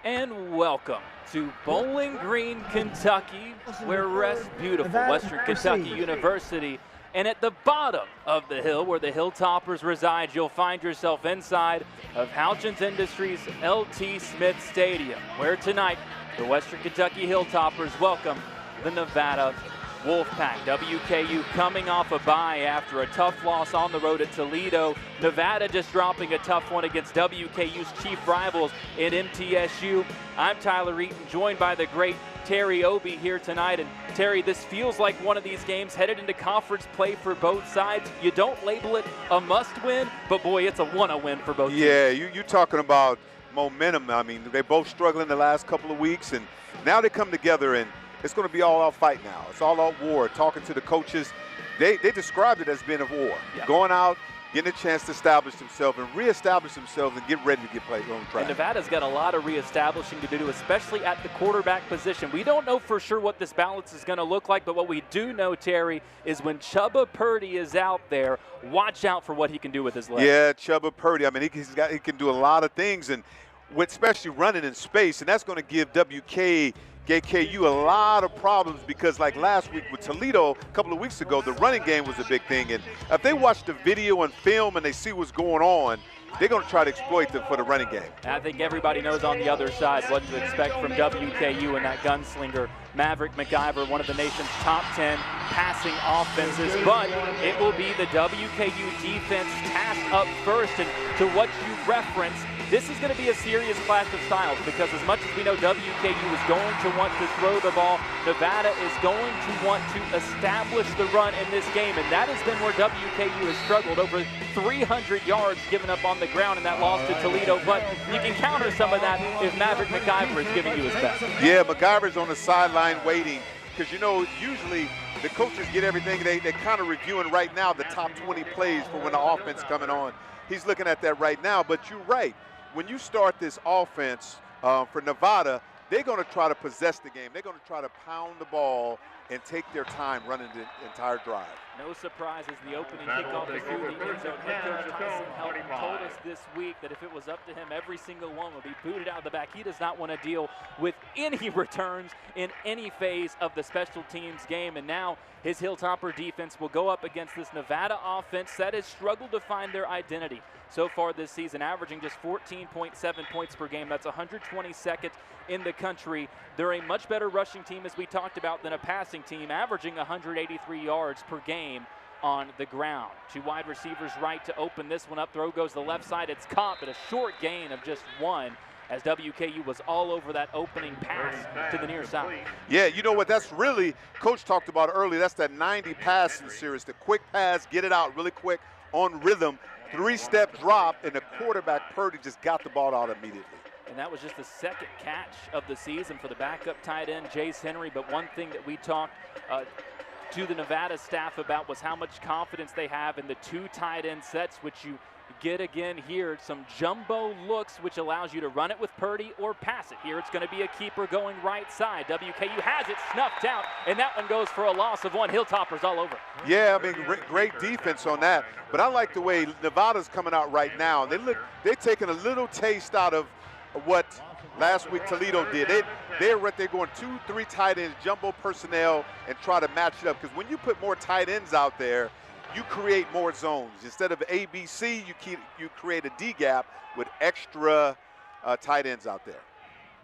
And welcome to Bowling Green, Kentucky, where rests beautiful Western Kentucky University. And at the bottom of the hill, where the Hilltoppers reside, you'll find yourself inside of Houchins Industries L.T. Smith Stadium, where tonight the Western Kentucky Hilltoppers welcome the Nevada Wolfpack. WKU coming off a bye after a tough loss on the road at Toledo. Nevada just dropping a tough one against WKU's chief rivals in MTSU. I'm Tyler Eaton, joined by the great Terry Obie here tonight. And Terry, this feels like one of these games headed into conference play for both sides. You don't label it a must-win, but boy, it's a wanna-win for both teams. Yeah, you're talking about momentum. I mean, they're both struggling the last couple of weeks, and now they come together, and it's going to be all out fight now. It's all out war. Talking to the coaches, they described it as being a war. Yeah. Going out, getting a chance to establish themselves and reestablish themselves and get ready to get played on track. And Nevada's got a lot of reestablishing to do, especially at the quarterback position. We don't know for sure what this balance is going to look like, but what we do know, Terry, is when Chubba Purdy is out there, watch out for what he can do with his legs. Yeah, Chubba Purdy. I mean, he can do a lot of things, and especially running in space, and that's going to give WKU a lot of problems, because like last week with Toledo, a couple of weeks ago, the running game was a big thing. And if they watch the video and film and they see what's going on, they're going to try to exploit them for the running game. I think everybody knows on the other side what to expect from WKU and that gunslinger, Maverick McIver, one of the nation's top 10 passing offenses. But it will be the WKU defense tasked up first. And to what you referenced, this is going to be a serious clash of styles, because as much as we know WKU is going to want to throw the ball, Nevada is going to want to establish the run in this game, and that has been where WKU has struggled. Over 300 yards given up on the ground in that loss to Toledo, but you can counter some of that if Maverick McIver is giving you his best. Yeah, McIver's on the sideline waiting, because, you know, usually the coaches get everything. They're kind of reviewing right now the top 20 plays for when the offense coming on. He's looking at that right now, but you're right. When you start this offense for Nevada, they're going to try to possess the game. They're going to try to pound the ball and take their time running the entire drive. No surprises, the opening kickoff is through the end zone. Head coach Tyson Helton told us this week that if it was up to him, every single one would be booted out of the back. He does not want to deal with any returns in any phase of the special teams game. And now his Hilltopper defense will go up against this Nevada offense that has struggled to find their identity so far this season, averaging just 14.7 points per game. That's 122nd in the country. They're a much better rushing team, as we talked about, than a passing team, averaging 183 yards per game on the ground. Two wide receivers right to open this one up. Throw goes to the left side. It's caught, but a short gain of just one, as WKU was all over that opening pass to the near side. Yeah, you know what, that's really, Coach talked about earlier, that's that 90 passing series, the quick pass, get it out really quick, on rhythm, three-step drop, and the quarterback, Purdy, just got the ball out immediately. And that was just the second catch of the season for the backup tight end, Jace Henry. But one thing that we talked to the Nevada staff about was how much confidence they have in the two tight end sets, which you get again here. Some jumbo looks, which allows you to run it with Purdy or pass it. Here it's going to be a keeper going right side. WKU has it snuffed out, and that one goes for a loss of one. Hilltoppers all over. Yeah, I mean, great defense on that. But I like the way Nevada's coming out right now. They're taking a little taste out of what last week Toledo did. They're going 2-3 tight ends, jumbo personnel, and try to match it up. Because when you put more tight ends out there, you create more zones. Instead of ABC, you create a D gap with extra tight ends out there.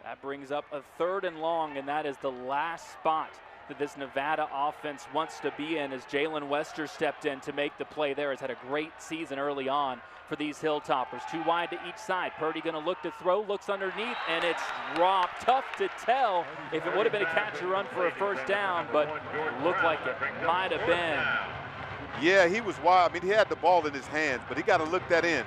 That brings up a 3rd and long, and that is the last spot that this Nevada offense wants to be in, as Jalen Wester stepped in to make the play there. Has had a great season early on for these Hilltoppers. Two wide to each side. Purdy going to look to throw, looks underneath, and it's dropped. Tough to tell if it would have been a catch and run for a first down, but looked like it might have been. Yeah, he was wild. I mean, he had the ball in his hands, but he got to look that in.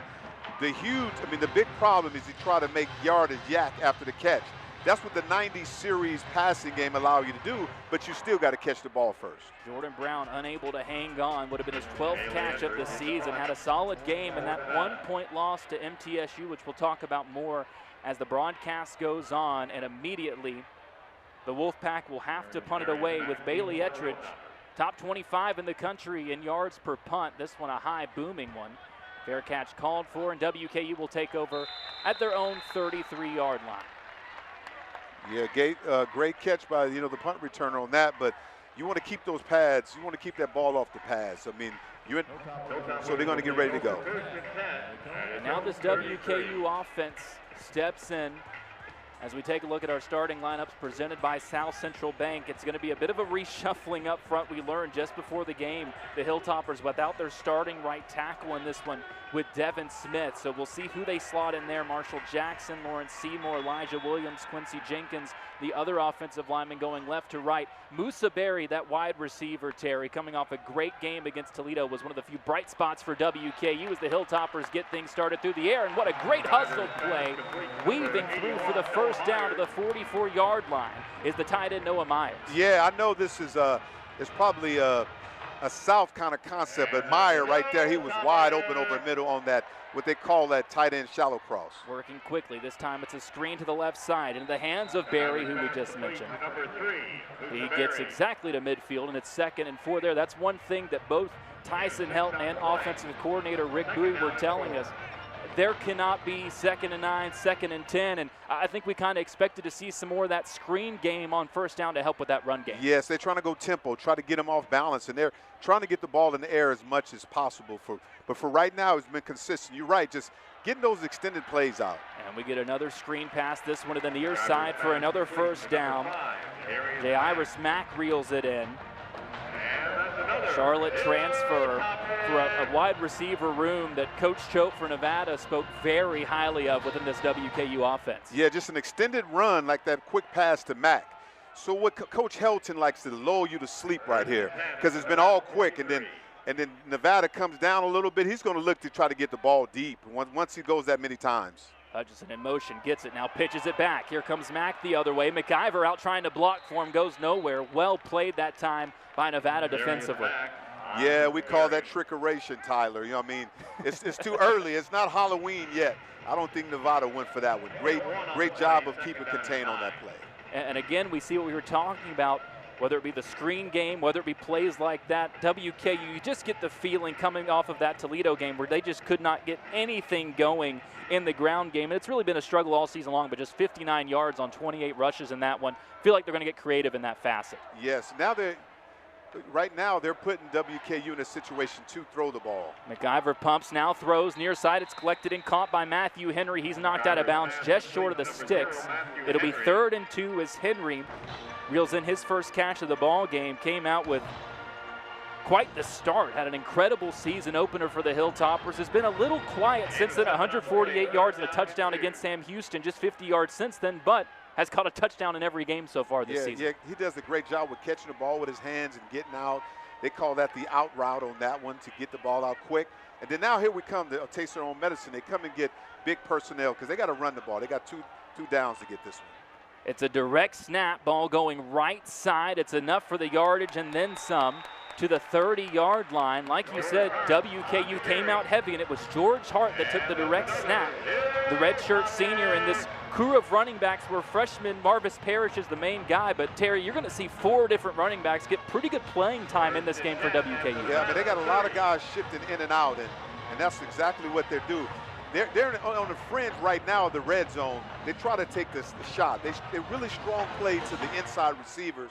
The big problem is he tried to make yardage yak after the catch. That's what the 90 series passing game allow you to do, but you still got to catch the ball first. Jordan Brown unable to hang on. Would have been his 12th catch of the season. Had a solid game in that 1-point loss to MTSU, which we'll talk about more as the broadcast goes on. And immediately the Wolfpack will have to punt it away with Bailey Ettridge, top 25 in the country in yards per punt. This one a high booming one. Fair catch called for, and WKU will take over at their own 33-yard line. Yeah, great catch by the punt returner on that, but you want to keep those pads. You want to keep that ball off the pads. I mean, so they're going to get ready to go. And now this WKU offense steps in. As we take a look at our starting lineups presented by South Central Bank, it's going to be a bit of a reshuffling up front. We learned just before the game the Hilltoppers without their starting right tackle in this one with Devin Smith. So we'll see who they slot in there. Marshall Jackson, Lawrence Seymour, Elijah Williams, Quincy Jenkins, the other offensive lineman going left to right. Musa Berry, that wide receiver, Terry, coming off a great game against Toledo, was one of the few bright spots for WKU as the Hilltoppers get things started through the air. And what a great hustle play, weaving through for the first down to the 44-yard line is the tight end Noah Myers. Yeah, I know this is it's probably a South kind of concept, but Meyer right there, he was wide open over the middle on that, what they call that tight end shallow cross. Working quickly. This time it's a screen to the left side into the hands of Berry, who we just mentioned. He gets exactly to midfield, and it's 2nd and 4 there. That's one thing that both Tyson Helton and offensive coordinator Rick Bowie were telling us. There cannot be 2nd and 9, 2nd and 10, and I think we kind of expected to see some more of that screen game on first down to help with that run game. Yes, they're trying to go tempo, try to get them off balance, and they're trying to get the ball in the air as much as possible. But for right now, it's been consistent. You're right, just getting those extended plays out. And we get another screen pass, this one to the near side for another first down. Jairus Mack reels it in. Charlotte transfer for a wide receiver room that Coach Choate for Nevada spoke very highly of within this WKU offense. Yeah, just an extended run like that quick pass to Mack. So what Coach Helton likes to lull you to sleep right here, because it's been all quick, and then Nevada comes down a little bit. He's going to look to try to get the ball deep once he goes that many times. Hutchinson in motion, gets it, now pitches it back. Here comes Mack the other way. McIver out trying to block for him, goes nowhere. Well played that time by Nevada defensively. Yeah, we call that trickeration, Tyler. You know what I mean? It's too early. It's not Halloween yet. I don't think Nevada went for that one. Great job of keeping contained on that play. And again, we see what we were talking about, whether it be the screen game, whether it be plays like that. WKU, you just get the feeling coming off of that Toledo game where they just could not get anything going in the ground game. And it's really been a struggle all season long, but just 59 yards on 28 rushes in that one. Feel like they're going to get creative in that facet. Yes, right now they're putting WKU in a situation to throw the ball. McIver pumps, now throws near side. It's collected and caught by Matthew Henry. He's knocked out of bounds just short of the sticks. It'll be 3rd and 2 as Henry reels in his first catch of the ball game. Came out with quite the start. Had an incredible season opener for the Hilltoppers. Has been a little quiet since then. 148 yards and a touchdown against Sam Houston. Just 50 yards since then, but has caught a touchdown in every game so far this season. Yeah, he does a great job with catching the ball with his hands and getting out. They call that the out route on that one, to get the ball out quick. And then now here we come to taste their own medicine. They come and get big personnel because they got to run the ball. They got two downs to get this one. It's a direct snap, ball going right side. It's enough for the yardage and then some to the 30-yard line. Like you said, WKU came out heavy, and it was George Hart that took the direct snap. The redshirt senior in this crew of running backs where freshman Marvis Parrish is the main guy. But, Terry, you're going to see 4 different running backs get pretty good playing time in this game for WKU. Yeah, I mean, they got a lot of guys shifting in and out, and that's exactly what they're doing. They're on the fringe right now of the red zone. They try to take the shot. They're really strong play to the inside receivers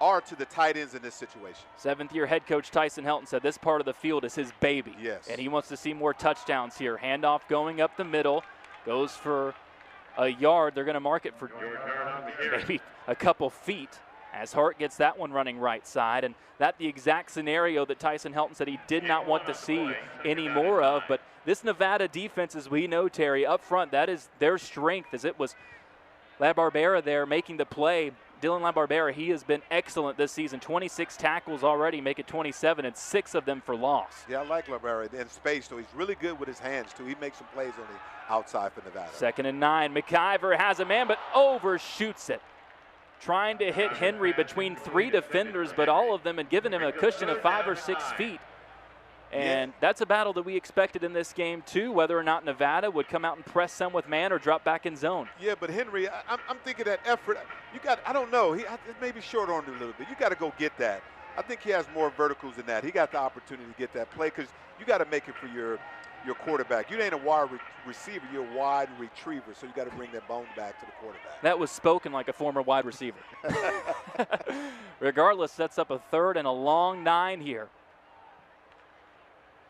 or to the tight ends in this situation. 7th-year head coach Tyson Helton said this part of the field is his baby. Yes. And he wants to see more touchdowns here. Handoff going up the middle. Goes for a yard. They're going to mark it for maybe a couple feet as Hart gets that one running right side. And that's the exact scenario that Tyson Helton said he did not want to see any more of. But this Nevada defense, as we know, Terry, up front, that is their strength, as it was LaBarbera there making the play. Dylan LaBarbera, he has been excellent this season. 26 tackles already, make it 27, and 6 of them for loss. Yeah, I like LaBarbera in space, though. He's really good with his hands, too. He makes some plays on the outside for Nevada. 2nd and 9. McIver has a man, but overshoots it. Trying to hit Henry between 3 defenders, but all of them had given him a cushion of 5 or 6 feet. And that's a battle that we expected in this game, too, whether or not Nevada would come out and press some with man or drop back in zone. Yeah, but Henry, I'm thinking that effort, I don't know, he maybe short-armed a little bit. You got to go get that. I think he has more verticals than that. He got the opportunity to get that play because you got to make it for your quarterback. You ain't a wide receiver, you're a wide retriever, so you got to bring that bone back to the quarterback. That was spoken like a former wide receiver. Regardless, sets up a 3rd and a long 9 here.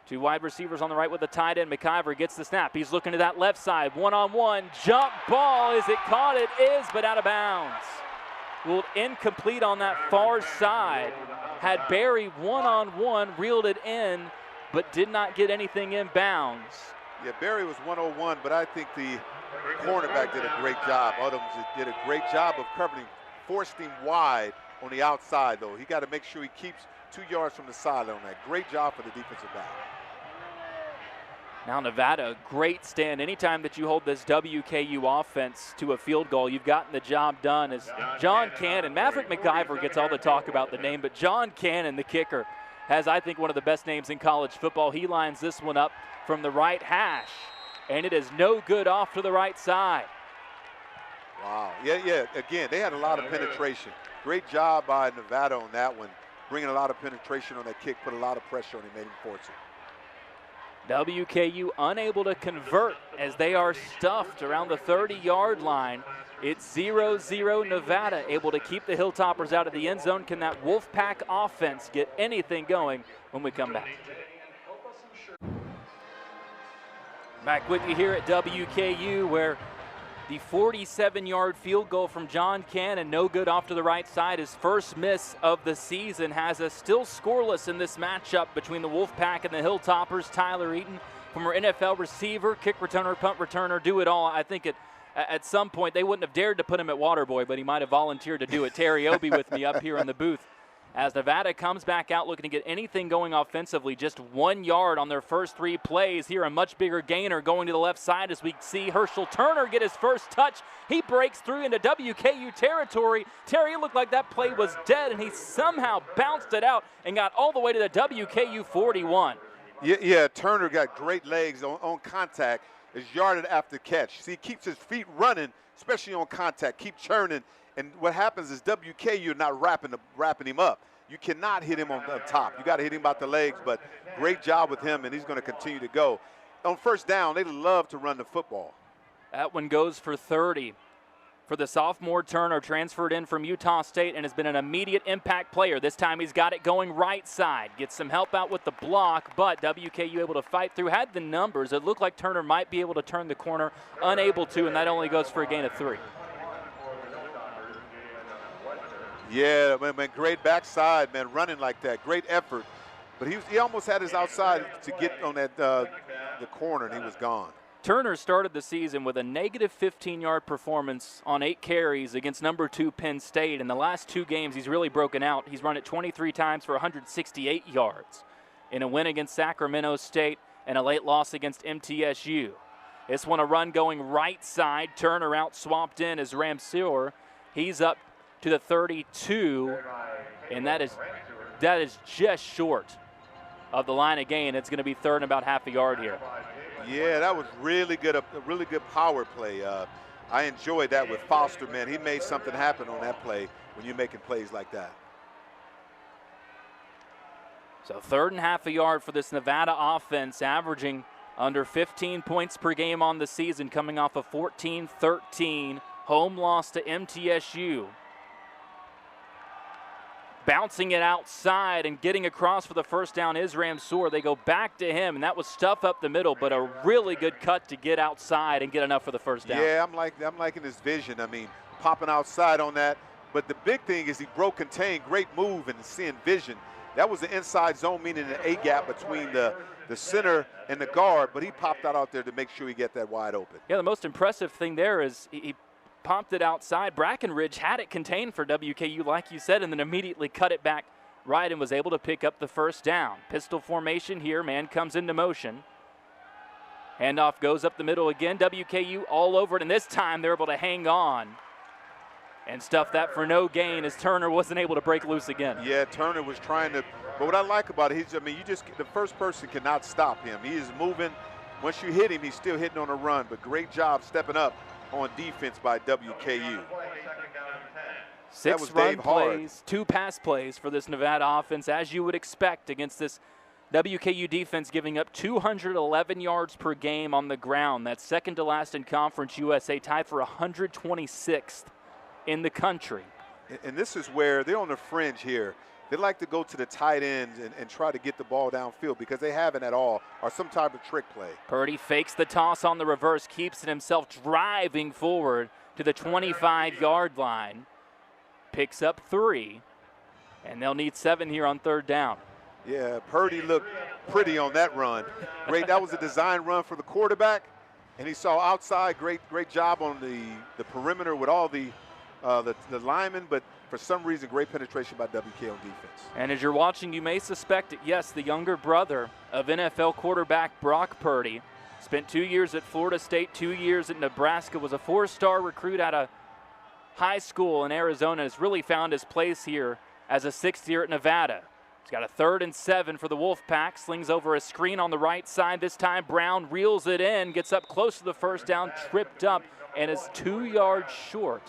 2 wide receivers on the right with the tight end. McIver gets the snap. He's looking to that left side. One-on-one. Jump ball. Is it caught? It is, but out of bounds. Ruled incomplete on that far side. Had Barry one-on-one, reeled it in, but did not get anything in bounds. Yeah, Barry was 101, but I think the cornerback did a great job. Adams did a great job of covering, forced him wide on the outside, though. He got to make sure he keeps 2 yards from the sideline on that. Great job for the defensive back. Now Nevada, great stand. Anytime that you hold this WKU offense to a field goal, you've gotten the job done. As John Cannon, Maverick McIver gets all the talk about the name, but John Cannon, the kicker, has, I think, one of the best names in college football. He lines this one up from the right hash, and it is no good off to the right side. Wow. Yeah. Again, they had a lot of penetration. Great job by Nevada on that one. Bringing a lot of penetration on that kick, put a lot of pressure on him, made him force it. WKU unable to convert as they are stuffed around the 30-yard line. It's 0-0 Nevada, able to keep the Hilltoppers out of the end zone. Can that Wolfpack offense get anything going when we come back? Back with you here at WKU, where the 47-yard field goal from John Cannon, no good off to the right side. His first miss of the season has us still scoreless in this matchup between the Wolfpack and the Hilltoppers. Tyler Eaton, former NFL receiver, kick returner, punt returner, do it all. I think at some point they wouldn't have dared to put him at Waterboy, but he might have volunteered to do it. Terry Obie with me up here in the booth. As Nevada comes back out looking to get anything going offensively, just 1 yard on their first 3 plays. Here a much bigger gainer going to the left side as we see Herschel Turner get his first touch. He breaks through into WKU territory. Terry, it looked like that play was dead, and he somehow bounced it out and got all the way to the WKU 41. Yeah, Turner got great legs on contact. Is yarded after catch. See, he keeps his feet running, especially on contact, keep churning. And what happens is WKU not wrapping him up. You cannot hit him on the top. You got to hit him about the legs, but great job with him, and he's going to continue to go. On first down, they love to run the football. That one goes for 30. For the sophomore Turner, transferred in from Utah State and has been an immediate impact player. This time he's got it going right side. Gets some help out with the block, but WKU able to fight through. Had the numbers. It looked like Turner might be able to turn the corner. Unable to, and that only goes for a gain of 3. Yeah, man, great backside, man, running like that. Great effort. But he almost had his outside to get on that the corner, and he was gone. Turner started the season with a negative 15-yard performance on 8 carries against number 2 Penn State. In the last 2 games, he's really broken out. He's run it 23 times for 168 yards in a win against Sacramento State and a late loss against MTSU. This one a run going right side. Turner out swapped in as Ramseur. He's up to the 32, and that is just short of the line of gain. It's going to be 3rd and about half a yard here. Yeah, that was really good, a really good power play. I enjoyed that with Foster, man. He made something happen on that play when you're making plays like that. So 3rd and half a yard for this Nevada offense, averaging under 15 points per game on the season, coming off a 14-13 home loss to MTSU. Bouncing it outside and getting across for the first down is Ramseur. They go back to him, and that was stuff up the middle, but a really good cut to get outside and get enough for the first down. Yeah, I'm liking his vision. I mean, popping outside on that. But the big thing is he broke contain, great move, and seeing vision. That was the inside zone, meaning an A-gap between the center and the guard, but he popped out there to make sure he get that wide open. Yeah, the most impressive thing there is he popped it outside. Brackenridge had it contained for WKU, like you said, and then immediately cut it back right and was able to pick up the first down. Pistol formation here. Man comes into motion. Handoff goes up the middle again. WKU all over it, and this time they're able to hang on and stuff that for no gain as Turner wasn't able to break loose again. Yeah, Turner was trying to, but what I like about it, the first person cannot stop him. He is moving. Once you hit him, he's still hitting on a run, but great job stepping up on defense by WKU. 6 run plays, 2 pass plays for this Nevada offense, as you would expect against this WKU defense giving up 211 yards per game on the ground. That's second to last in Conference USA, tied for 126th in the country. And this is where they're on the fringe here. They like to go to the tight ends and try to get the ball downfield because they haven't at all, or some type of trick play. Purdy fakes the toss on the reverse, keeps it himself, driving forward to the 25-yard line. Picks up 3, and they'll need 7 here on third down. Yeah, Purdy looked pretty on that run. Great, that was a design run for the quarterback, and he saw outside. Great job on the perimeter with all the linemen, but for some reason, great penetration by WK on defense. And as you're watching, you may suspect it. Yes, the younger brother of NFL quarterback Brock Purdy spent 2 years at Florida State, 2 years at Nebraska, was a 4-star recruit out of high school in Arizona, has really found his place here as a 6th year at Nevada. He's got a 3rd and 7 for the Wolfpack, slings over a screen on the right side. This time Brown reels it in, gets up close to the first down, tripped up, and is 2 yards short.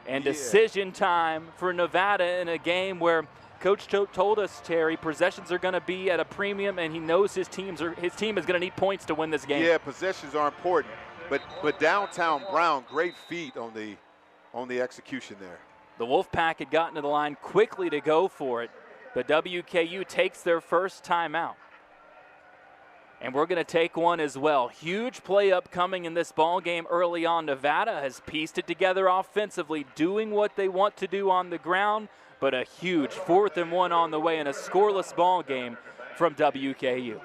And decision time for Nevada in a game where Coach told us, Terry, possessions are going to be at a premium, and he knows his team is going to need points to win this game. Yeah, possessions are important, but downtown Brown, great feet on the execution there. The Wolfpack had gotten to the line quickly to go for it, but WKU takes their first timeout. And we're going to take one as well. Huge play upcoming in this ball game early on. Nevada has pieced it together offensively, doing what they want to do on the ground, but a huge 4th and 1 on the way in a scoreless ball game from WKU.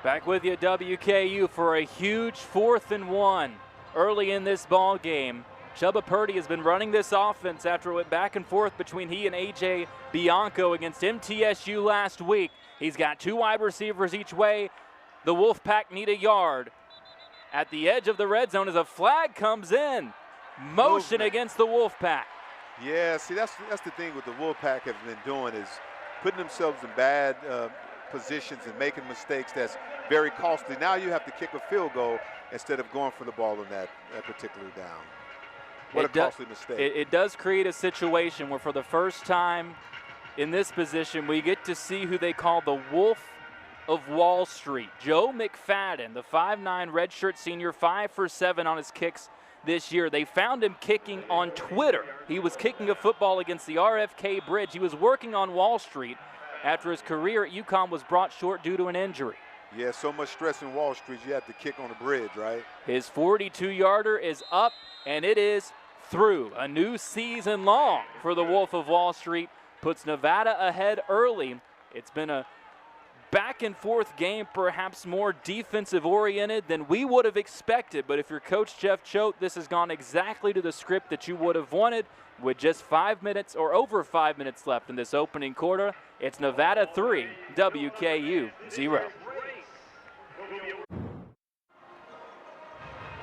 Back with you, WKU, for a huge 4th and 1 early in this ball game. Chubba Purdy has been running this offense after it went back and forth between he and A.J. Bianco against MTSU last week. He's got 2 wide receivers each way. The Wolfpack need a yard. At the edge of the red zone as a flag comes in. Motion against the Wolfpack. Yeah, see, that's the thing with the Wolfpack have been doing is putting themselves in bad positions and making mistakes that's very costly. Now you have to kick a field goal instead of going for the ball on that particular down. What a costly mistake. It does create a situation where for the first time in this position, we get to see who they call the Wolf of Wall Street. Joe McFadden, the 5'9" redshirt senior, 5 for 7 on his kicks this year. They found him kicking on Twitter. He was kicking a football against the RFK Bridge. He was working on Wall Street after his career at UConn was brought short due to an injury. Yeah, so much stress in Wall Street, you have to kick on the bridge, right? His 42-yarder is up, and it is through. A new season long for the Wolf of Wall Street puts Nevada ahead early. It's been a back and forth game, perhaps more defensive oriented than we would have expected, but if you're Coach Jeff Choate, this has gone exactly to the script that you would have wanted. With just 5 minutes or over 5 minutes left in this opening quarter, it's Nevada 3, WKU 0.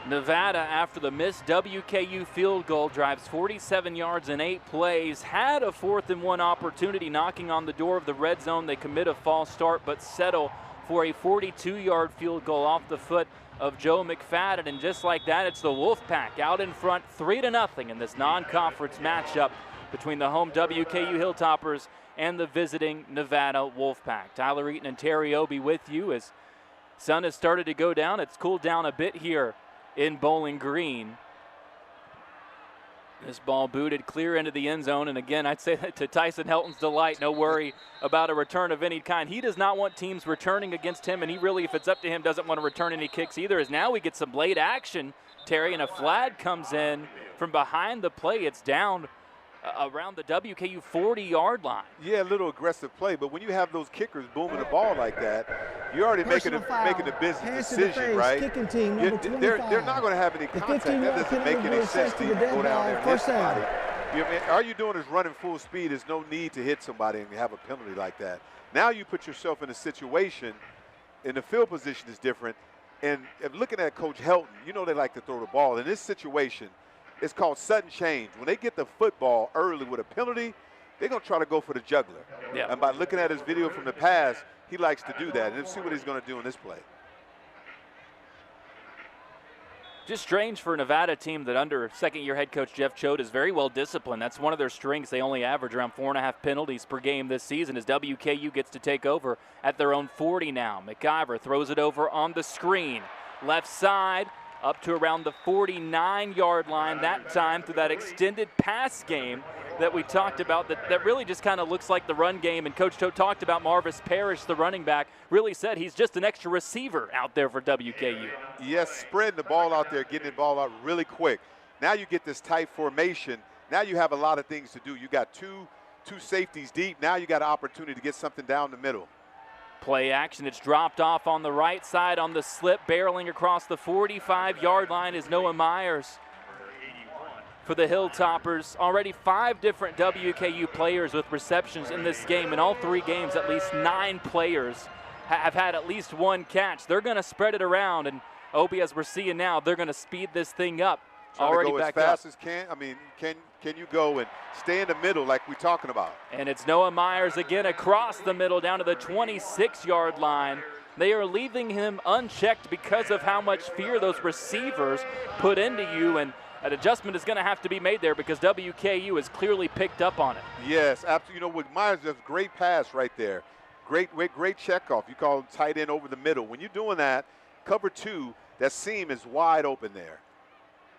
Nevada, after the missed WKU field goal, drives 47 yards in 8 plays, had a 4th and 1 opportunity knocking on the door of the red zone. They commit a false start but settle for a 42-yard field goal off the foot of Joe McFadden. And just like that, it's the Wolfpack out in front 3-0 in this non-conference matchup between the home WKU Hilltoppers and the visiting Nevada Wolfpack. Tyler Eaton and Terry Obie with you as sun has started to go down. It's cooled down a bit here in Bowling Green. This ball booted clear into the end zone, and again, I'd say that to Tyson Helton's delight, no worry about a return of any kind. He does not want teams returning against him, and he really, if it's up to him, doesn't want to return any kicks either, as now we get some late action, Terry, and a flag comes in from behind the play. It's down around the WKU 40-yard line. Yeah, a little aggressive play, but when you have those kickers booming the ball like that, you're already making a business decision, right? They're not going to have any contact. That doesn't make any sense to go down there and hit somebody. All you're doing is running full speed. There's no need to hit somebody and have a penalty like that. Now you put yourself in a situation, and the field position is different. And looking at Coach Helton, you know they like to throw the ball. In this situation, it's called sudden change. When they get the football early with a penalty, they're going to try to go for the juggler. Yeah. And by looking at his video from the past, he likes to do that. And let's see what he's going to do in this play. Just strange for a Nevada team that under second-year head coach Jeff Choate is very well disciplined. That's one of their strengths. They only average around 4.5 penalties per game this season as WKU gets to take over at their own 40 now. McIver throws it over on the screen. Left side up to around the 49-yard line that time through that extended pass game that we talked about that really just kind of looks like the run game. And Coach Choate talked about Marvis Parrish, the running back, really said he's just an extra receiver out there for WKU. Yes, spreading the ball out there, getting the ball out really quick. Now you get this tight formation. Now you have a lot of things to do. You got two safeties deep. Now you got an opportunity to get something down the middle. Play action. It's dropped off on the right side on the slip. Barreling across the 45-yard line is Noah Myers for the Hilltoppers. Already 5 different WKU players with receptions in this game. In all 3 games, at least 9 players have had at least 1 catch. They're going to spread it around, and Obi, as we're seeing now, they're going to speed this thing up. Already back as fast as can. I mean, can you go and stay in the middle like we're talking about? And it's Noah Myers again across the middle down to the 26-yard line. They are leaving him unchecked because of how much fear those receivers put into you, and an adjustment is going to have to be made there because WKU has clearly picked up on it. Yes, absolutely. You know, with Myers, that's a great pass right there. Great checkoff. You call tight end over the middle. When you're doing that, cover 2, that seam is wide open there.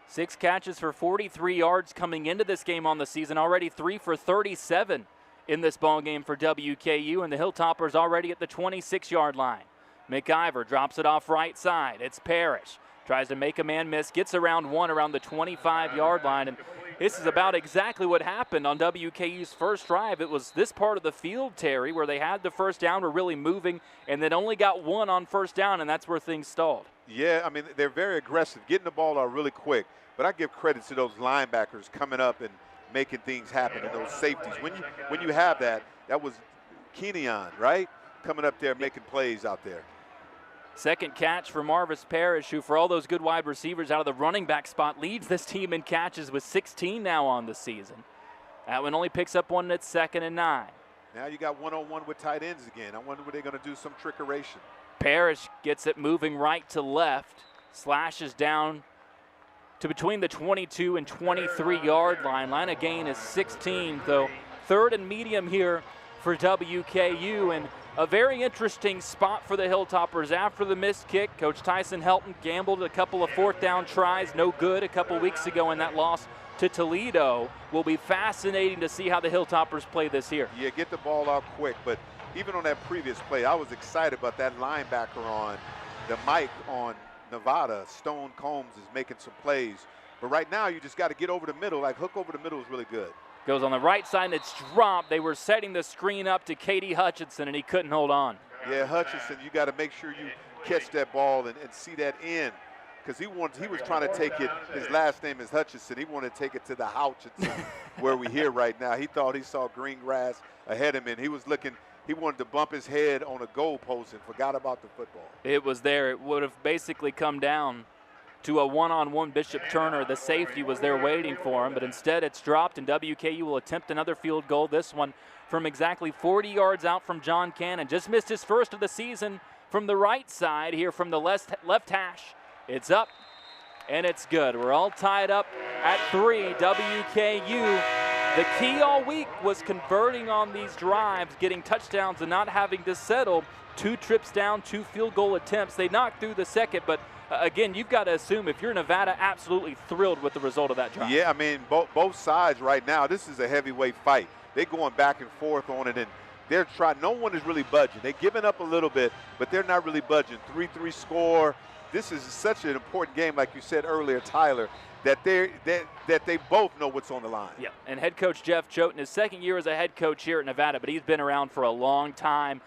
6 catches for 43 yards coming into this game on the season. Already 3 for 37 in this ball game for WKU, and the Hilltoppers already at the 26-yard line. McIver drops it off right side. It's Parrish. Tries to make a man miss, gets around 1 around the 25-yard line, and this is about exactly what happened on WKU's first drive. It was this part of the field, Terry, where they had the first down, were really moving, and then only got 1 on first down, and that's where things stalled. Yeah, I mean, they're very aggressive, getting the ball out really quick. But I give credit to those linebackers coming up and making things happen, and those safeties. When you have that was Kenyon, right? Coming up there making plays out there. Second catch for Marvis Parrish, who for all those good wide receivers out of the running back spot leads this team in catches with 16 now on the season. That one only picks up 1 at 2nd and 9. Now you got one-on-one with tight ends again. I wonder what they're going to do, some trickeration. Parrish gets it moving right to left, slashes down to between the 22 and 23-yard line. Line of gain is 16, though 3rd and medium here for WKU, and a very interesting spot for the Hilltoppers after the missed kick. Coach Tyson Helton gambled a couple of 4th down tries, no good a couple weeks ago in that loss to Toledo. Will be fascinating to see how the Hilltoppers play this here. Yeah, get the ball out quick, but even on that previous play, I was excited about that linebacker on the mic on Nevada. Stone Combs is making some plays. But right now, you just got to get over the middle. Like, hook over the middle is really good. Goes on the right side, and it's dropped. They were setting the screen up to Katie Hutchinson, and he couldn't hold on. Yeah, Hutchinson, you got to make sure you catch that ball and see that in. Because he was trying to take it. His last name is Hutchinson. He wanted to take it to the Hutchinson where we here right now. He thought he saw green grass ahead of him, and he was looking. He wanted to bump his head on a goal post and forgot about the football. It was there. It would have basically come down to a one-on-one. Bishop Turner, the safety, was there waiting for him, but instead it's dropped, and WKU will attempt another field goal, this one from exactly 40 yards out from John Cannon. Just missed his first of the season from the right side here from the left hash. It's up, and it's good. We're all tied up at 3. WKU, the key all week was converting on these drives, getting touchdowns and not having to settle. 2 trips down, 2 field goal attempts. They knocked through the second, but again, you've got to assume if you're Nevada, absolutely thrilled with the result of that drive. Yeah, I mean, both sides right now, this is a heavyweight fight. They're going back and forth on it, and they're trying. No one is really budging. They're giving up a little bit, but they're not really budging. 3-3 score. This is such an important game, like you said earlier, Tyler, that they both know what's on the line. Yeah, and head coach Jeff Choate in his second year as a head coach here at Nevada, but he's been around for a long time.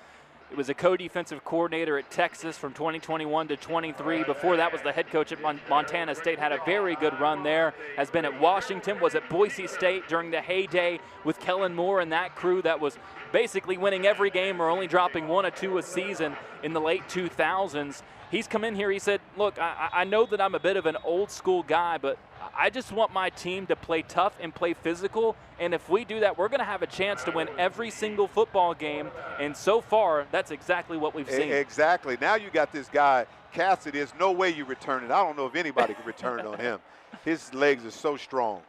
He was a co-defensive coordinator at Texas from 2021 to 23. Before that was the head coach at Montana State, had a very good run there. Has been at Washington, was at Boise State during the heyday with Kellen Moore and that crew that was basically winning every game or only dropping 1 or 2 a season in the late 2000s. he's come in here, he said, look, I know that I'm a bit of an old school guy, but I just want my team to play tough and play physical, and if we do that, we're going to have a chance to win every single football game, and so far, that's exactly what we've seen. Exactly. Now you got this guy, Cassidy. There's no way you return it. I don't know if anybody can return it on him. His legs are so strong.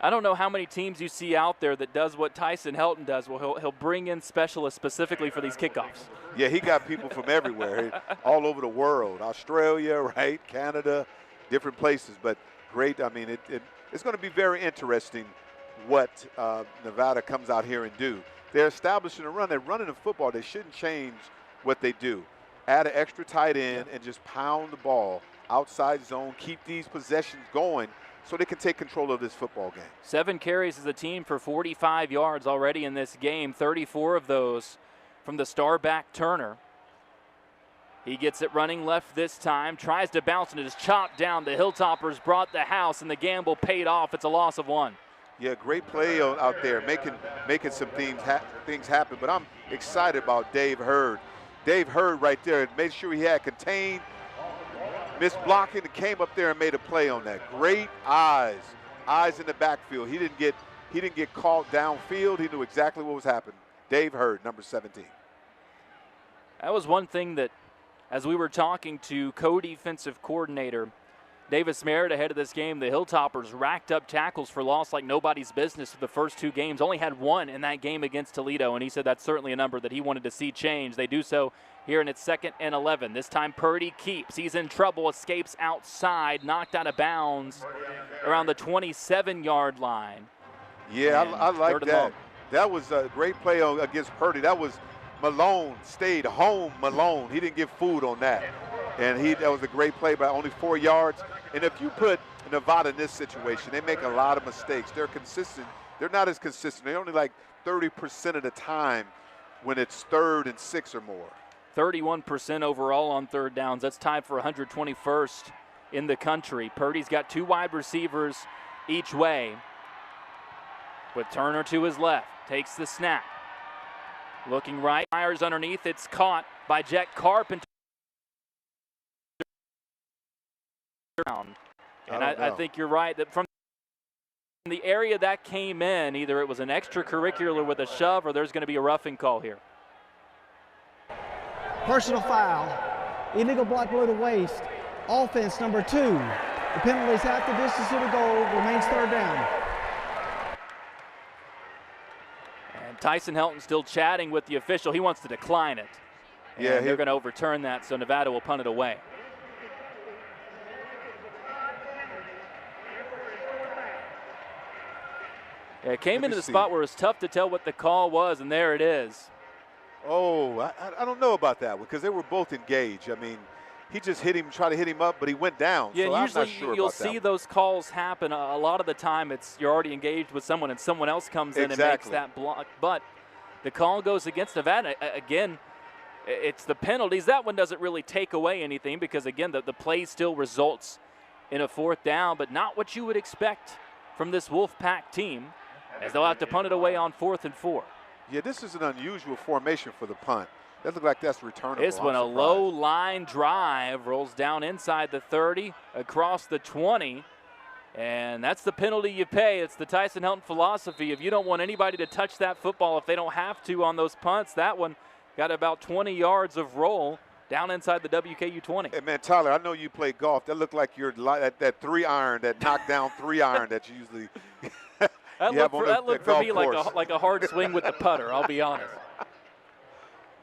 I don't know how many teams you see out there that does what Tyson Helton does. Well, he'll bring in specialists specifically for these kickoffs. Yeah, he got people from everywhere, all over the world, Australia, right, Canada, different places. But great. I mean, it's going to be very interesting what Nevada comes out here and do. They're establishing a run. They're running the football. They shouldn't change what they do. Add an extra tight end and just pound the ball outside zone, keep these possessions going, so they can take control of this football game. 7 carries as a team for 45 yards already in this game, 34 of those from the star back Turner. He gets it running left this time, tries to bounce, and it is chopped down. The Hilltoppers brought the house, and the gamble paid off. It's a loss of 1. Yeah, great play out there, making some things happen. But I'm excited about Dave Hurd. Dave Hurd right there made sure he had contained, missed blocking, and came up there and made a play on that. Great eyes in the backfield. He didn't get caught downfield. He knew exactly what was happening. Dave Hurd, number 17. That was one thing that, as we were talking to co-defensive coordinator Davis Merritt ahead of this game, the Hilltoppers racked up tackles for loss like nobody's business for the first 2 games. Only had 1 in that game against Toledo, and he said that's certainly a number that he wanted to see change. They do so here in its 2nd and 11. This time Purdy keeps. He's in trouble, escapes outside, knocked out of bounds around the 27-yard line. Yeah, I like that. That was a great play against Purdy. That was Malone, stayed home Malone. He didn't get food on that. And that was a great play by only 4 yards. And if you put Nevada in this situation, they make a lot of mistakes. They're consistent. They're not as consistent. They're only like 30% of the time when it's 3rd and 6 or more. 31% overall on 3rd downs. That's tied for 121st in the country. Purdy's got 2 wide receivers each way, with Turner to his left. Takes the snap. Looking right, fires underneath. It's caught by Jet Carpenter. And I think you're right that from the area that came in, either it was an extracurricular with a shove or there's going to be a roughing call here. Personal foul, illegal block below the waist, offense number 2. The penalty is half the distance to the goal, remains 3rd down. And Tyson Helton still chatting with the official. He wants to decline it. And yeah, they're going to overturn that, so Nevada will punt it away. Yeah, it came into the spot where it's tough to tell what the call was, and there it is. Oh, I don't know about that one because they were both engaged. I mean, he just hit him, tried to hit him up, but he went down. Yeah, so usually I'm not sure you'll about see that those calls happen. A lot of the time you're already engaged with someone and someone else comes in and makes that block. But the call goes against Nevada. Again, it's the penalties. That one doesn't really take away anything because, again, the play still results in a 4th down, but not what you would expect from this Wolfpack team, as they'll have to punt it away on 4th and 4. Yeah, this is an unusual formation for the punt. That looks like that's returnable. This one, a low line drive, rolls down inside the 30, across the 20, and that's the penalty you pay. It's the Tyson Helton philosophy. If you don't want anybody to touch that football, if they don't have to on those punts, that one got about 20 yards of roll down inside the WKU 20. Hey, man, Tyler, I know you play golf. That looked like your that 3-iron, that knockdown 3-iron that you usually That looked for me like a hard swing with the putter, I'll be honest.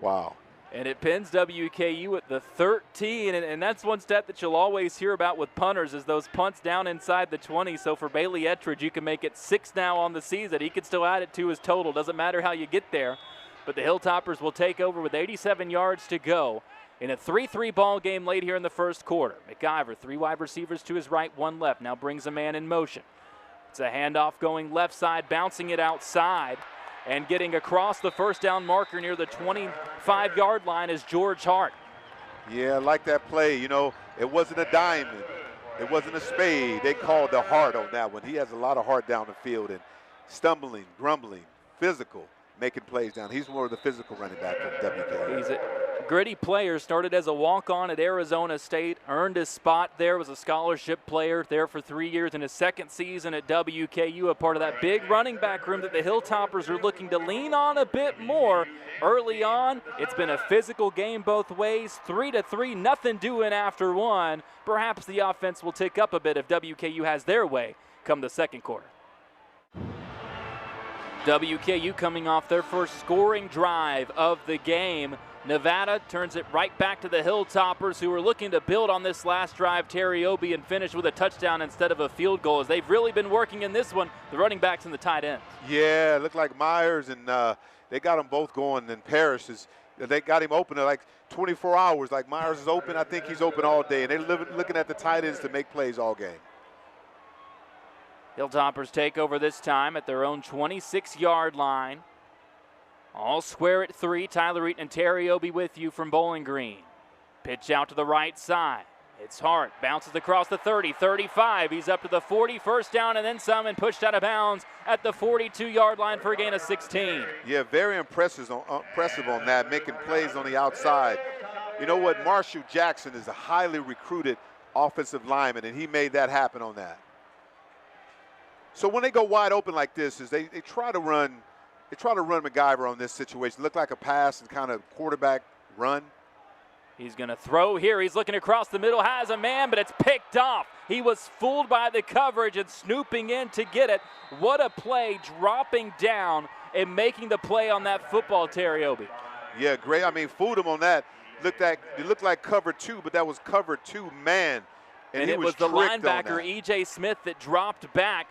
Wow. And it pins WKU at the 13, and that's one stat that you'll always hear about with punters is those punts down inside the 20. So for Bailey Ettridge, you can make it 6 now on the season. He can still add it to his total. Doesn't matter how you get there. But the Hilltoppers will take over with 87 yards to go in a 3-3 ball game late here in the 1st quarter. McIver, 3 wide receivers to his right, 1 left. Now brings a man in motion. It's a handoff going left side, bouncing it outside, and getting across the 1st down marker near the 25-yard line is George Hart. Yeah, I like that play. You know, it wasn't a diamond. It wasn't a spade. They called the heart on that one. He has a lot of heart down the field and stumbling, grumbling, physical, making plays down. He's more of the physical running back for WKU. He's gritty player, started as a walk-on at Arizona State, earned his spot there, was a scholarship player there for 3 years in his second season at WKU, a part of that big running back room that the Hilltoppers are looking to lean on a bit more early on. It's been a physical game both ways, 3-3, nothing doing after one. Perhaps the offense will tick up a bit if WKU has their way come the second quarter. WKU coming off their first scoring drive of the game. Nevada turns it right back to the Hilltoppers, who are looking to build on this last drive, Terry Obi, and finish with a touchdown instead of a field goal, as they've really been working in this one, the running backs and the tight ends. Yeah, it looked like Myers and they got them both going, and Parrish they got him open in like 24 hours. Like Myers is open, I think he's open all day, and they're looking at the tight ends to make plays all game. Hilltoppers take over this time at their own 26-yard line. All square at 3. Tyler Eaton and Terry Obi with you from Bowling Green. Pitch out to the right side. It's Hart. Bounces across the 30, 35. He's up to the 40. First down and then some, and pushed out of bounds at the 42-yard line for a gain of 16. Yeah, very impressive on that, making plays on the outside. You know what? Marshall Jackson is a highly recruited offensive lineman, and he made that happen on that. So when they go wide open like this, is they try to run MacGyver on this situation. Look like a pass and kind of quarterback run. He's going to throw here. He's looking across the middle, has a man, but it's picked off. He was fooled by the coverage and snooping in to get it. What a play, dropping down and making the play on that football, Terry Obi. Yeah, great. I mean, fooled him on that. It looked like cover 2, but that was cover 2 man. And it was the linebacker, E.J. Smith, that dropped back.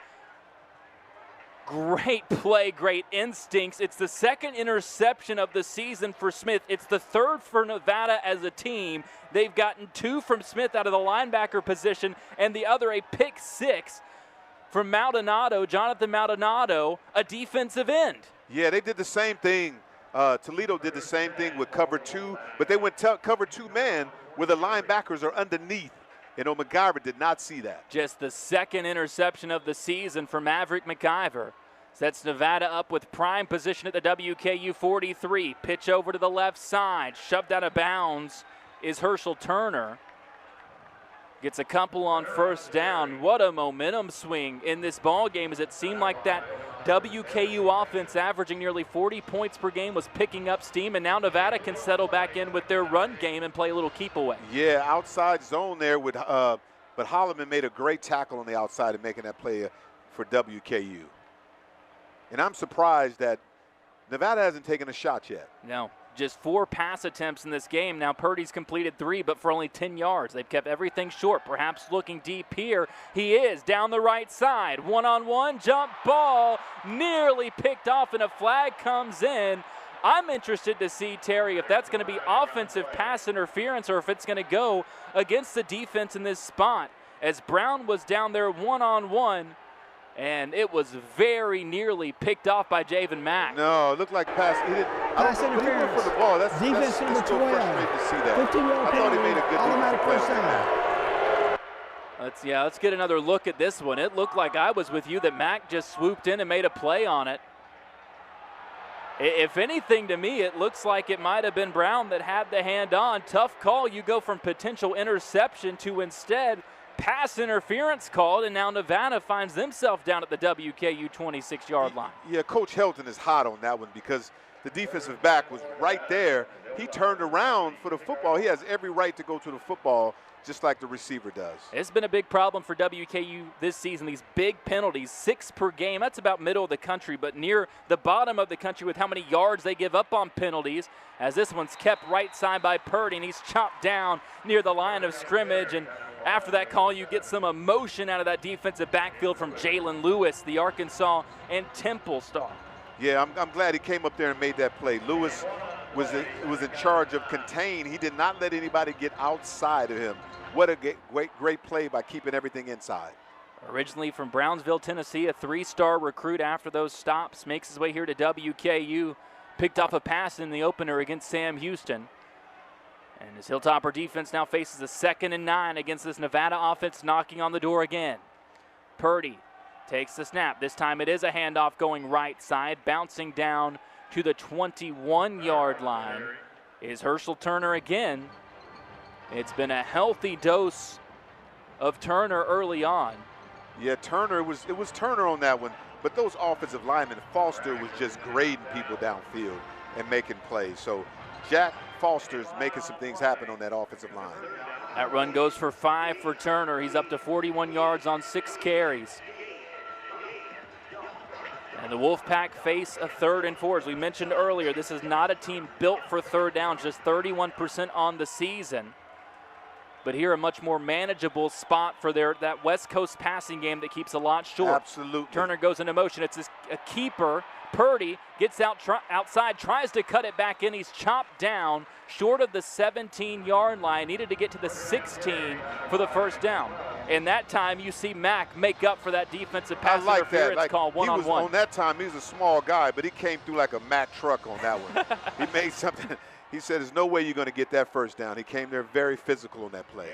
Great play, great instincts. It's the second interception of the season for Smith. It's the third for Nevada as a team. They've gotten 2 from Smith out of the linebacker position, and the other a pick 6 from Maldonado, Jonathan Maldonado, a defensive end. Yeah, they did the same thing. Toledo did the same thing with cover 2, but they went cover 2 man where the linebackers are underneath. And MacGyver did not see that. Just the second interception of the season for Maverick MacGyver. Sets Nevada up with prime position at the WKU 43. Pitch over to the left side. Shoved out of bounds is Herschel Turner. Gets a couple on first down. What a momentum swing in this ball game, as it seemed like that WKU offense, averaging nearly 40 points per game, was picking up steam, and now Nevada can settle back in with their run game and play a little keep away. Yeah, outside zone there with, but Holloman made a great tackle on the outside and making that play for WKU. And I'm surprised that Nevada hasn't taken a shot yet. No. Just 4 pass attempts in this game. Now Purdy's completed 3, but for only 10 yards. They've kept everything short, perhaps looking deep here. He is down the right side. One-on-one, jump ball, nearly picked off, and a flag comes in. I'm interested to see, Terry, if that's going to be offensive pass interference or if it's going to go against the defense in this spot, as Brown was down there one-on-one. And it was very nearly picked off by Javen Mack. No, it looked like pass. Pass interference. For the ball. Defense number 12. 15-yard penalty, automatic first down. Let's get another look at this one. It looked like I was with you that Mack just swooped in and made a play on it. If anything, to me, it looks like it might have been Brown that had the hand on. Tough call. You go from potential interception to instead pass interference called, and now Nevada finds themselves down at the WKU 26-yard line. Yeah, Coach Helton is hot on that one because the defensive back was right there. He turned around for the football. He has every right to go to the football, just like the receiver does. It's been a big problem for WKU this season, these big penalties, 6 per game. That's about middle of the country, but near the bottom of the country with how many yards they give up on penalties, as this one's kept right side by Purdy, and he's chopped down near the line of scrimmage. And after that call, you get some emotion out of that defensive backfield from Jalen Lewis, the Arkansas and Temple star. Yeah, I'm glad he came up there and made that play. Lewis was in charge of contain. He did not let anybody get outside of him. What a great play by keeping everything inside. Originally from Brownsville, Tennessee, a 3-star recruit after those stops, makes his way here to WKU. Picked off a pass in the opener against Sam Houston. And his Hilltopper defense now faces a 2nd and 9 against this Nevada offense knocking on the door again. Purdy takes the snap. This time it is a handoff going right side, bouncing down to the 21-yard line. is Herschel Turner again. It's been a healthy dose of Turner early on. Yeah, Turner, it was Turner on that one, but those offensive linemen, Foster was just grading people downfield and making plays. So Jack Foster's making some things happen on that offensive line. That run goes for 5 for Turner. He's up to 41 yards on 6 carries. And the Wolfpack face a 3rd and 4. As we mentioned earlier, this is not a team built for 3rd downs, just 31% on the season. But here a much more manageable spot for that West Coast passing game that keeps a lot short. Absolutely. Turner goes into motion. It's a keeper. Purdy gets outside, tries to cut it back in. He's chopped down short of the 17-yard line. Needed to get to the 16 for the first down. And that time you see Mack make up for that defensive pass interference call one-on-one. On that time, he was a small guy, but he came through like a Mack truck on that one. He made something. He said, there's no way you're going to get that first down. He came there very physical on that play.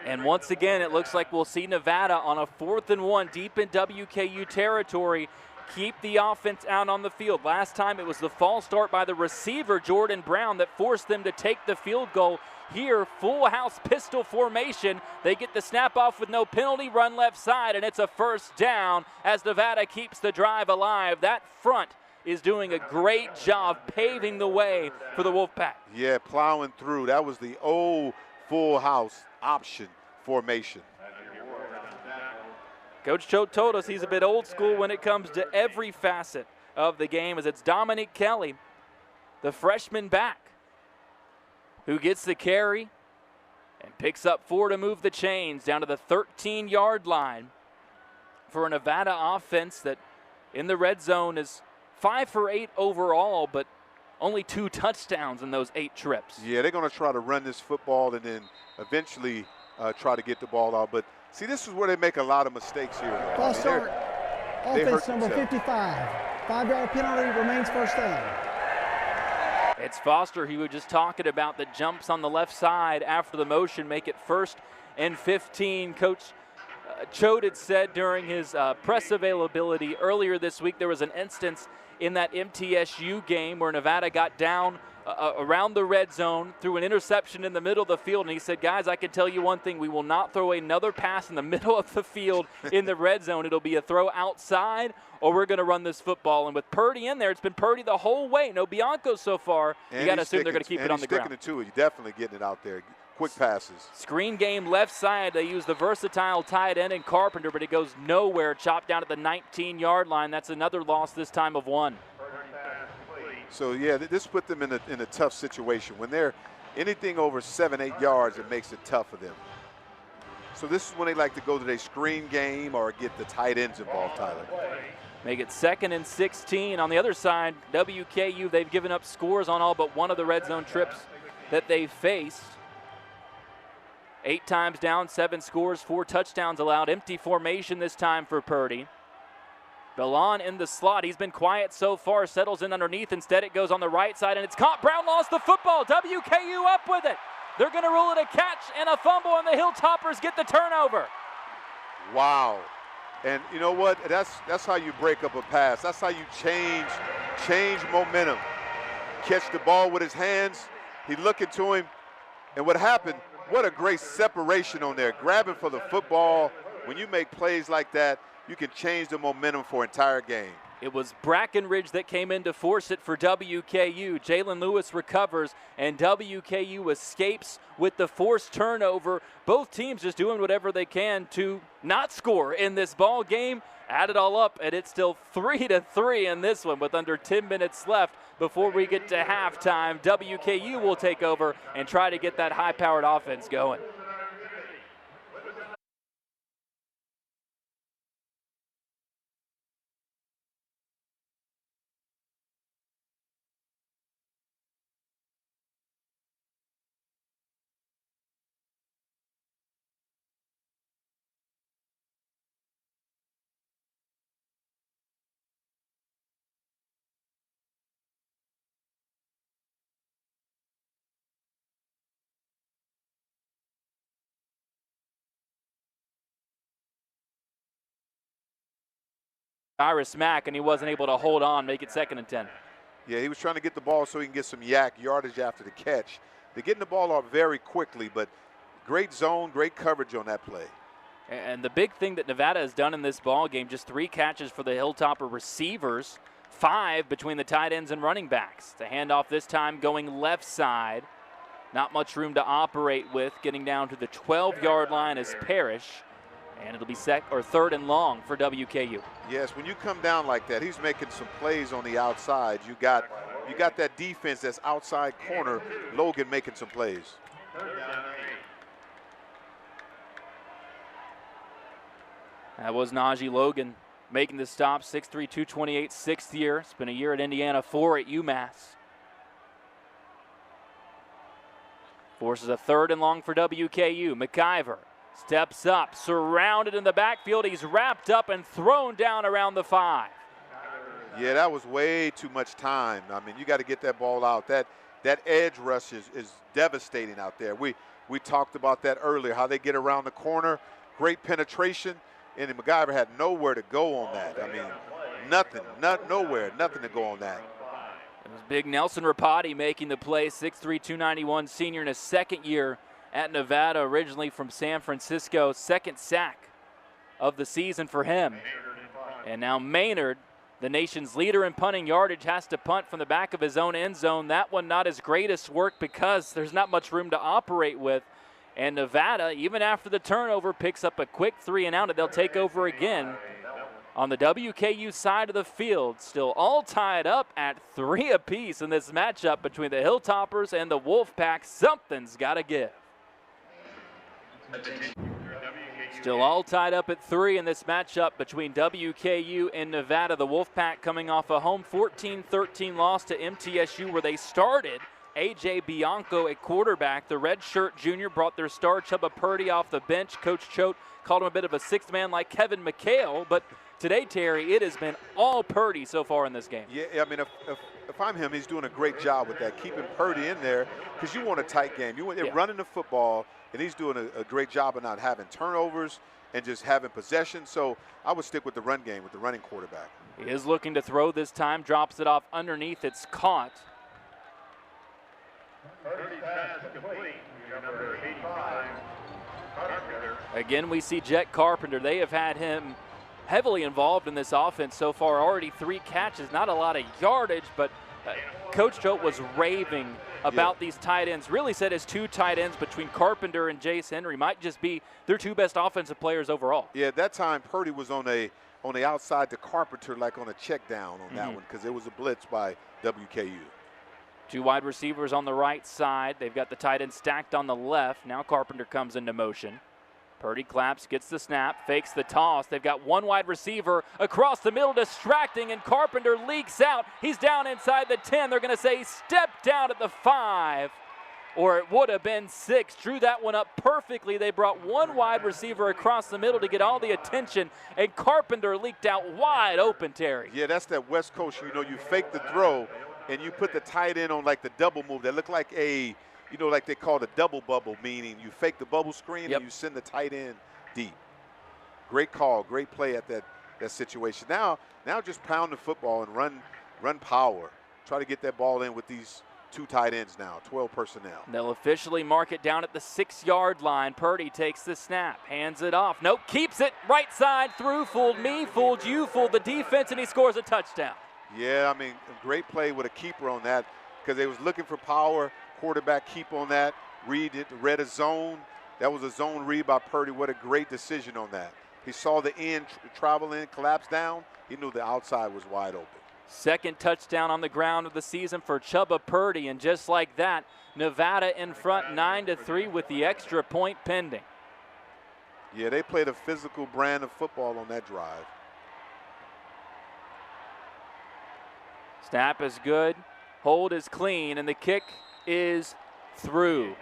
And once again, it looks like we'll see Nevada on a 4th and 1 deep in WKU territory keep the offense out on the field. Last time it was the false start by the receiver, Jordan Brown, that forced them to take the field goal. Here, full house pistol formation. They get the snap off with no penalty, run left side, and it's a first down as Nevada keeps the drive alive. That front is doing a great job paving the way for the Wolfpack. Yeah, plowing through. That was the old full house option formation. Coach Choate told us he's a bit old school when it comes to every facet of the game, as it's Dominic Kelly, the freshman back, who gets the carry and picks up 4 to move the chains down to the 13-yard line for a Nevada offense that in the red zone is 5 for 8 overall, but only 2 touchdowns in those 8 trips. Yeah, they're going to try to run this football and then eventually try to get the ball out. But see, this is where they make a lot of mistakes here. False start. Offense number 55. 5-yard penalty, remains first down. It's Foster, who we were just talking about, that jumps on the left side after the motion, make it 1st and 15. Coach Choate had said during his press availability earlier this week there was an instance in that MTSU game where Nevada got down around the red zone, threw an interception in the middle of the field, and he said, guys, I can tell you one thing, we will not throw another pass in the middle of the field in the red zone. It'll be a throw outside, or we're going to run this football. And with Purdy in there, it's been Purdy the whole way. No Bianco so far. And you got to assume they're going to keep it on the ground. He's sticking it to it. You're definitely getting it out there. Quick passes. Screen game left side. They use the versatile tight end in Carpenter, but it goes nowhere. Chopped down at the 19-yard line. That's another loss, this time of 1. So, yeah, this put them in a tough situation. When they're anything over 7, 8 yards, it makes it tough for them. So this is when they like to go to their screen game or get the tight ends involved, Tyler. Make it 2nd and 16. On the other side, WKU, they've given up scores on all but one of the red zone trips that they faced. 8 times down, 7 scores, 4 touchdowns allowed. Empty formation this time for Purdy. Belon in the slot. He's been quiet so far, settles in underneath. Instead, it goes on the right side, and it's caught. Brown lost the football. WKU up with it. They're going to rule it a catch and a fumble, and the Hilltoppers get the turnover. Wow. And you know what? That's how you break up a pass. That's how you change momentum. Catch the ball with his hands. He looking to him. And what happened, what a great separation on there. Grabbing for the football. When you make plays like that, you can change the momentum for an entire game. It was Brackenridge that came in to force it for WKU. Jalen Lewis recovers, and WKU escapes with the forced turnover. Both teams just doing whatever they can to not score in this ball game. Add it all up, and it's still 3-3 in this one with under 10 minutes left before we get to halftime. WKU will take over and try to get that high-powered offense going. Iris Mack, and he wasn't able to hold on, make it 2nd and 10. Yeah, he was trying to get the ball so he can get some yardage after the catch. They're getting the ball off very quickly, but great zone, great coverage on that play. And the big thing that Nevada has done in this ball game, just 3 catches for the Hilltopper receivers, 5 between the tight ends and running backs. The handoff this time going left side. Not much room to operate with, getting down to the 12-yard line as Parrish. And it'll be 3rd and long for WKU. Yes, when you come down like that, he's making some plays on the outside. You got that defense that's outside corner, Logan making some plays. That was Najee Logan making the stop, 6'3", 228, 6th year. Spent a year at Indiana, 4 at UMass. Forces a 3rd and long for WKU. McIver steps up, surrounded in the backfield. He's wrapped up and thrown down around the 5. Yeah, that was way too much time. I mean, you got to get that ball out. That edge rush is devastating out there. We talked about that earlier, how they get around the corner, great penetration, and McIver had nowhere to go on that. I mean, nowhere to go on that. It was big Nelson Rapati making the play, 6'3", 291 senior in his 2nd year at Nevada, originally from San Francisco. 2nd sack of the season for him. And now Maynard, the nation's leader in punting yardage, has to punt from the back of his own end zone. That one not his greatest work because there's not much room to operate with. And Nevada, even after the turnover, picks up a quick 3 and out, and they'll take over again. On the WKU side of the field, still all tied up at 3 apiece in this matchup between the Hilltoppers and the Wolfpack. Something's got to give. Still all tied up at 3 in this matchup between WKU and Nevada. The Wolfpack coming off a home 14-13 loss to MTSU, where they started A.J. Bianco at quarterback. The redshirt junior brought their star Chubba Purdy off the bench. Coach Choate called him a bit of a 6th man like Kevin McHale, but today, Terry, it has been all Purdy so far in this game. Yeah, I mean, if I'm him, he's doing a great job with that, keeping Purdy in there, because you want a tight game. They're running the football, and he's doing a great job of not having turnovers and just having possession. So I would stick with the run game, with the running quarterback. He is looking to throw this time, drops it off underneath. It's caught. Again, we see Jet Carpenter. They have had him heavily involved in this offense so far. Already 3 catches, not a lot of yardage, but Coach Choate was raving about these tight ends. Really said his 2 tight ends between Carpenter and Jace Henry might just be their 2 best offensive players overall. Yeah, at that time Purdy was on the outside to Carpenter, like on a check down on that one, because it was a blitz by WKU. 2 wide receivers on the right side. They've got the tight end stacked on the left. Now Carpenter comes into motion. Purdy claps, gets the snap, fakes the toss. They've got 1 wide receiver across the middle distracting, and Carpenter leaks out. He's down inside the 10. They're going to say step down at the 5, or it would have been 6. Drew that one up perfectly. They brought 1 wide receiver across the middle to get all the attention, and Carpenter leaked out wide open, Terry. Yeah, that's that West Coast. You fake the throw, and you put the tight end on like the double move. That looked like a like they call it a double bubble, meaning you fake the bubble screen and you send the tight end deep. Great call, great play at that situation. Now just pound the football and run power. Try to get that ball in with these 2 tight ends now, 12 personnel. They'll officially mark it down at the 6-yard line. Purdy takes the snap, hands it off. Nope, keeps it right side through. Fooled me, fooled you, fooled the defense, and he scores a touchdown. Yeah, I mean, great play with a keeper on that, because they was looking for power. Quarterback keep on that, read a zone. That was a zone read by Purdy. What a great decision on that. He saw the end travel in, collapse down. He knew the outside was wide open. 2nd touchdown on the ground of the season for Chubba Purdy, and just like that, Nevada in front 9-3 with the extra point pending. Yeah, they played a physical brand of football on that drive. Snap is good, hold is clean, and the kick is through.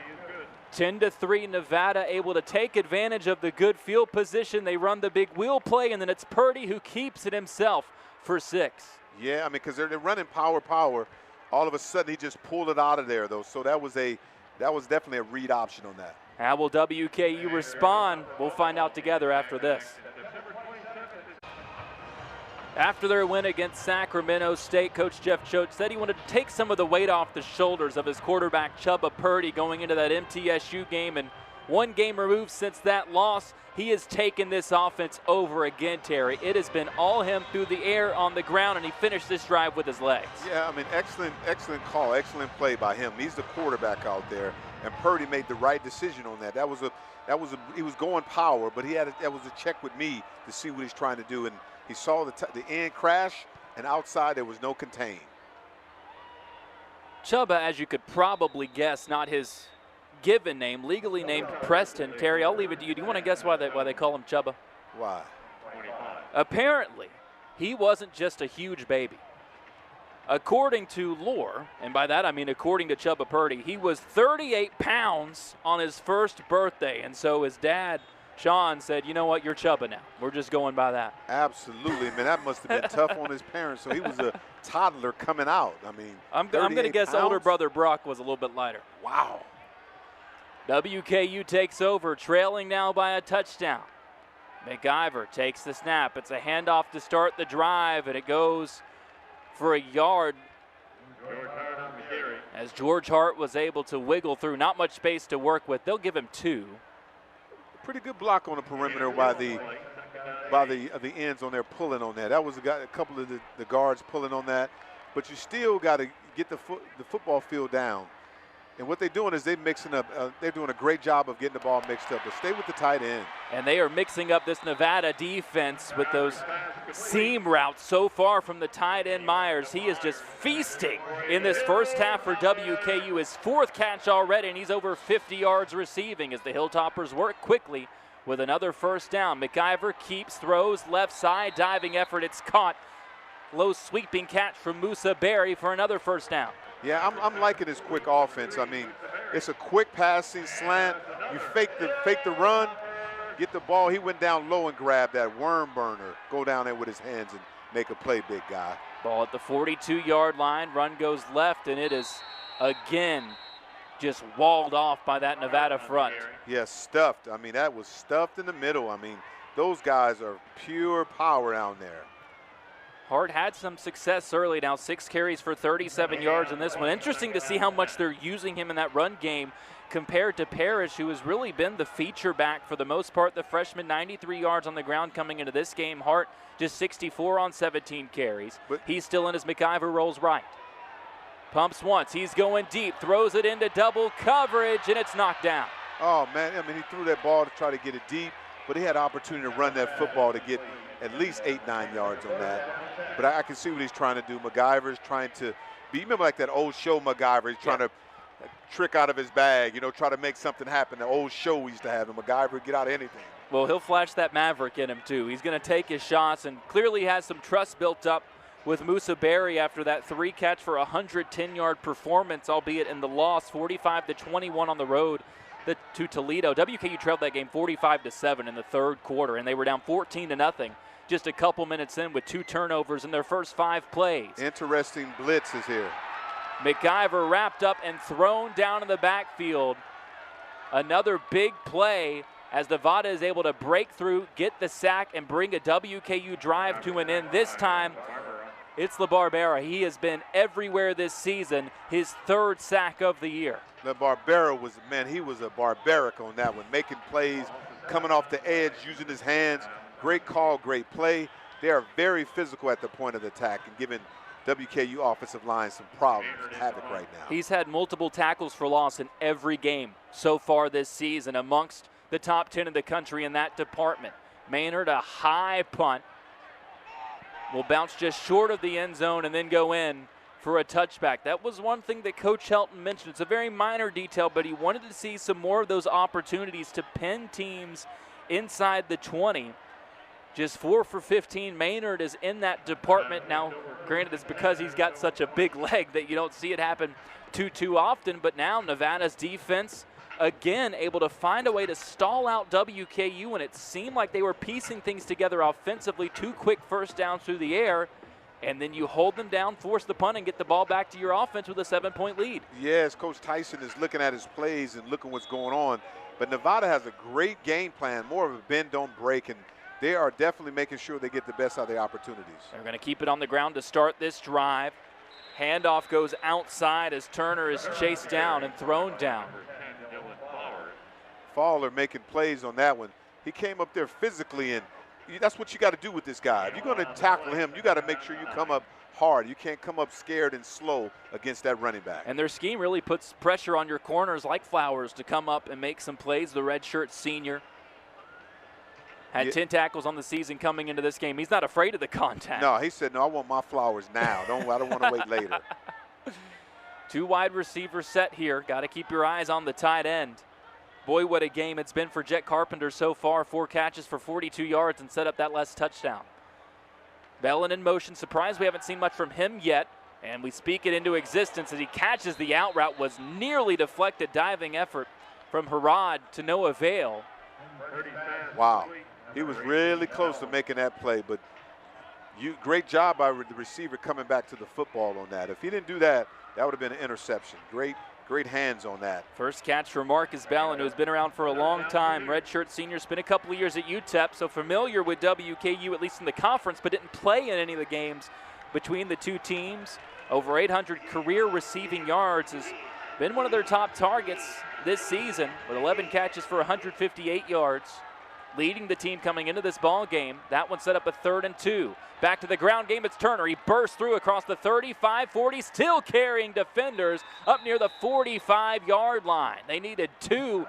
10-3, Nevada able to take advantage of the good field position. They run the big wheel play, and then it's Purdy who keeps it himself for 6. Yeah, I mean, because they're running power. All of a sudden, he just pulled it out of there, though. So that was definitely a read option on that. How will WKU respond? We'll find out together after this. After their win against Sacramento State, Coach Jeff Choate said he wanted to take some of the weight off the shoulders of his quarterback, Chubba Purdy, going into that MTSU game. And one game removed since that loss, he has taken this offense over again, Terry. It has been all him through the air, on the ground, and he finished this drive with his legs. Yeah, I mean, excellent call, excellent play by him. He's the quarterback out there, and Purdy made the right decision on that. He was going power, but that was a check with me to see what he's trying to do, and he saw the end crash, and outside there was no contain. Chubba, as you could probably guess, not his given name, legally named Preston. Terry, I'll leave it to you. Do you want to guess why they call him Chubba? Why? Apparently, he wasn't just a huge baby. According to lore, and by that I mean according to Chubba Purdy, he was 38 pounds on his first birthday, and so his dad, Sean, said, you know what, you're Chubba now. We're just going by that. Absolutely, man. That must have been tough on his parents. So he was a toddler coming out. I mean, I'm going to guess pounds? Older brother Brock was a little bit lighter. Wow. WKU takes over, trailing now by a touchdown. McIver takes the snap. It's a handoff to start the drive, and it goes for a yard as George Hart was able to wiggle through. Not much space to work with. They'll give him 2. Pretty good block on the perimeter by the ends on there pulling on that. That was a couple of the guards pulling on that, but you still got to get the football field down. And what they're doing is they're mixing up. They're doing a great job of getting the ball mixed up. But stay with the tight end. And they are mixing up this Nevada defense with those seam routes so far from the tight end Myers. He is just feasting in this first half for WKU. His 4th catch already, and he's over 50 yards receiving as the Hilltoppers work quickly with another first down. McIver keeps, throws, left side, diving effort. It's caught. Low sweeping catch from Musa Berry for another first down. Yeah, I'm liking his quick offense. I mean, it's a quick passing slant. You fake the run, get the ball. He went down low and grabbed that worm burner. Go down there with his hands and make a play, big guy. Ball at the 42-yard line. Run goes left, and it is again just walled off by that Nevada front. Yeah, stuffed. I mean, that was stuffed in the middle. I mean, those guys are pure power down there. Hart had some success early. Now 6 carries for 37 yards in this one. Interesting to see how much they're using him in that run game compared to Parrish, who has really been the feature back for the most part. The freshman, 93 yards on the ground coming into this game. Hart just 64 on 17 carries. But he's still in his McIver rolls right. Pumps once. He's going deep. Throws it into double coverage, and it's knocked down. Oh, man. I mean, he threw that ball to try to get it deep, but he had an opportunity to run that football to get at least 8-9 yards on that. But I can see what he's trying to do. McIver's trying to be, remember like that old show McIver, he's trying to trick out of his bag, you know, try to make something happen. The old show we used to have, and McIver would get out of anything. Well, he'll flash that Maverick in him too. He's going to take his shots and clearly has some trust built up with Musa Berry after that 3 catch for 110-yard performance, albeit in the loss, 45-21 on the road to Toledo. WKU trailed that game 45-7 in the 3rd quarter, and they were down 14-0 just a couple minutes in with 2 turnovers in their first 5 plays. Interesting blitz is here. McIver wrapped up and thrown down in the backfield. Another big play as Nevada is able to break through, get the sack, and bring a WKU drive to an end. This time, it's LaBarbera. He has been everywhere this season, his 3rd sack of the year. LaBarbera was, man, he was a barbaric on that one, making plays, coming off the edge, using his hands. Great call, great play. They are very physical at the point of the attack and giving WKU offensive line some problems, havoc right now. He's had multiple tackles for loss in every game so far this season, amongst the top 10 in the country in that department. Maynard, a high punt, will bounce just short of the end zone and then go in for a touchback. That was one thing that Coach Helton mentioned. It's a very minor detail, but he wanted to see some more of those opportunities to pin teams inside the 20. Just 4 for 15. Maynard is in that department. Now, granted, it's because he's got such a big leg that you don't see it happen too often, but now Nevada's defense, again, able to find a way to stall out WKU, and it seemed like they were piecing things together offensively. 2 quick first downs through the air, and then you hold them down, force the punt, and get the ball back to your offense with a 7-point lead. Yes, Coach Tyson is looking at his plays and looking what's going on, but Nevada has a great game plan, more of a bend, don't break, and they are definitely making sure they get the best out of their opportunities. They're going to keep it on the ground to start this drive. Handoff goes outside as Turner is chased down and thrown down. Fowler making plays on that one. He came up there physically, and that's what you got to do with this guy. If you're going to tackle him, you got to make sure you come up hard. You can't come up scared and slow against that running back. And their scheme really puts pressure on your corners like Flowers to come up and make some plays. The redshirt senior had 10 tackles on the season coming into this game. He's not afraid of the contact. No, he said, no, I want my Flowers now. I don't want to wait later. 2 wide receivers set here. Got to keep your eyes on the tight end. Boy, what a game it's been for Jet Carpenter so far. 4 catches for 42 yards and set up that last touchdown. Bellin in motion. Surprised we haven't seen much from him yet. And we speak it into existence as he catches the out route. Was nearly deflected diving effort from Harrod to no avail. Wow. He was really close to making that play, but great job by the receiver coming back to the football on that. If he didn't do that, that would have been an interception. Great hands on that. First catch for Marcus Bellin, who's been around for a long time. Redshirt senior, spent a couple of years at UTEP, so familiar with WKU, at least in the conference, but didn't play in any of the games between the two teams. Over 800 career receiving yards, has been one of their top targets this season with 11 catches for 158 yards. Leading the team coming into this ball game. That one set up a 3rd and 2. Back to the ground game, it's Turner. He bursts through across the 35-40, still carrying defenders up near the 45-yard line. They needed 2.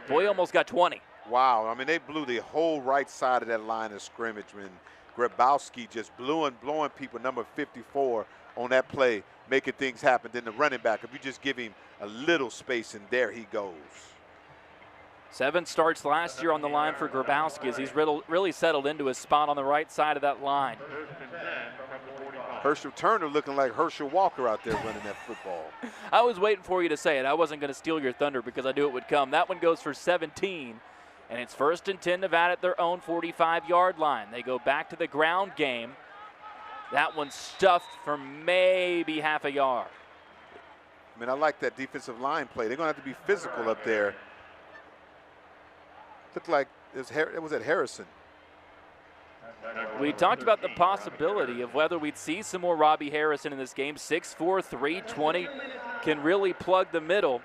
Boy, almost got 20. Wow, I mean, they blew the whole right side of that line of scrimmage when Grabowski just blowing people, number 54, on that play, making things happen. Then the running back, if you just give him a little space, and there he goes. 7 starts last year on the line for Grabowski as he's really settled into his spot on the right side of that line. Herschel Turner looking like Herschel Walker out there running that football. I was waiting for you to say it. I wasn't going to steal your thunder because I knew it would come. That one goes for 17, and it's 1st and 10, Nevada at their own 45-yard line. They go back to the ground game. That one's stuffed for maybe half a yard. I mean, I like that defensive line play. They're going to have to be physical up there. Looked like it was at Harrison. We talked about the possibility of whether we'd see some more Robbie Harrison in this game. 6'4", 320, can really plug the middle.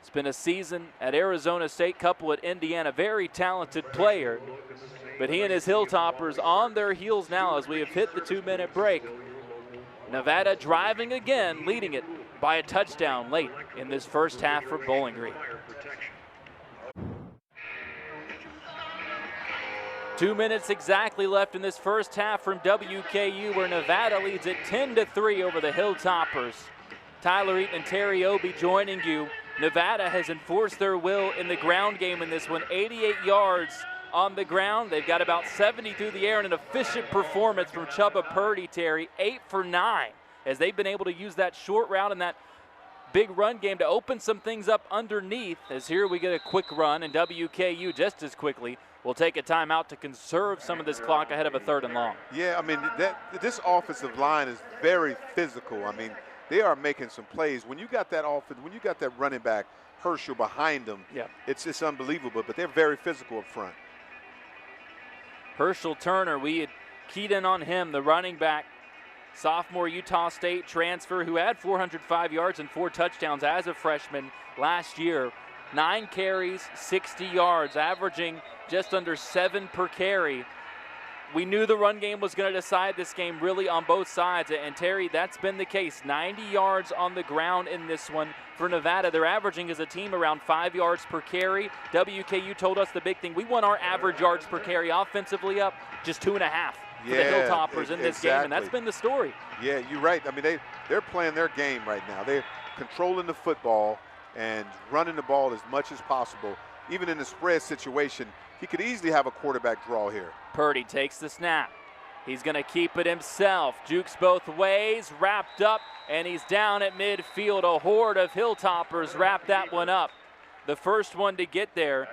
It's been a season at Arizona State, couple at Indiana. Very talented player, but he and his Hilltoppers on their heels now as we have hit the 2-minute break. Nevada driving again, leading it by a touchdown late in this first half for Bowling Green. 2 minutes exactly left in this first half from WKU, where Nevada leads it 10-3 over the Hilltoppers. Tyler Eaton and Terry Obie joining you. Nevada has enforced their will in the ground game in this one. 88 yards on the ground. They've got about 70 through the air, and an efficient performance from Chubba Purdy, Terry. 8 for 9, as they've been able to use that short route and that big run game to open some things up underneath, as here we get a quick run, and WKU just as quickly will take a timeout to conserve some of this clock ahead of a 3rd and long. Yeah, I mean, this offensive line is very physical. I mean, they are making some plays. When you got that when you got that running back, Herschel, behind them, yeah, it's just unbelievable, but they're very physical up front. Herschel Turner, we had keyed in on him, the running back, sophomore Utah State transfer who had 405 yards and 4 touchdowns as a freshman last year. 9 carries, 60 yards, averaging just under 7 per carry. We knew the run game was going to decide this game really on both sides, and Terry, that's been the case. 90 yards on the ground in this one for Nevada. They're averaging as a team around 5 yards per carry. WKU told us the big thing. We want our average yards per carry offensively up just 2.5 for the Hilltoppers in this game, and that's been the story. Yeah, you're right. I mean, they're playing their game right now. They're controlling the football and running the ball as much as possible. Even in the spread situation, he could easily have a quarterback draw here. Purdy takes the snap. He's going to keep it himself. Jukes both ways, wrapped up, and he's down at midfield. A horde of Hilltoppers wrap that one up. The first one to get there,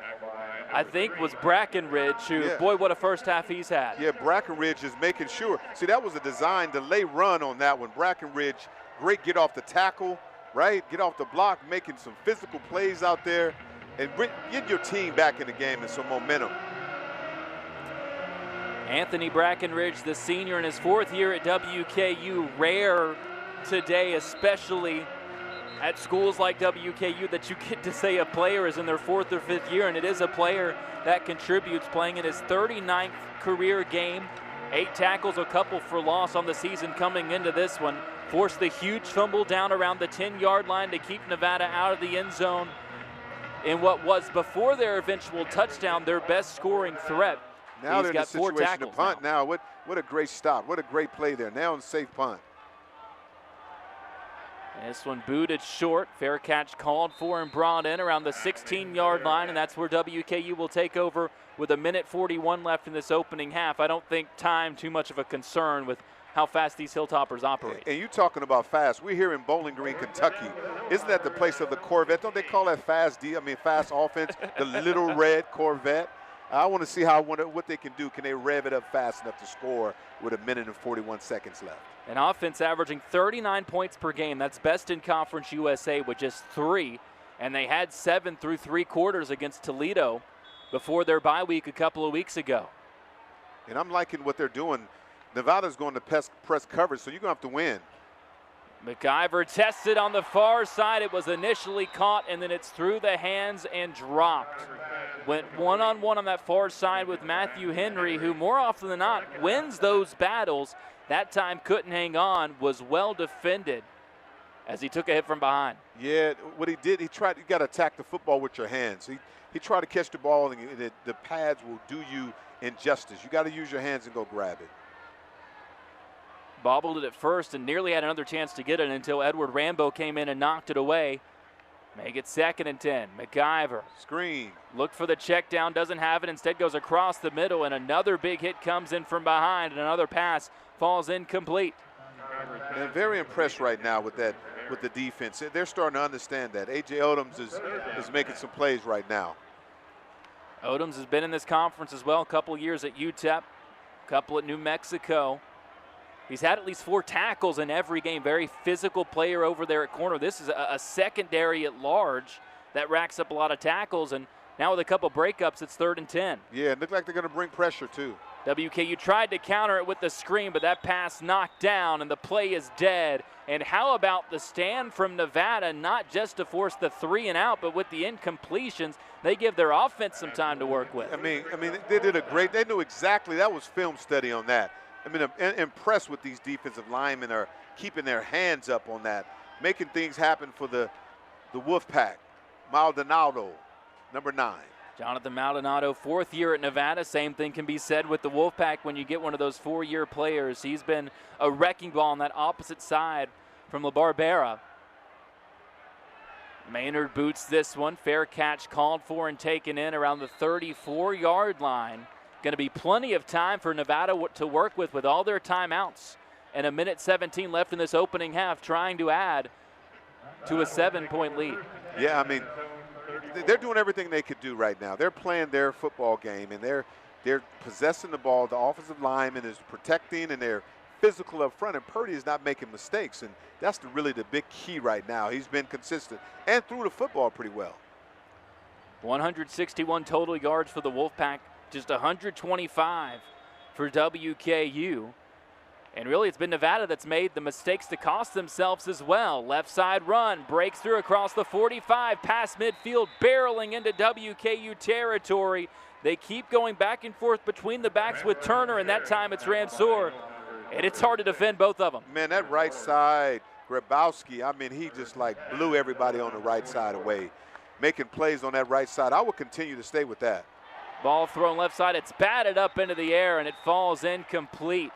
I think, was Brackenridge, who, boy, what a first half he's had. Yeah, Brackenridge is making sure. See, that was a design delay run on that one. Brackenridge, great get off the tackle, right? Get off the block, making some physical plays out there, and get your team back in the game and some momentum. Anthony Brackenridge, the senior in his 4th year at WKU, rare today, especially at schools like WKU, that you get to say a player is in their 4th or 5th year, and it is a player that contributes, playing in his 39th career game. 8 tackles, a couple for loss on the season coming into this one. Forced the huge fumble down around the 10-yard line to keep Nevada out of the end zone in what was, before their eventual touchdown, their best scoring threat. Now they're in got a 4 situation to tackles punt now. What a great stop. What a great play there. Now on safe punt. This one booted short. Fair catch called for and brought in around the 16-yard line, and that's where WKU will take over with 1:41 left in this opening half. I don't think time too much of a concern with how fast these Hilltoppers operate. And you talking about fast. We're here in Bowling Green, Kentucky. Isn't that the place of the Corvette? Don't they call that fast fast offense, the little red Corvette? I want to see what they can do. Can they rev it up fast enough to score with 1:41 left? An offense averaging 39 points per game. That's best in Conference USA with just 3. And they had 7 through 3 quarters against Toledo before their bye week a couple of weeks ago. And I'm liking what they're doing. Nevada's going to press coverage, so you're going to have to win. McIver tested on the far side. It was initially caught, and then it's through the hands and dropped. Went one-on-one on that far side with Matthew Henry, who more often than not wins those battles. That time couldn't hang on, was well defended as he took a hit from behind. Yeah, what he did, you got to attack the football with your hands. He tried to catch the ball, and the pads will do you injustice. You got to use your hands and go grab it. Bobbled it at first and nearly had another chance to get it until Edward Rambo came in and knocked it away. Make it 2nd and 10. McIver. Screen. Looked for the check down, doesn't have it. Instead goes across the middle, and another big hit comes in from behind, and another pass falls incomplete. And I'm very impressed right now with the defense. They're starting to understand that. A.J. Odoms is making some plays right now. Odoms has been in this conference as well, a couple years at UTEP, a couple at New Mexico. He's had at least 4 tackles in every game. Very physical player over there at corner. This is a secondary at large that racks up a lot of tackles, and now with a couple breakups, it's 3rd and 10. Yeah, it looked like they're going to bring pressure too. WKU tried to counter it with the screen, but that pass knocked down, and the play is dead. And how about the stand from Nevada, not just to force the 3 and out, but with the incompletions, they give their offense some time to work with. I mean, they did a great. They knew exactly. That was film study on that. I mean, I'm impressed with these defensive linemen are keeping their hands up on that, making things happen for the Wolfpack. Maldonado, number 9. Jonathan Maldonado, 4th year at Nevada. Same thing can be said with the Wolfpack when you get one of those 4-year players. He's been a wrecking ball on that opposite side from LaBarbera. Maynard boots this one. Fair catch called for and taken in around the 34-yard line. Going to be plenty of time for Nevada to work with all their timeouts. And 1:17 left in this opening half, trying to add to a 7-point lead. Yeah, I mean, they're doing everything they could do right now. They're playing their football game, and they're possessing the ball. The offensive lineman is protecting, and they're physical up front, and Purdy is not making mistakes, and that's really the big key right now. He's been consistent and threw the football pretty well. 161 total yards for the Wolfpack, just 125 for WKU. And really, it's been Nevada that's made the mistakes to cost themselves as well. Left side run, breaks through across the 45, past midfield, barreling into WKU territory. They keep going back and forth between the backs with Turner, and that time it's Ramsour. And it's hard to defend both of them. Man, that right side, Grabowski, I mean, he just like blew everybody on the right side away. Making plays on that right side. I will continue to stay with that. Ball thrown left side, it's batted up into the air, and it falls incomplete.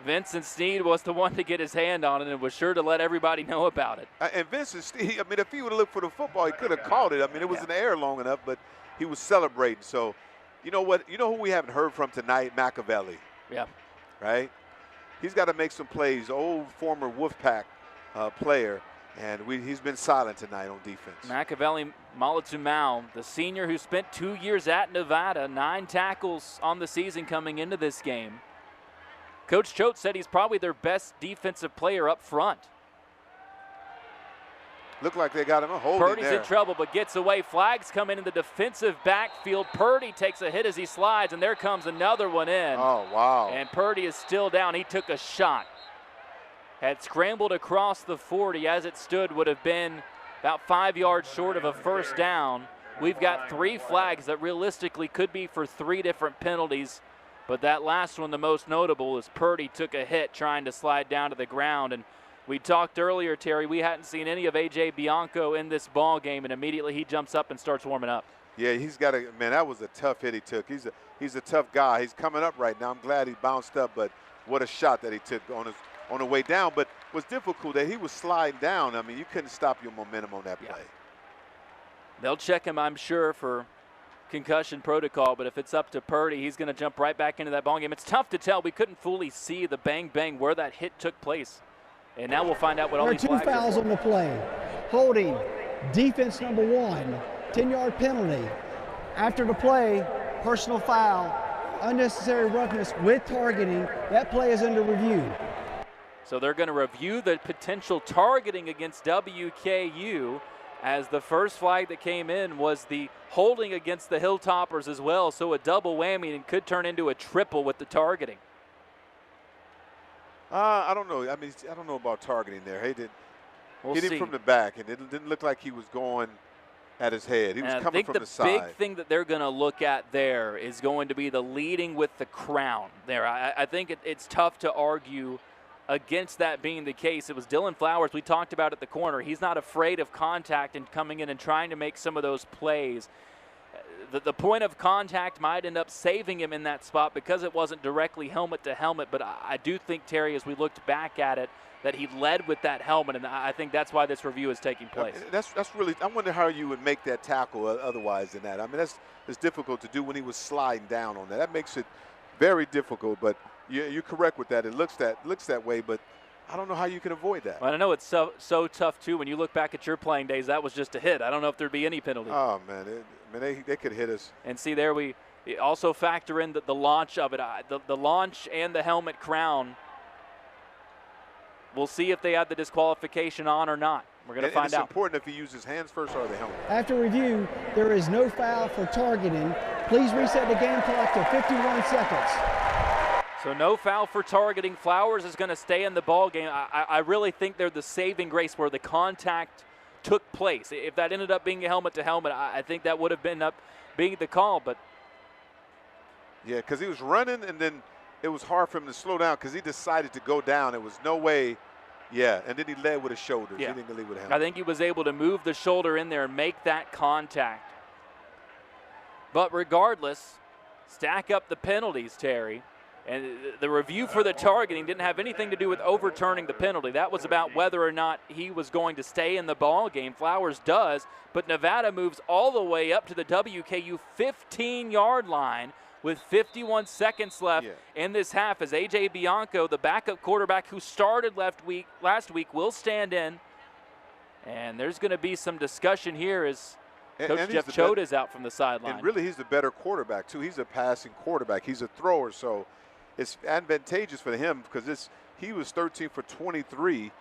Vincent Sneed was the one to get his hand on it and was sure to let everybody know about it. And Vincent Sneed, I mean, if he would have looked for the football, he could have caught it. I mean, it was in the air long enough, but he was celebrating. So, you know what? You know who we haven't heard from tonight? Machiavelli. Yeah. Right? He's got to make some plays. Old former Wolfpack player, and he's been silent tonight on defense. Machiavelli Malatumau, the senior who spent 2 years at Nevada, 9 tackles on the season coming into this game. Coach Choate said he's probably their best defensive player up front. Looked like they got him a holding Purdy's there. in trouble, but gets away. Flags come in the defensive backfield. Purdy takes a hit as he slides, and there comes another one in. Oh, wow. And Purdy is still down. He took a shot. Had scrambled across the 40. As it stood, would have been about 5 yards short of a first down. We've got 3 flags that realistically could be for 3 different penalties. But that last one, the most notable, is Purdy took a hit trying to slide down to the ground. And we talked earlier, Terry, we hadn't seen any of A.J. Bianco in this ball game, and immediately he jumps up and starts warming up. Yeah, he's got a, man, that was a tough hit he took. He's a tough guy. He's coming up right now. I'm glad he bounced up, but what a shot that he took on the way down. But what's difficult that he was sliding down. I mean, you couldn't stop your momentum on that play. They'll check him, I'm sure, for concussion protocol, but if it's up to Purdy, he's going to jump right back into that ball game. It's tough to tell. We couldn't fully see the bang-bang where that hit took place. And now we'll find out what all these flags are. There are 2 fouls on the play. Holding, defense number 1, 10-yard penalty. After the play, personal foul, unnecessary roughness with targeting. That play is under review. So they're going to review the potential targeting against WKU, as the first flag that came in was the holding against the Hilltoppers as well. So a double whammy and could turn into a triple with the targeting. I don't know. I mean, I don't know about targeting there. He did hit him from the back, and it didn't look like he was going at his head. He was coming from the side. I think the big thing that they're going to look at there is going to be the leading with the crown there. I think it's tough to argue against that being the case. It was Dylan Flowers we talked about at the corner. He's not afraid of contact and coming in and trying to make some of those plays. The point of contact might end up saving him in that spot because it wasn't directly helmet to helmet, but I do think, Terry, as we looked back at it, that he led with that helmet, and I think that's why this review is taking place. That's really, I wonder how you would make that tackle otherwise than that. I mean, that's difficult to do when he was sliding down on that. That makes it very difficult, but you're correct with that. It looks that way, but I don't know how you can avoid that. Well, I know it's so tough, too. When you look back at your playing days, that was just a hit. I don't know if there'd be any penalty. Oh, man, they could hit us. And see, there we also factor in the launch of it. The launch and the helmet crown. We'll see if they have the disqualification on or not. We're going to find out. It's important if he uses hands first or the helmet. After review, there is no foul for targeting. Please reset the game clock to 51 seconds. So no foul for targeting. Flowers is going to stay in the ball game. I really think they're the saving grace where the contact took place. If that ended up being a helmet to helmet, I think that would have been up being the call. But yeah, because he was running, and then it was hard for him to slow down because he decided to go down. There was no way. Yeah, and then he led with his shoulders. Yeah. He didn't lead with a helmet. I think he was able to move the shoulder in there and make that contact. But regardless, stack up the penalties, Terry. And the review for the targeting didn't have anything to do with overturning the penalty. That was about whether or not he was going to stay in the ball game. Flowers does, but Nevada moves all the way up to the WKU 15-yard line with 51 seconds left in this half as A.J. Bianco, the backup quarterback who started last week, will stand in. And there's going to be some discussion here as Coach Jeff Choate is out from the sideline. And really, he's the better quarterback, too. He's a passing quarterback. He's a thrower, so it's advantageous for him because he was 13 for 23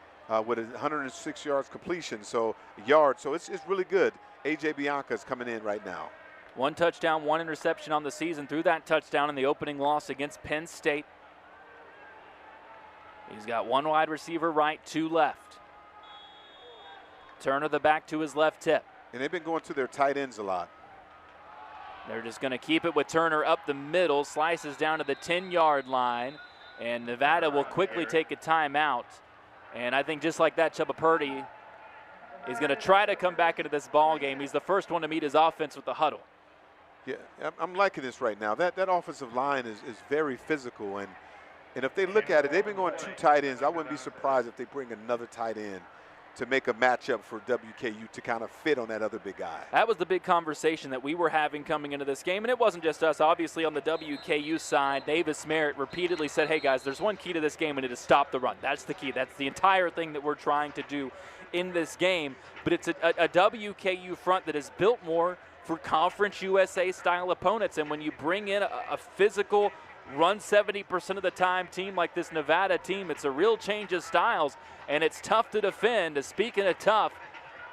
with 106 yards completion, so it's really good. A.J. Bianca is coming in right now. 1 touchdown, 1 interception on the season. Threw that touchdown in the opening loss against Penn State. He's got 1 wide receiver right, 2 left. Turner the back to his left tip. And they've been going to their tight ends a lot. They're just going to keep it with Turner up the middle, slices down to the 10-yard line, and Nevada will quickly take a timeout. And I think just like that, Chubba Purdy is going to try to come back into this ball game. He's the first one to meet his offense with the huddle. Yeah, I'm liking this right now. That offensive line is very physical, and if they look at it, they've been going 2 tight ends. I wouldn't be surprised if they bring another tight end to make a matchup for WKU to kind of fit on that other big guy. That was the big conversation that we were having coming into this game, and it wasn't just us. Obviously, on the WKU side, Davis Merritt repeatedly said, hey, guys, there's one key to this game, and it is stop the run. That's the key. That's the entire thing that we're trying to do in this game. But it's a WKU front that is built more for Conference USA-style opponents, and when you bring in a physical, run 70% of the time team like this Nevada team, it's a real change of styles, and it's tough to defend. Speaking of tough,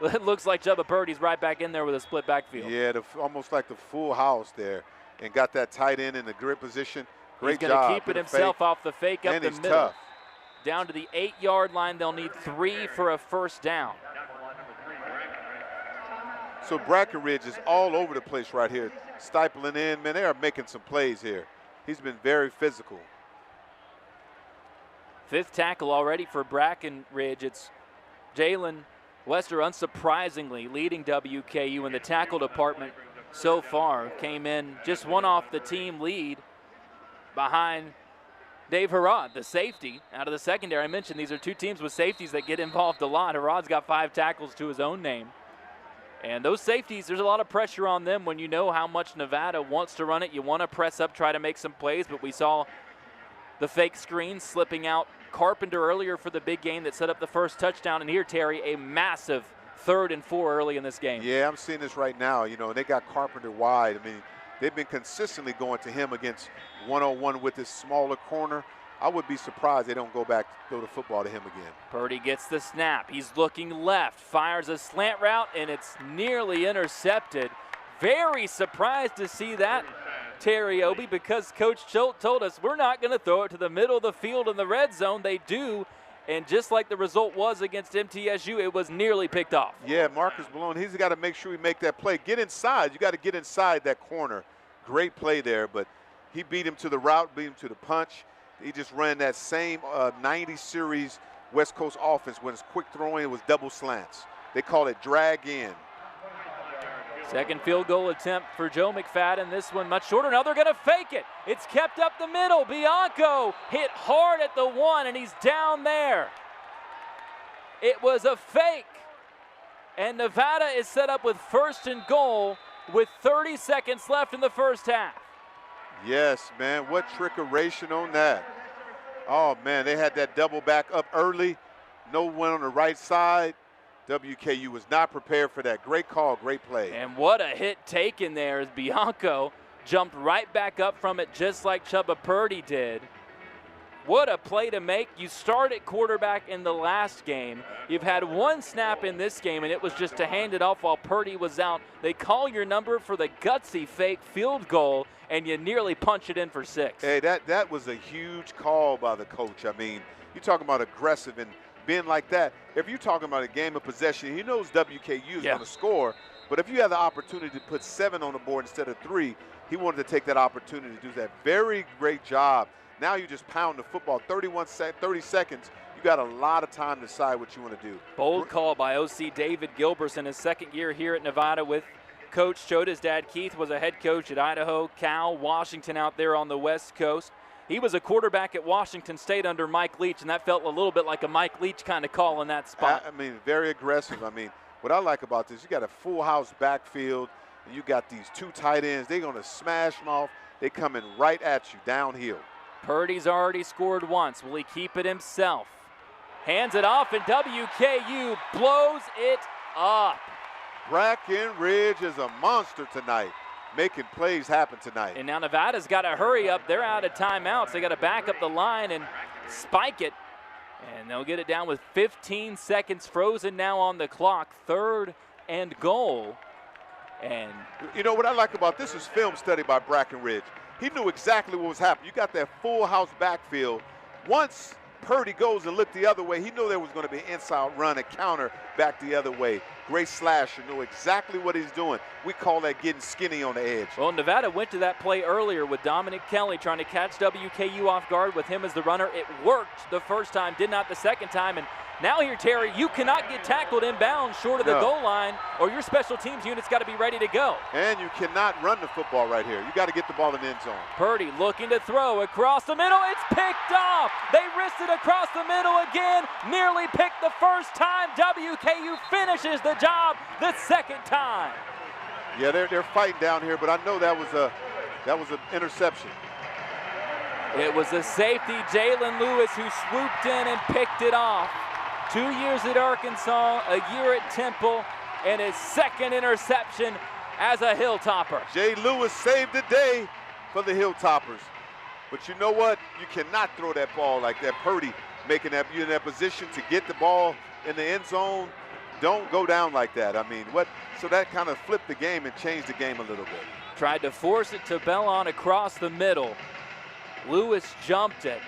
It looks like Chubba Purdy's right back in there with a split backfield. Yeah, almost like the full house there, and got that tight end in the grip position. Great job. He's going to keep it himself off the fake up the middle. Tough. Down to the 8-yard line. They'll need 3 for a first down. So Breckenridge is all over the place right here. Stifling in, man, they are making some plays here. He's been very physical. 5th tackle already for Breckenridge. It's Jalen Wester, unsurprisingly, leading WKU in the tackle department so far. Came in just one off the team lead behind Dave Harrod, the safety out of the secondary. I mentioned these are 2 teams with safeties that get involved a lot. Harrod's got 5 tackles to his own name. And those safeties, there's a lot of pressure on them when you know how much Nevada wants to run it. You want to press up, try to make some plays, but we saw the fake screen slipping out Carpenter earlier for the big game that set up the first touchdown. And here, Terry, a massive 3rd and 4 early in this game. Yeah, I'm seeing this right now. You know, they got Carpenter wide. I mean, they've been consistently going to him against one-on-one with his smaller corner. I would be surprised they don't go the football to him again. Purdy gets the snap. He's looking left, fires a slant route, and it's nearly intercepted. Very surprised to see that, Terry Obi, because Coach Schultz told us we're not going to throw it to the middle of the field in the red zone. They do, and just like the result was against MTSU, it was nearly picked off. Yeah, Marcus Malone, he's got to make sure he make that play. Get inside. You got to get inside that corner. Great play there, but he beat him to the route, beat him to the punch. He just ran that same 90 series West Coast offense when it's quick throwing, it was double slants. They call it drag in. Second field goal attempt for Joe McFadden. This one much shorter. Now they're going to fake it. It's kept up the middle. Bianco hit hard at the 1, and he's down there. It was a fake. And Nevada is set up with 1st and goal with 30 seconds left in the first half. Yes, man, what trickeration on that. Oh, man, they had that double back up early. No one on the right side. WKU was not prepared for that. Great call, great play. And what a hit taken there as Bianco jumped right back up from it just like Chubba Purdy did. What a play to make. You start at quarterback in the last game. You've had 1 snap in this game, and it was just to hand it off while Purdy was out. They call your number for the gutsy fake field goal, and you nearly punch it in for 6. Hey, that was a huge call by the coach. I mean, you're talking about aggressive and being like that. If you're talking about a game of possession, he knows WKU is going to score. But if you have the opportunity to put 7 on the board instead of 3, he wanted to take that opportunity to do that. Very great job. Now you just pound the football. 30 seconds. You got a lot of time to decide what you want to do. Bold call by OC David Gilbertson, his 2nd year here at Nevada with Coach Choate. His dad Keith was a head coach at Idaho, Cal, Washington out there on the West Coast. He was a quarterback at Washington State under Mike Leach, and that felt a little bit like a Mike Leach kind of call in that spot. I mean, very aggressive. I mean, what I like about this, you got a full house backfield, and you got these 2 tight ends. They're going to smash them off. They coming right at you downhill. Purdy's already scored once. Will he keep it himself? Hands it off, and WKU blows it up. Breckenridge is a monster tonight, making plays happen tonight. And now Nevada's got to hurry up. They're out of timeouts. They got to back up the line and spike it. And they'll get it down with 15 seconds frozen now on the clock. 3rd and goal. And you know what I like about this is film study by Breckenridge. He knew exactly what was happening. You got that full house backfield. Once Purdy goes and looked the other way, he knew there was going to be an inside run and counter back the other way. Great slasher, knew exactly what he's doing. We call that getting skinny on the edge. Well, Nevada went to that play earlier with Dominic Kelly trying to catch WKU off guard with him as the runner. It worked the first time, did not the second time. And now here, Terry, you cannot get tackled inbounds short of the goal line, or your special teams unit's got to be ready to go. And you cannot run the football right here. You got to get the ball in the end zone. Purdy looking to throw across the middle. It's picked off. They risked it across the middle again. Nearly picked the first time. WKU finishes the job the second time. Yeah, they're fighting down here, but I know that was an interception. It was the safety, Jalen Lewis, who swooped in and picked it off. 2 years at Arkansas, a year at Temple, and his 2nd interception as a Hilltopper. Jay Lewis saved the day for the Hilltoppers. But you know what? You cannot throw that ball like that. Purdy making that, you in that position to get the ball in the end zone. don't go down like that. I mean, so that kind of flipped the game and changed the game a little bit. Tried to force it to Bellon across the middle. Lewis jumped it.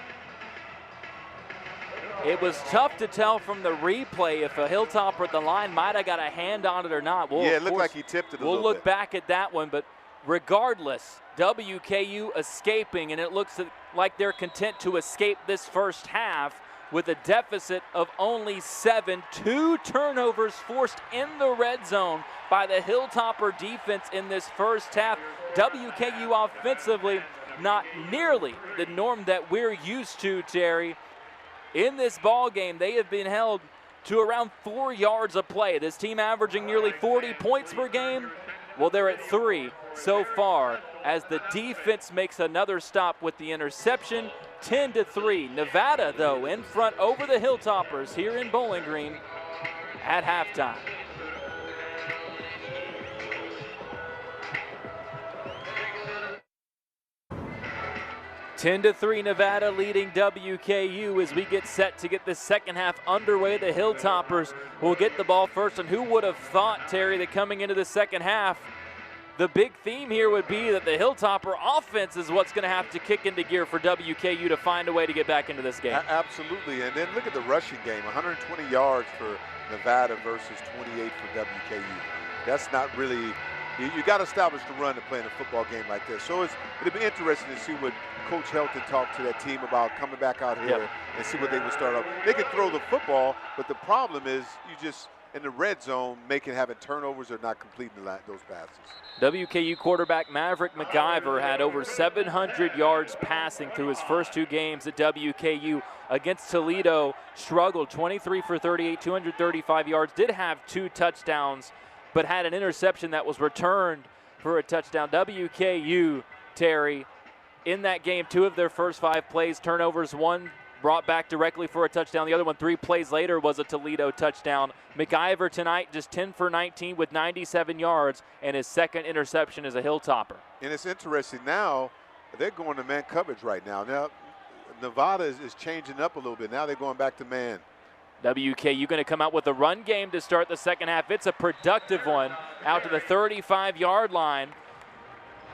It was tough to tell from the replay if a Hilltopper at the line might have got a hand on it or not. Well, yeah, it looked like he tipped it a little bit. We'll look back at that one, but regardless, WKU escaping, and it looks like they're content to escape this first half with a deficit of only 7. 2 turnovers forced in the red zone by the Hilltopper defense in this first half. WKU offensively not nearly the norm that we're used to, Terry. In this ball game, they have been held to around 4 yards a play. This team averaging nearly 40 points per game. Well, they're at 3 so far as the defense makes another stop with the interception. 10-3. Nevada, though, in front over the Hilltoppers here in Bowling Green at halftime. (10-3) Nevada leading WKU as we get set to get the second half underway. The Hilltoppers will get the ball first, and who would have thought, Terry, that coming into the second half, the big theme here would be that the Hilltopper offense is what's going to have to kick into gear for WKU to find a way to get back into this game. Absolutely, and then look at the rushing game, 120 yards for Nevada versus 28 for WKU. That's not really, you got to establish the run to play in a football game like this. So it'll be interesting to see what Coach Helton talked to that team about coming back out here and see what they would start up. They can throw the football, but the problem is you just, in the red zone, having turnovers or not completing those passes. WKU quarterback Maverick McIver had over 700 yards passing through his first 2 games at WKU. Against Toledo, struggled 23 for 38, 235 yards, did have 2 touchdowns, but had an interception that was returned for a touchdown. WKU, Terry, in that game, 2 of their first 5 plays, turnovers, 1 brought back directly for a touchdown. The other one 3 plays later was a Toledo touchdown. McIver tonight just 10 for 19 with 97 yards, and his second interception is a Hilltopper. And it's interesting now, they're going to man coverage right now. Now, Nevada is changing up a little bit. Now they're going back to man. WKU going to come out with a run game to start the second half. It's a productive one out to the 35-yard line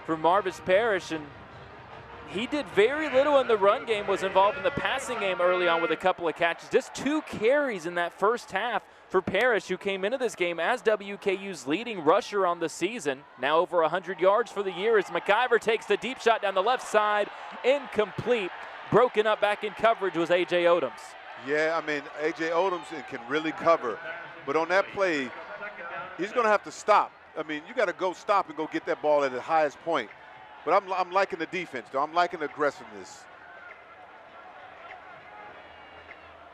for Marvis Parrish, and he did very little in the run game, was involved in the passing game early on with a couple of catches. Just 2 carries in that first half for Parrish, who came into this game as WKU's leading rusher on the season. Now over 100 yards for the year as McIver takes the deep shot down the left side. Incomplete. Broken up back in coverage was A.J. Odoms. Yeah, I mean, A.J. Odoms can really cover. But on that play, he's going to have to stop. I mean, you got to go stop and go get that ball at the highest point. But I'm liking the defense, though. I'm liking the aggressiveness.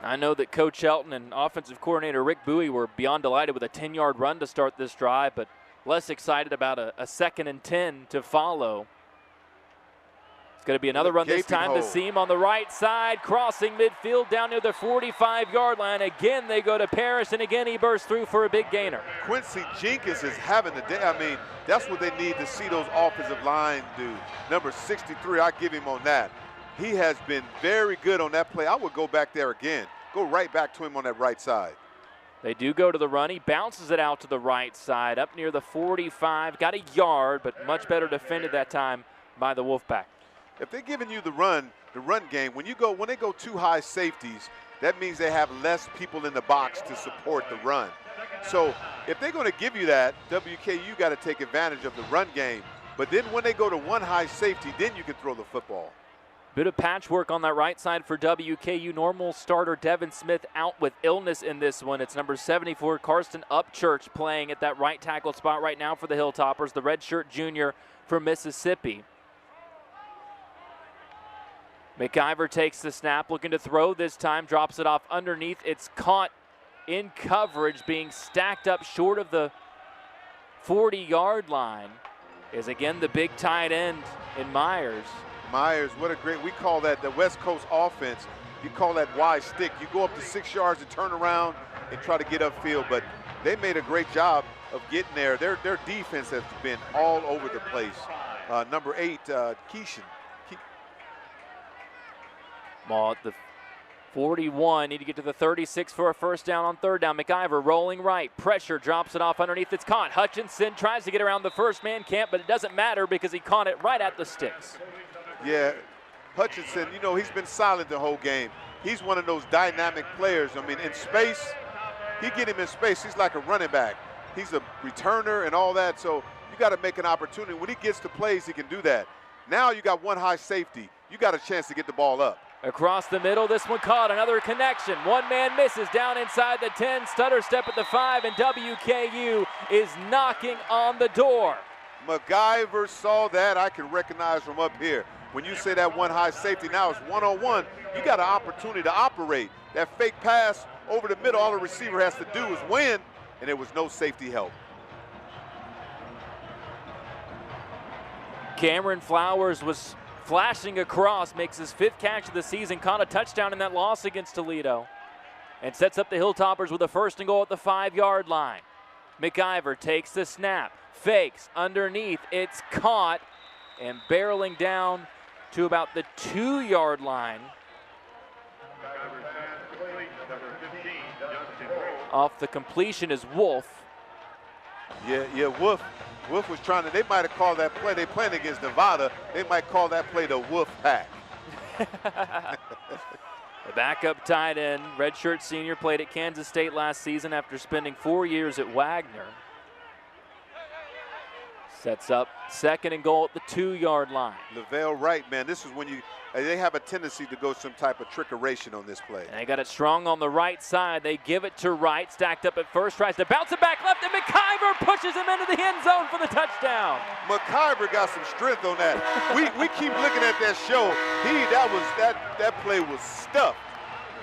I know that Coach Helton and offensive coordinator Rick Bowie were beyond delighted with a 10-yard run to start this drive, but less excited about a 2nd and 10 to follow. It's going to be another run this time. The seam on the right side, crossing midfield down near the 45-yard line. Again, they go to Parrish, and again he bursts through for a big gainer. Quincy Jenkins is having a day. I mean, that's what they need to see those offensive line do. Number 63, I give him on that. He has been very good on that play. I would go back there again. Go right back to him on that right side. They do go to the run. He bounces it out to the right side, up near the 45. Got a yard, but much better defended that time by the Wolfpack. If they're giving you the run game, when they go 2 high safeties, that means they have less people in the box to support the run. So if they're going to give you that, WKU got to take advantage of the run game. But then when they go to 1 high safety, then you can throw the football. Bit of patchwork on that right side for WKU. Normal starter Devin Smith out with illness in this one. It's number 74, Karsten Upchurch, playing at that right tackle spot right now for the Hilltoppers, the redshirt junior from Mississippi. McIver takes the snap, looking to throw this time, drops it off underneath. It's caught in coverage, being stacked up short of the 40-yard line. Is again the big tight end in Myers. Myers, what a great, we call that the West Coast offense. You call that wide stick. You go up to 6 yards and turn around and try to get upfield, but they made a great job of getting there. Their defense has been all over the place. Number 8, Keishan. Ball at the 41, need to get to the 36 for a first down on third down. McIver rolling right, pressure, drops it off underneath, it's caught. Hutchinson tries to get around the first man, can't, but it doesn't matter because he caught it right at the sticks. Yeah, Hutchinson, you know, he's been solid the whole game. He's one of those dynamic players. I mean, in space, he get him in space, he's like a running back. He's a returner and all that, so you got to make an opportunity. When he gets to plays, he can do that. Now you got one high safety. You got a chance to get the ball up. Across the middle, this one caught, another connection. One man misses down inside the 10, stutter step at the 5, and WKU is knocking on the door. McIver saw that. I can recognize from up here. When you say that one high safety, now it's one-on-one, you got an opportunity to operate. That fake pass over the middle, all the receiver has to do is win, and there was no safety help. Cameron Flowers was flashing across, makes his 5th catch of the season, caught a touchdown in that loss against Toledo, and sets up the Hilltoppers with a 1st and goal at the 5-yard line. McIver takes the snap, fakes underneath, it's caught, and barreling down to about the 2-yard line. Off the completion is Wolf. Yeah, Wolf was trying to, they might have called that play, they playing against Nevada, they might call that play the Wolf Pack. The backup tight end, redshirt senior, played at Kansas State last season after spending 4 years at Wagner. Sets up 2nd and goal at the 2-yard line. LaVale Wright, man, this is when they have a tendency to go some type of trickeration on this play. And they got it strong on the right side. They give it to Wright, stacked up at first, tries to bounce it back left, and McIver pushes him into the end zone for the touchdown. McIver got some strength on that. we keep looking at that show. That play was stuffed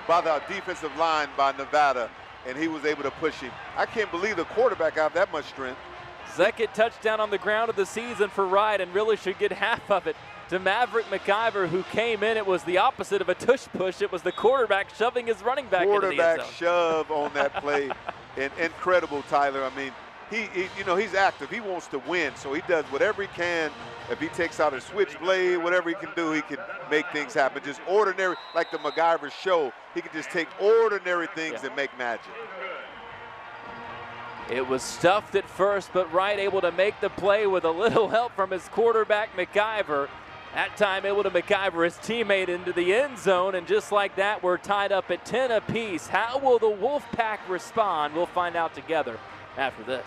by the defensive line by Nevada, and he was able to push him. I can't believe the quarterback got that much strength. 2nd touchdown on the ground of the season for Wright, and really should get half of it to Maverick McIver, who came in. It was the opposite of a tush push. It was the quarterback shoving his running back into the end zone. Quarterback shove on that play. And incredible, Tyler. I mean, he you know, he's active. He wants to win, so he does whatever he can. If he takes out a switchblade, whatever he can do, he can make things happen. Just ordinary, like the McIver show, he can just take ordinary things and make magic. It was stuffed at first, but Wright able to make the play with a little help from his quarterback, McIver. That time able to McIver his teammate into the end zone, and just like that, we're tied up at 10 apiece. How will the Wolfpack respond? We'll find out together after this.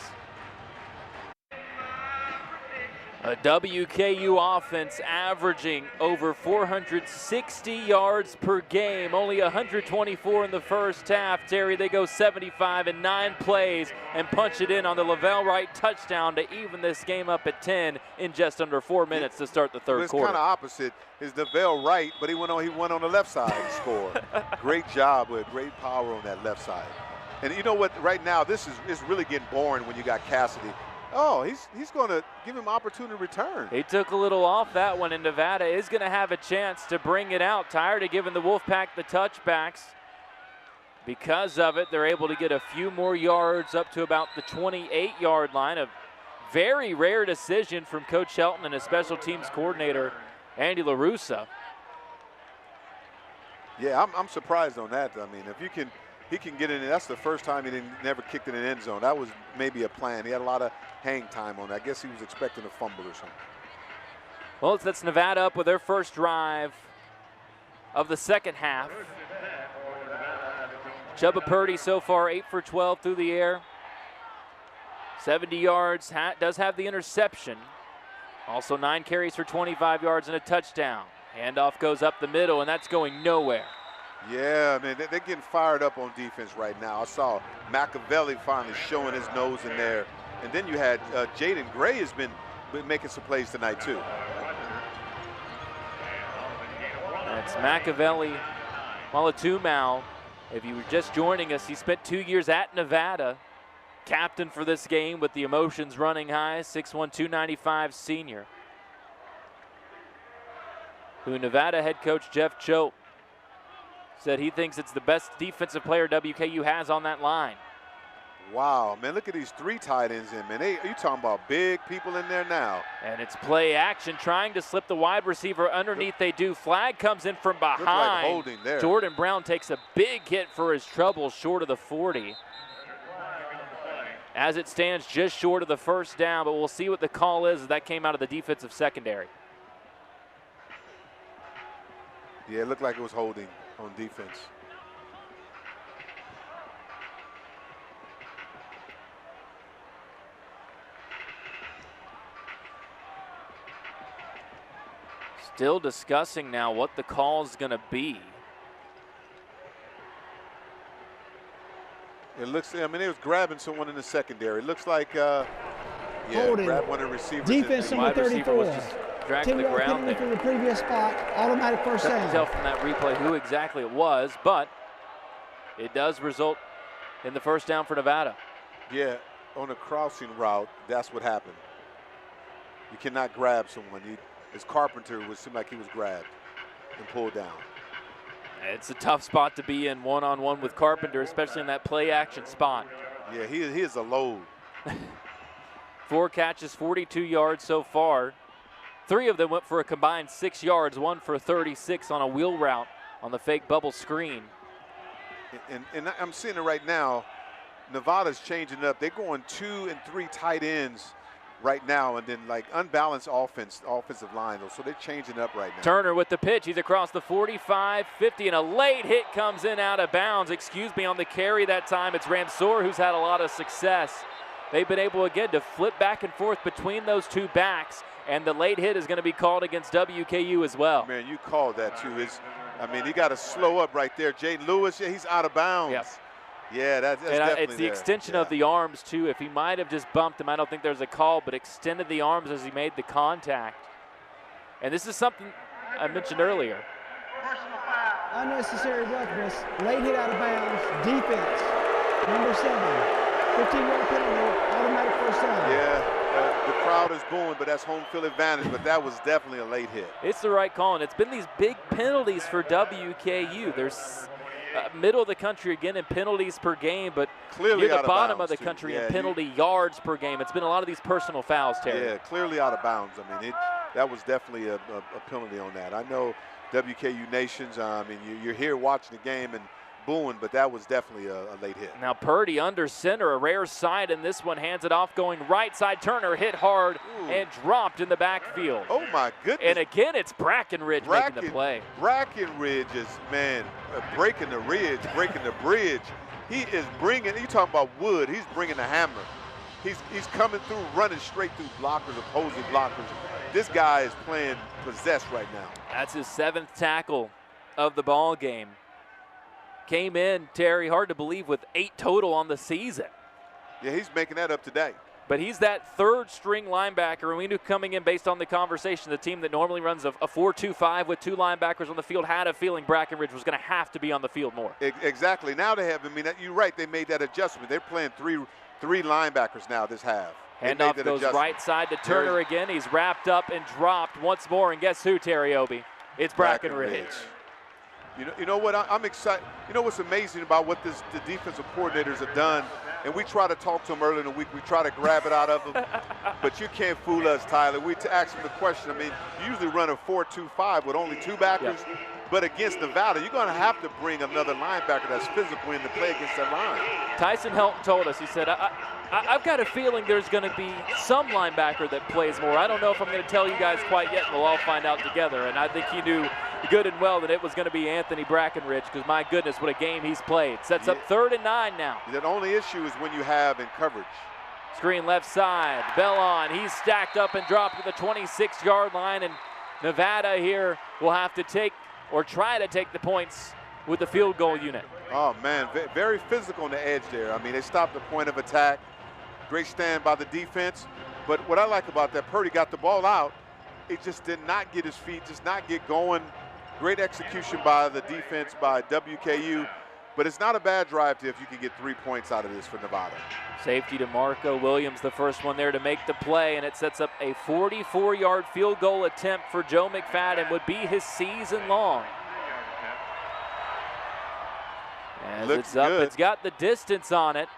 A WKU offense averaging over 460 yards per game, only 124 in the first half. Terry, they go 75 in 9 plays and punch it in on the LaVale Wright touchdown to even this game up at 10 in just under 4 minutes to start the third quarter. It's kind of opposite. Is LaVale Wright, but he went on the left side and scored. Great job with great power on that left side. And you know what? Right now, this is really getting boring when you got Cassidy. Oh, he's going to give him opportunity to return. He took a little off that one, and Nevada is going to have a chance to bring it out. Tired of giving the Wolfpack the touchbacks. Because of it, they're able to get a few more yards up to about the 28-yard line. A very rare decision from Coach Shelton and his special teams coordinator, Andy LaRussa. Yeah, I'm surprised on that. I mean, if he can get in it. That's the first time he never kicked in an end zone. That was maybe a plan. He had a lot of hang time on that. I guess he was expecting a fumble or something. Well, that's Nevada up with their first drive of the second half. Chubba Purdy so far 8 for 12 through the air. 70 yards, does have the interception. Also 9 carries for 25 yards and a touchdown. Handoff goes up the middle, and that's going nowhere. Yeah, man, they're getting fired up on defense right now. I saw Machiavelli finally showing his nose in there. And then you had Jaden Gray has been making some plays tonight, too. That's Machiavelli Malatumau. If you were just joining us, he spent 2 years at Nevada. Captain for this game with the emotions running high, 6'1", 295 senior. Who Nevada head coach Jeff Choate said he thinks it's the best defensive player WKU has on that line. Wow, man, look at these 3 tight ends in, man. You talking about big people in there now. And it's play action, trying to slip the wide receiver underneath. They do. Flag comes in from behind. Looked like holding there. Jordan Brown takes a big hit for his trouble short of the 40. As it stands, just short of the first down, but we'll see what the call is as that came out of the defensive secondary. Yeah, it looked like it was holding on defense. Still discussing now what the call is going to be. It looks, I mean, it was grabbing someone in the secondary. It looks like, holding. grabbed one of the receivers. Defense number 34. Was just dragging the ground there. From the previous spot, automatic first Couldn't down. tell from that replay who exactly it was, but it does result in the first down for Nevada. Yeah, on a crossing route, that's what happened. You cannot grab someone. His Carpenter would seem like he was grabbed and pulled down. It's a tough spot to be in one-on-one with Carpenter, especially in that play-action spot. Yeah, he is a load. 4 catches, 42 yards so far. 3 of them went for a combined 6 yards, 1 for 36 on a wheel route on the fake bubble screen. And I'm seeing it right now. Nevada's changing it up. They're going 2 and 3 tight ends right now, and then like unbalanced offensive line, so they're changing up right now. Turner with the pitch. He's across the 45, 50, and a late hit comes in out of bounds. Excuse me, on the carry that time. It's Ramsour who's had a lot of success. They've been able again to flip back and forth between those 2 backs, and the late hit is going to be called against WKU as well. Man, you called that too. I mean, he got to slow up right there. Jaden Lewis, yeah, he's out of bounds. Yep. Yeah, that's definitely it's the there. extension of the arms, too. If he might have just bumped him, I don't think there's a call, but extended the arms as he made the contact. And this is something I mentioned earlier. Unnecessary roughness, late hit out of bounds, defense, number 7, 15-yard penalty, automatic first down. Yeah, the crowd is booing, but that's home field advantage, but that was definitely a late hit. It's the right call, and it's been these big penalties for WKU. There's middle of the country again in penalties per game, but clearly near the bottom of the too. country Yeah, in penalty yards per game. It's been a lot of these personal fouls, Terry. Yeah, clearly out of bounds. I mean, that was definitely a penalty on that. I know WKU Nations, I mean, you're here watching the game and booing, but that was definitely a late hit. Now Purdy under center, a rare sight in this one, hands it off going right side. Turner hit hard and dropped in the backfield. Oh my goodness. And again, it's Brackenridge making the play. Brackenridge is, man, breaking the ridge, breaking the bridge. He is bringing, you talking about wood, he's bringing the hammer. He's coming through, running straight through blockers, opposing blockers. This guy is playing possessed right now. That's his 7th tackle of the ball game. Came in, Terry, hard to believe, with 8 total on the season. Yeah, he's making that up today. But he's that 3rd string linebacker, and we knew coming in based on the conversation, the team that normally runs a 4-2-5 with 2 linebackers on the field had a feeling Brackenridge was going to have to be on the field more. Exactly. Now they have, I mean, you're right, they made that adjustment. They're playing three linebackers now this half. Handoff goes right side to Turner again. He's wrapped up and dropped once more, and guess who, Terry Obie? It's Brackenridge. You know what? I'm excited. You know what's amazing about what the defensive coordinators have done, and we try to talk to them early in the week. We try to grab it out of them, but you can't fool us, Tyler. We ask them the question. I mean, you usually run a 4-2-5 with only 2 backers, but against Nevada, you're going to have to bring another linebacker that's physical in to play against that line. Tyson Helton told us, he said, I've got a feeling there's going to be some linebacker that plays more. I don't know if I'm going to tell you guys quite yet, and we'll all find out together. And I think he knew good and well that it was going to be Anthony Brackenridge, because my goodness, what a game he's played. Sets up 3rd and 9 now. The only issue is when you have in coverage. Screen left side, Bell on. He's stacked up and dropped to the 26-yard line, and Nevada here will have to take or try to take the points with the field goal unit. Oh, man, very physical on the edge there. I mean, they stopped the point of attack. Great stand by the defense. But what I like about that, Purdy got the ball out. It just did not get his feet, just not get going. Great execution by the defense by WKU. But it's not a bad drive if you can get 3 points out of this for Nevada. Safety to Marco Williams, the first one there to make the play, and it sets up a 44-yard field goal attempt for Joe McFadden, would be his season long. As Looks it's up, good. it's got the distance on it.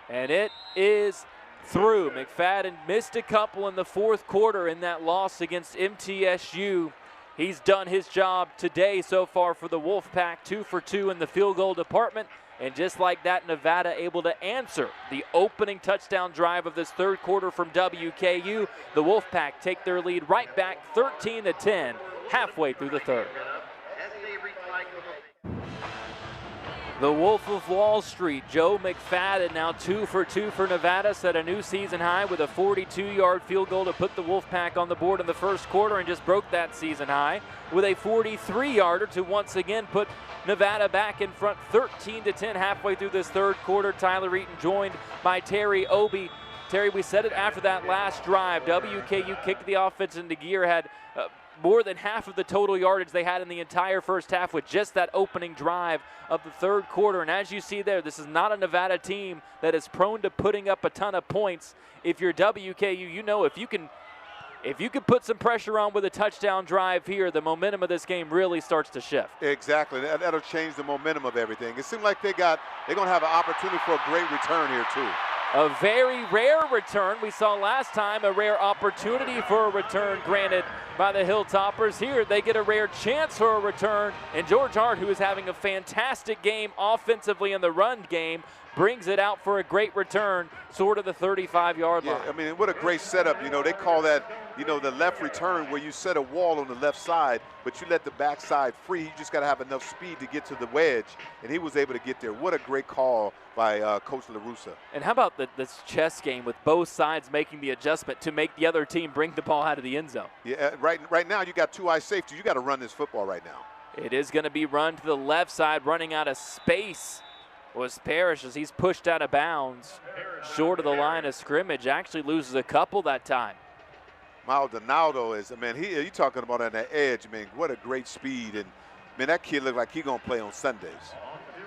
And it is through. McFadden missed a couple in the fourth quarter in that loss against MTSU. He's done his job today so far for the Wolfpack, 2 for 2 in the field goal department. And just like that, Nevada able to answer the opening touchdown drive of this third quarter from WKU. The Wolfpack take their lead right back 13-10 halfway through the third. The Wolf of Wall Street, Joe McFadden, now 2 for 2 for Nevada, set a new season high with a 42-yard field goal to put the Wolfpack on the board in the first quarter, and just broke that season high with a 43-yarder to once again put Nevada back in front 13-10 halfway through this third quarter. Tyler Eaton joined by Terry Obie. Terry, we said it after that last drive. WKU kicked the offense into gear, had more than half of the total yardage they had in the entire first half with just that opening drive of the third quarter. And as you see there, this is not a Nevada team that is prone to putting up a ton of points. If you're WKU, you know if you can put some pressure on with a touchdown drive here, the momentum of this game really starts to shift. Exactly. That'll change the momentum of everything. It seems like they're going to have an opportunity for a great return here too. A very rare return. We saw last time a rare opportunity for a return granted by the Hilltoppers. Here they get a rare chance for a return, and George Hart, who is having a fantastic game offensively in the run game, brings it out for a great return, sort of the 35-yard line. Yeah, I mean, what a great setup. You know, they call that, you know, the left return, where you set a wall on the left side, but you let the backside free. You just got to have enough speed to get to the wedge, and he was able to get there. What a great call by Coach LaRussa. And how about this chess game with both sides making the adjustment to make the other team bring the ball out of the end zone? Yeah, right now you got two high safeties. You got to run this football right now. It is going to be run to the left side, running out of space was Parrish as he's pushed out of bounds short of the line of scrimmage. Actually loses a couple that time. Maldonado is, man, you talking about on that edge, man, what a great speed. And, man, that kid look like he's going to play on Sundays.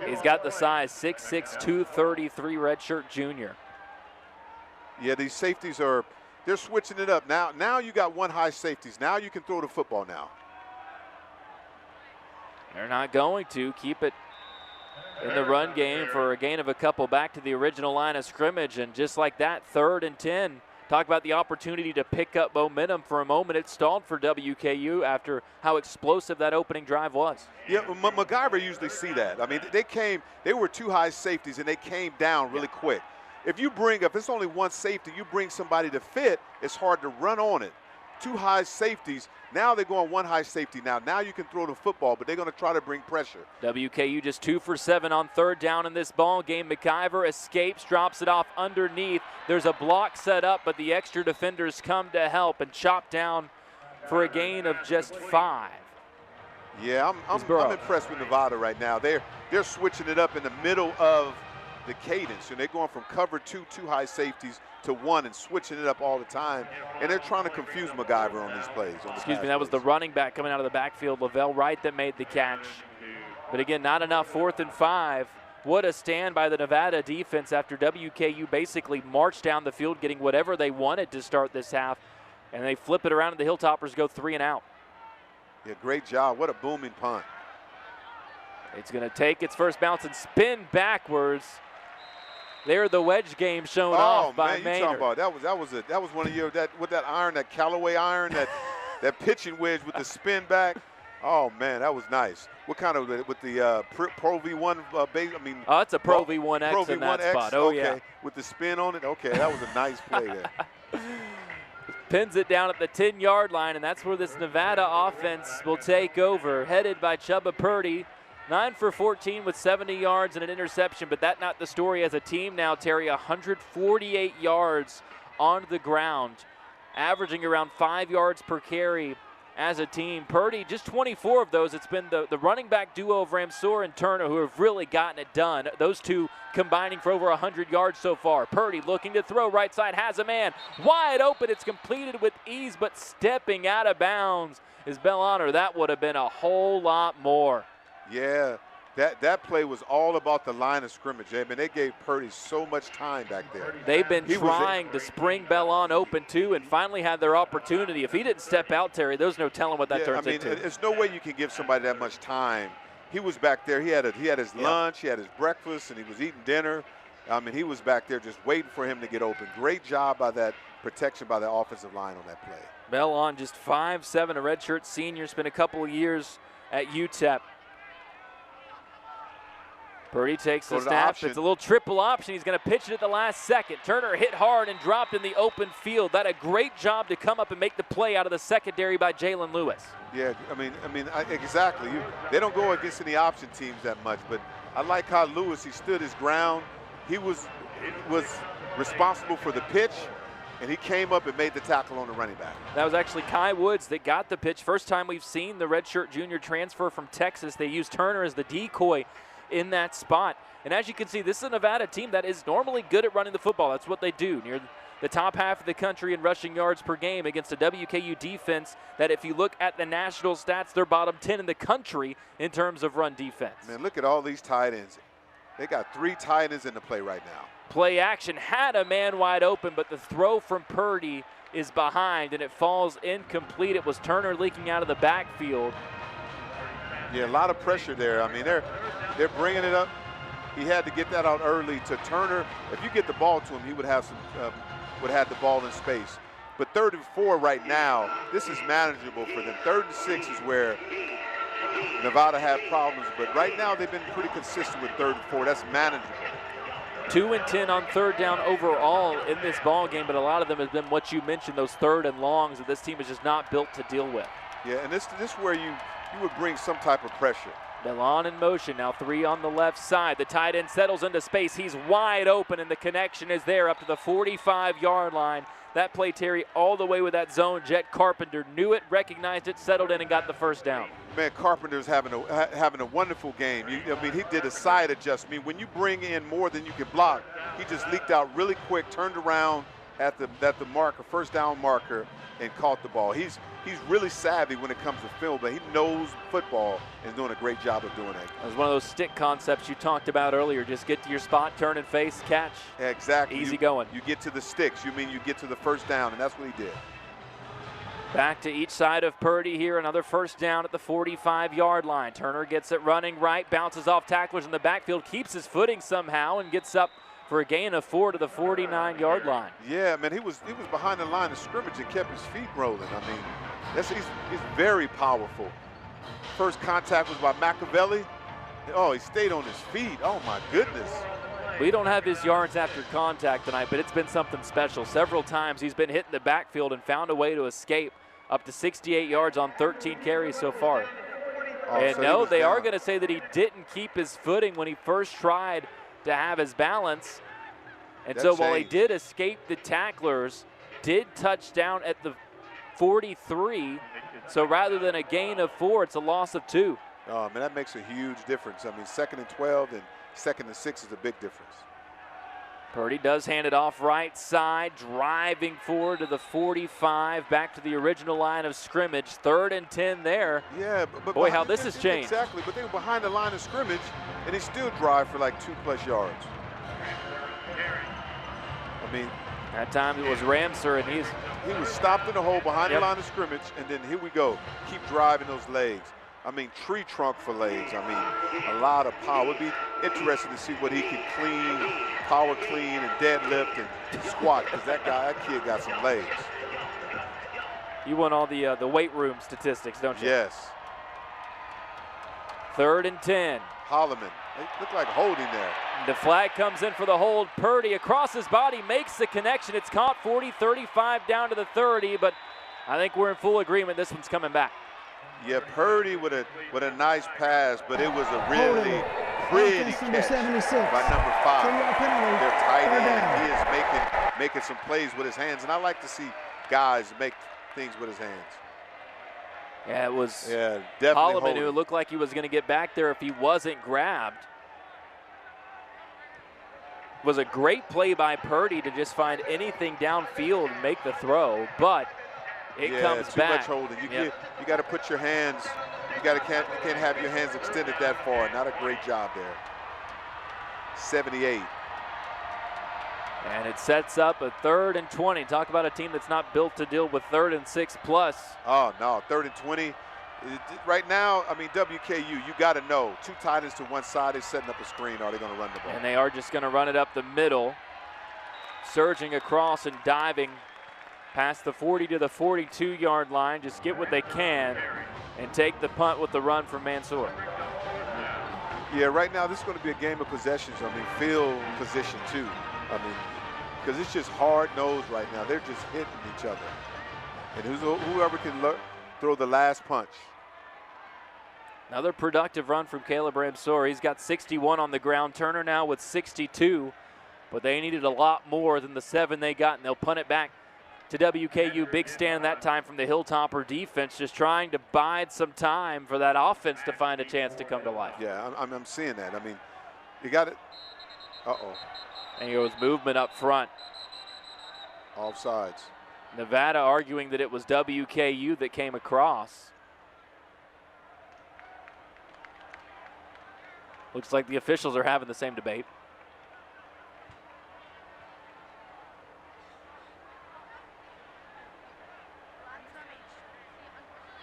He's got the size, 6'6", 233, redshirt junior. Yeah, these safeties they're switching it up. Now you got one high safeties. Now you can throw the football now. They're not going to keep it in the run game for a gain of a couple back to the original line of scrimmage. And just like that, 3rd and 10. Talk about the opportunity to pick up momentum. For a moment, it stalled for WKU after how explosive that opening drive was. Yeah, MacGyver usually see that. I mean, they were two high safeties, and they came down really quick. If it's only one safety, you bring somebody to fit, it's hard to run on it. Two high safeties, now they're going one high safety now. Now you can throw the football, but they're going to try to bring pressure. WKU just 2 for 7 on 3rd down in this ball game. MacGyver escapes, drops it off underneath. There's a block set up, but the extra defenders come to help and chop down for a gain of just 5. Yeah, I'm impressed with Nevada right now. They're switching it up in the middle of the cadence, and they're going from cover two high safeties to one and switching it up all the time, and they're trying to confuse MacGyver on these plays. Excuse me, that was the running back coming out of the backfield, Lavelle Wright, that made the catch. But again, not enough. 4th and 5. What a stand by the Nevada defense after WKU basically marched down the field getting whatever they wanted to start this half, and they flip it around and the Hilltoppers go 3 and out. Yeah, great job. What a booming punt. It's going to take its first bounce and spin backwards. There, the wedge game shown off by Maynard. You talking about that was one of your that iron, that Callaway iron, that pitching wedge with the spin back. Oh man, that was nice. What kind of with the Pro V1 base? I mean, it's a Pro V1X in that spot. Oh okay. Yeah, with the spin on it. Okay, that was a nice play there. Pins it down at the 10-yard line, and that's where this Nevada offense will take over, headed by Chubba Purdy. 9 for 14 with 70 yards and an interception, but that's not the story as a team now, Terry. 148 yards on the ground, averaging around 5 yards per carry as a team. Purdy, just 24 of those. It's been the running back duo of Ramsour and Turner who have really gotten it done. Those two combining for over 100 yards so far. Purdy looking to throw right side, has a man wide open. It's completed with ease, but stepping out of bounds is Bellhonor. That would have been a whole lot more. Yeah, that play was all about the line of scrimmage. I mean, they gave Purdy so much time back there. They've been trying to spring Bellon open too, and finally had their opportunity. If he didn't step out, Terry, there's no telling what that turns into. There's no way you can give somebody that much time. He was back there. He had his lunch, he had his breakfast, and he was eating dinner. I mean, he was back there just waiting for him to get open. Great job by that protection by the offensive line on that play. Bell on just 5'7", a redshirt senior, spent a couple of years at UTEP. Purdy takes the snap. It's a little triple option. He's going to pitch it at the last second. Turner hit hard and dropped in the open field. That a great job to come up and make the play out of the secondary by Jalen Lewis. Yeah, exactly. They don't go against any option teams that much, but I like how Lewis, he stood his ground. He was responsible for the pitch, and he came up and made the tackle on the running back. That was actually Kai Woods that got the pitch. First time we've seen the redshirt junior transfer from Texas. They used Turner as the decoy in that spot. And as you can see, this is a Nevada team that is normally good at running the football. That's what they do. Near the top half of the country in rushing yards per game against a WKU defense that, if you look at the national stats, they're bottom 10 in the country in terms of run defense. Man, look at all these tight ends. They got 3 tight ends in the play right now. Play action had a man wide open, but the throw from Purdy is behind, and it falls incomplete. It was Turner leaking out of the backfield. Yeah, a lot of pressure there. I mean, they're bringing it up. He had to get that out early to Turner. If you get the ball to him, he would have the ball in space. But 3rd and 4 right now, this is manageable for them. 3rd and 6 is where Nevada had problems, but right now they've been pretty consistent with 3rd and 4. That's manageable. 2 and 10 on 3rd down overall in this ball game, but a lot of them have been what you mentioned, those 3rd and longs that this team is just not built to deal with. Yeah, and this is where you would bring some type of pressure. Milan in motion, now 3 on the left side. The tight end settles into space. He's wide open, and the connection is there up to the 45-yard line. That play, Terry, all the way with that zone. Jet Carpenter knew it, recognized it, settled in, and got the first down. Man, Carpenter's having a wonderful game. I mean, he did a side adjustment. When you bring in more than you can block, he just leaked out really quick, turned around at the marker, first down marker, and caught the ball. He's really savvy when it comes to film, but he knows football and is doing a great job of doing it. That was one of those stick concepts you talked about earlier. Just get to your spot, turn and face, catch. Exactly. Easy going. You get to the sticks. You get to the first down, and that's what he did. Back to each side of Purdy here. Another first down at the 45-yard line. Turner gets it running right, bounces off tacklers in the backfield, keeps his footing somehow, and gets up for a gain of 4 to the 49-yard line. Yeah, man, he was behind the line of scrimmage and kept his feet rolling. I mean, he's very powerful. First contact was by Machiavelli. Oh, he stayed on his feet. Oh, my goodness. We don't have his yards after contact tonight, but it's been something special. Several times he's been hit in the backfield and found a way to escape, up to 68 yards on 13 carries so far. Oh, and so no, they down. are going to say that he didn't keep his footing when he first tried to have his balance. And so while he did escape the tacklers, did touch down at the 43. So rather than a gain of 4, it's a loss of 2. Oh, man, that makes a huge difference. I mean, 2nd and 12 and 2nd and 6 is a big difference. Purdy does hand it off right side, driving forward to the 45, back to the original line of scrimmage. 3rd and 10 there. Yeah, but boy, how this has changed. Exactly, but they were behind the line of scrimmage, and he still drive for like 2+ yards. I mean, that time it was Ramser, and he was stopped in the hole behind the line of scrimmage, and then here we go. Keep driving those legs. I mean, tree trunk for legs. I mean, a lot of power. It'd be interesting to see what he can clean, power clean, and deadlift and squat, because that kid got some legs. You want all the weight room statistics, don't you? Yes. 3rd and 10. Holloman. They look like holding there. The flag comes in for the hold. Purdy across his body makes the connection. It's caught 40, 35 down to the 30, but I think we're in full agreement this one's coming back. Yeah, Purdy with a nice pass, but it was a really pretty catch by number 5. Their tight end. He is making some plays with his hands, and I like to see guys make things with his hands. Yeah, it was definitely Holloman who looked like he was going to get back there if he wasn't grabbed. It was a great play by Purdy to just find anything downfield and make the throw, but it comes too back. much holding. You got to put your hands. You can't have your hands extended that far. Not a great job there. 78. And it sets up a 3rd and 20. Talk about a team that's not built to deal with 3rd and 6 plus. Oh no, 3rd and 20. Right now, I mean, WKU, you got to know, 2 tight ends to one side, they're setting up a screen, or are they going to run the ball? And they are just going to run it up the middle, surging across and diving past the 40 to the 42-yard line. Just get what they can and take the punt with the run from Mansour. Yeah, right now this is going to be a game of possessions. I mean, field position too. I mean, because it's just hard-nosed right now. They're just hitting each other. And whoever can throw the last punch. Another productive run from Caleb Mansour. He's got 61 on the ground. Turner now with 62, but they needed a lot more than the 7 they got, and they'll punt it back to WKU. Big stand that time from the Hilltopper defense, just trying to bide some time for that offense to find a chance to come to life. Yeah, I'm seeing that. I mean, you got it. Uh-oh. And here was movement up front. Offsides. Nevada arguing that it was WKU that came across. Looks like the officials are having the same debate.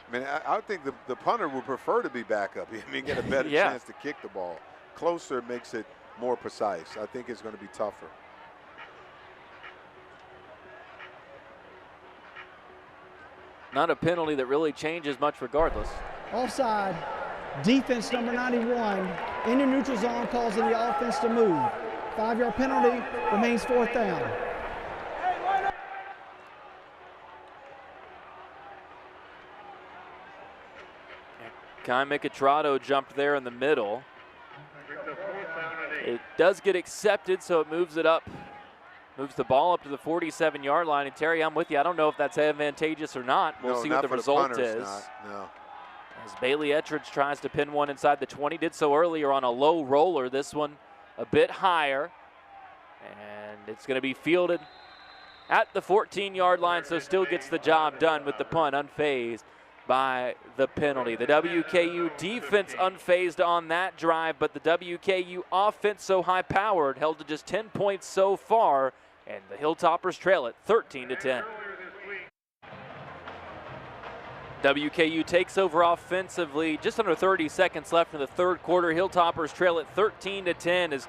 I mean, I think the punter would prefer to be back up. I mean, get a better chance to kick the ball. Closer makes it more precise. I think it's going to be tougher. Not a penalty that really changes much regardless. Offside. Defense number 91 in the neutral zone, causing the offense to move. 5-yard penalty, remains 4th down. Kai Micatrato jumped there in the middle. It does get accepted, so it moves it up, moves the ball up to the 47-yard line. And Terry, I'm with you. I don't know if that's advantageous or not. We'll see what the result is. No. As Bailey Ettridge tries to pin one inside the 20, did so earlier on a low roller. This one a bit higher, and it's going to be fielded at the 14-yard line, so still gets the job done with the punt, unfazed by the penalty. The WKU defense unfazed on that drive, but the WKU offense so high-powered, held to just 10 points so far, and the Hilltoppers trail it 13-10. WKU takes over offensively. Just under 30 seconds left in the 3rd quarter. Hilltoppers trail it 13-10 as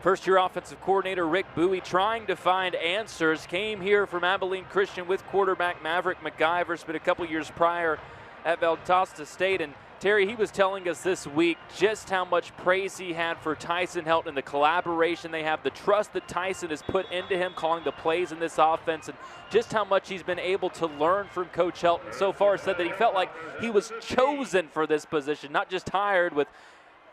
first-year offensive coordinator Rick Bowie, trying to find answers, came here from Abilene Christian with quarterback Maverick McIver. Spent a couple years prior at Valdosta State. And Terry, he was telling us this week just how much praise he had for Tyson Helton and the collaboration they have, the trust that Tyson has put into him calling the plays in this offense, and just how much he's been able to learn from Coach Helton. So far said that he felt like he was chosen for this position, not just hired, with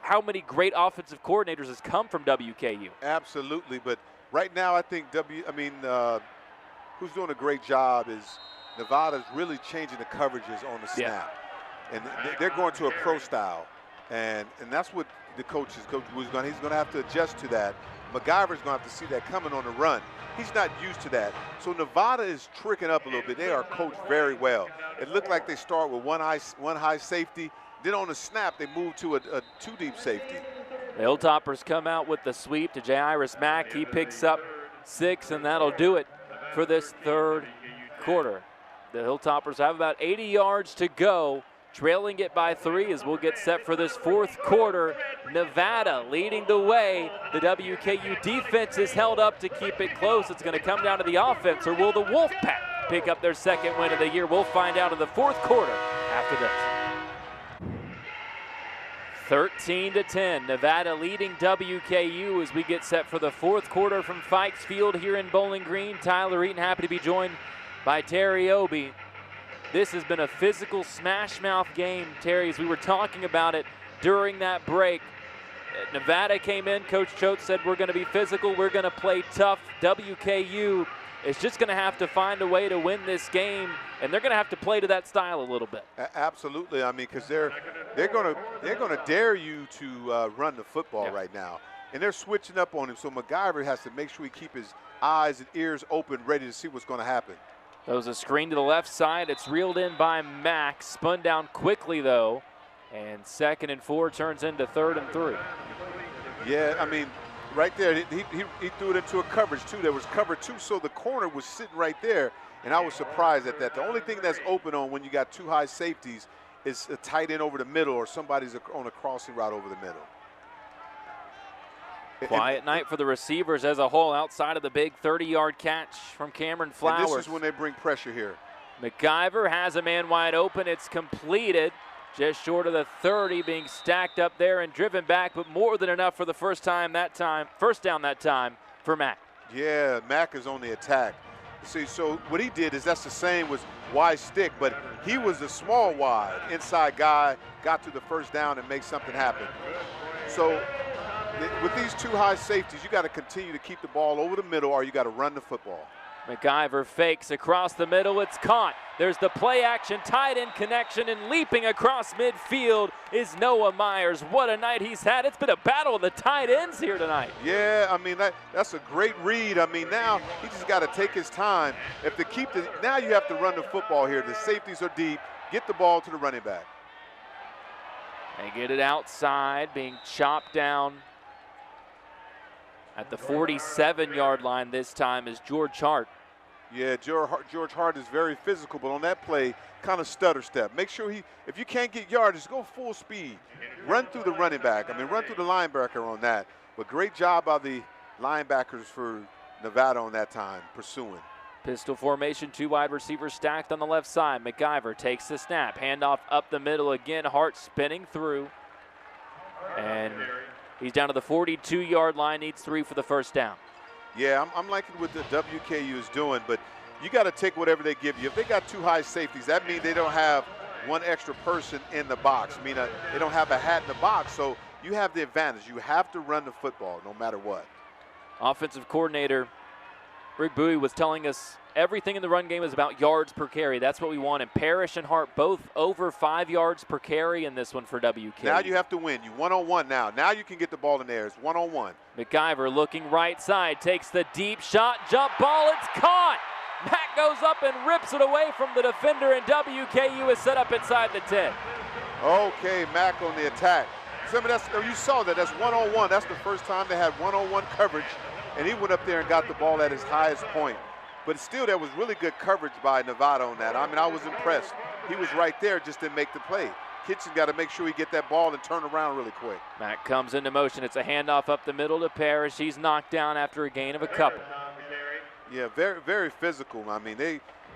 how many great offensive coordinators has come from WKU. Absolutely, but right now I think who's doing a great job is Nevada's really changing the coverages on the snap. Yeah. And they're going to a pro style, and that's what the coach is going to. He's going to have to adjust to that. McIver's going to have to see that coming on the run. He's not used to that. So Nevada is tricking up a little bit. They are coached very well. It looked like they start with one high safety. Then on the snap, they move to a 2-deep safety. The Hilltoppers come out with the sweep to Jairus Mack. He picks up 6, and that'll do it for this 3rd quarter. The Hilltoppers have about 80 yards to go, trailing it by 3 as we'll get set for this 4th quarter. Nevada leading the way. The WKU defense is held up to keep it close. It's going to come down to the offense, or will the Wolfpack pick up their 2nd win of the year? We'll find out in the 4th quarter after this. 13-10, Nevada leading WKU as we get set for the 4th quarter from Fikes Field here in Bowling Green. Tyler Eaton happy to be joined by Terry Obie. This has been a physical smash-mouth game, Terry, as we were talking about it during that break. Nevada came in, Coach Choate said we're going to be physical, we're going to play tough. WKU is just going to have to find a way to win this game, and they're going to have to play to that style a little bit. Absolutely. I mean, because they're going to dare you to run the football right now, and they're switching up on him. So McIver has to make sure he keep his eyes and ears open, ready to see what's going to happen. That was a screen to the left side. It's reeled in by Mack. Spun down quickly, though. And 2nd and 4 turns into 3rd and 3. Yeah, I mean, right there, he threw it into a coverage, too. There was cover 2, so the corner was sitting right there. And I was surprised at that. The only thing that's open on when you got 2 high safeties is a tight end over the middle or somebody's on a crossing route over the middle. Quiet night for the receivers as a whole outside of the big 30-yard catch from Cameron Flowers. And this is when they bring pressure here. McIver has a man wide open. It's completed just short of the 30, being stacked up there and driven back, but more than enough for the first down that time for Mack. Yeah, Mack is on the attack. See, so what he did is that's the same was wide stick, but he was a small wide inside guy, got to the first down and make something happen. So with these two high safeties, you got to continue to keep the ball over the middle or you got to run the football. McIver fakes across the middle. It's caught. There's the play action tight end connection, and leaping across midfield is Noah Myers. What a night he's had. It's been a battle of the tight ends here tonight. Yeah, I mean, that's a great read. I mean, now he just got to take his time. Now you have to run the football here. The safeties are deep. Get the ball to the running back. They get it outside, being chopped down at the 47-yard line this time is George Hart. Yeah, George Hart is very physical, but on that play, kind of stutter step. Make sure if you can't get yardage, go full speed. Run through the running back. I mean, run through the linebacker on that. But great job by the linebackers for Nevada on that time, pursuing. Pistol formation, two wide receivers stacked on the left side. McIver takes the snap, handoff up the middle again. Hart spinning through, and he's down to the 42-yard line, needs 3 for the first down. Yeah, I'm liking what the WKU is doing, but you got to take whatever they give you. If they got two high safeties, that means they don't have one extra person in the box. I mean, they don't have a hat in the box, so you have the advantage. You have to run the football no matter what. Offensive coordinator Rick Bowie was telling us everything in the run game is about yards per carry. That's what we want. And Parrish and Hart both over 5 yards per carry in this one for WK. Now you have to win. You one-on-one now. Now you can get the ball in there. It's one-on-one. McIver looking right side, takes the deep shot, jump ball, it's caught. Mack goes up and rips it away from the defender, and WKU is set up inside the 10. Okay, Mack on the attack. You saw that. That's one-on-one. That's the first time they had one-on-one coverage, and he went up there and got the ball at his highest point. But still, there was really good coverage by Nevada on that. I mean, I was impressed. He was right there, just didn't make the play. Kitchen got to make sure he get that ball and turn around really quick. Mack comes into motion. It's a handoff up the middle to Parrish. He's knocked down after a gain of a couple. Yeah, very, very physical. I mean,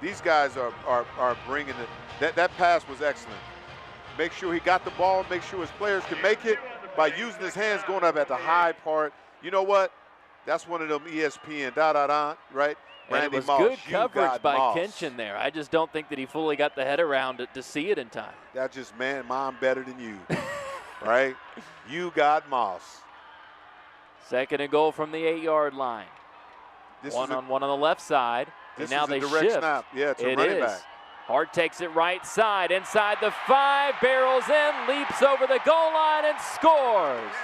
these guys are bringing it. That pass was excellent. Make sure he got the ball. Make sure his players can make it by using his hands, going up at the high part. You know what? That's one of them ESPN right? And it was good coverage by Kinchin there. I just don't think that he fully got the head around it to see it in time. That's just, man, mom better than you, right? You got Moss. 2nd and goal from the 8-yard line. One on the left side. This and now is a they direct shift. snap. Yeah, it's a running back. Hart takes it right side, inside the 5, barrels in, leaps over the goal line and scores.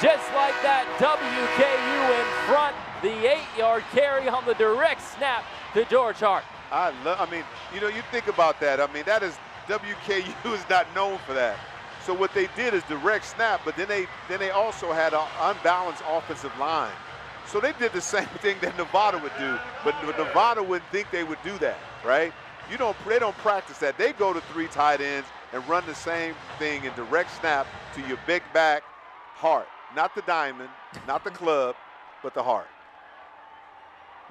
Just like that, WKU in front. The 8-yard carry on the direct snap to George Hart. I mean, you know, you think about that. I mean, that is, WKU is not known for that. So what they did is direct snap, but then they also had an unbalanced offensive line. So they did the same thing that Nevada would do, but Nevada wouldn't think they would do that, right? They don't practice that. They go to 3 tight ends and run the same thing in direct snap to your big back, Hart. Not the diamond, not the club, but the Hart.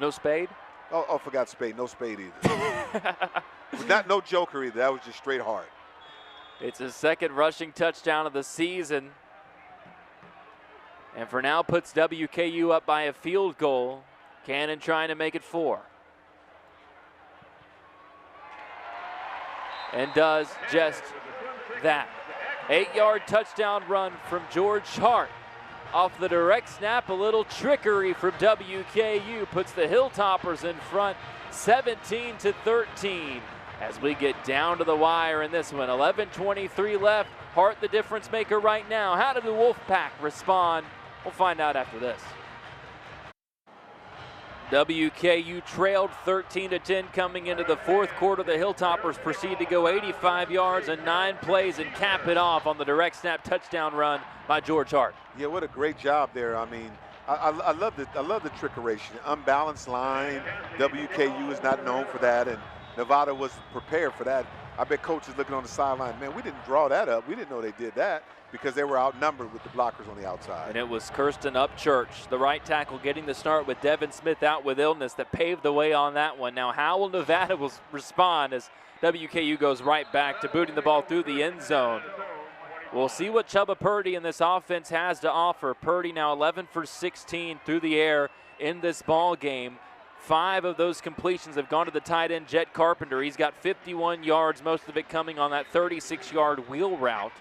No Spade? Oh, forgot Spade. No Spade either. No Joker either. That was just straight Hart. It's his 2nd rushing touchdown of the season. And for now puts WKU up by a field goal. Cannon trying to make it 4. And does just that. 8-yard touchdown run from George Hart. Off the direct snap, a little trickery from WKU puts the Hilltoppers in front 17-13 as we get down to the wire in this one. 11:23 left. Hart the difference maker right now. How did the Wolfpack respond? We'll find out after this. WKU trailed 13-10 coming into the 4th quarter. The Hilltoppers proceed to go 85 yards and 9 plays and cap it off on the direct snap touchdown run by George Hart. Yeah, what a great job there. I mean, I love the trickeration. Unbalanced line. WKU is not known for that. And Nevada was prepared for that. I bet coaches looking on the sideline, man, we didn't draw that up. We didn't know they did that because they were outnumbered with the blockers on the outside. And it was Kirsten Upchurch, the right tackle, getting the start with Devin Smith out with illness that paved the way on that one. Now, how will Nevada respond as WKU goes right back to booting the ball through the end zone? We'll see what Chubba Purdy and this offense has to offer. Purdy now 11 for 16 through the air in this ball game. 5 of those completions have gone to the tight end, Jet Carpenter. He's got 51 yards, most of it coming on that 36-yard wheel route.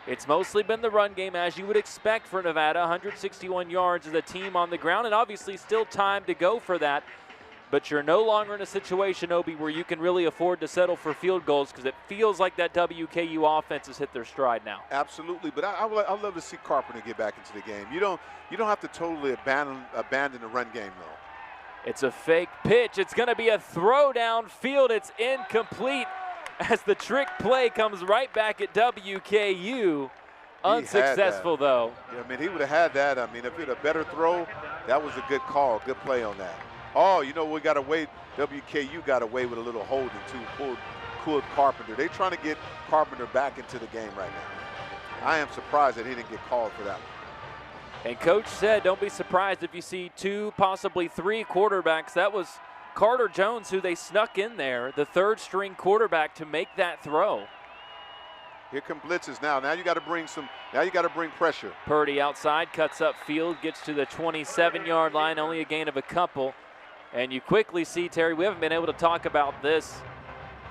It's mostly been the run game, as you would expect for Nevada. 161 yards as a team on the ground, and obviously still time to go for that. But you're no longer in a situation, Obi, where you can really afford to settle for field goals because it feels like that WKU offense has hit their stride now. Absolutely, but I'd love to see Carpenter get back into the game. You don't have to totally abandon the run game, though. It's a fake pitch. It's going to be a throw downfield. It's incomplete as the trick play comes right back at WKU. Unsuccessful, though. Yeah, I mean, he would have had that. I mean, if it had a better throw, that was a good call, good play on that. Oh, you know, we got away. WKU got away with a little holding, too. Pulled Carpenter. They're trying to get Carpenter back into the game right now. I am surprised that he didn't get called for that one. And Coach said, don't be surprised if you see 2, possibly 3 quarterbacks. That was Carter Jones, who they snuck in there, the 3rd-string quarterback, to make that throw. Here come blitzes now. Now you got to bring pressure. Purdy outside, cuts up field, gets to the 27-yard line, only a gain of a couple. And you quickly see, Terry, we haven't been able to talk about this.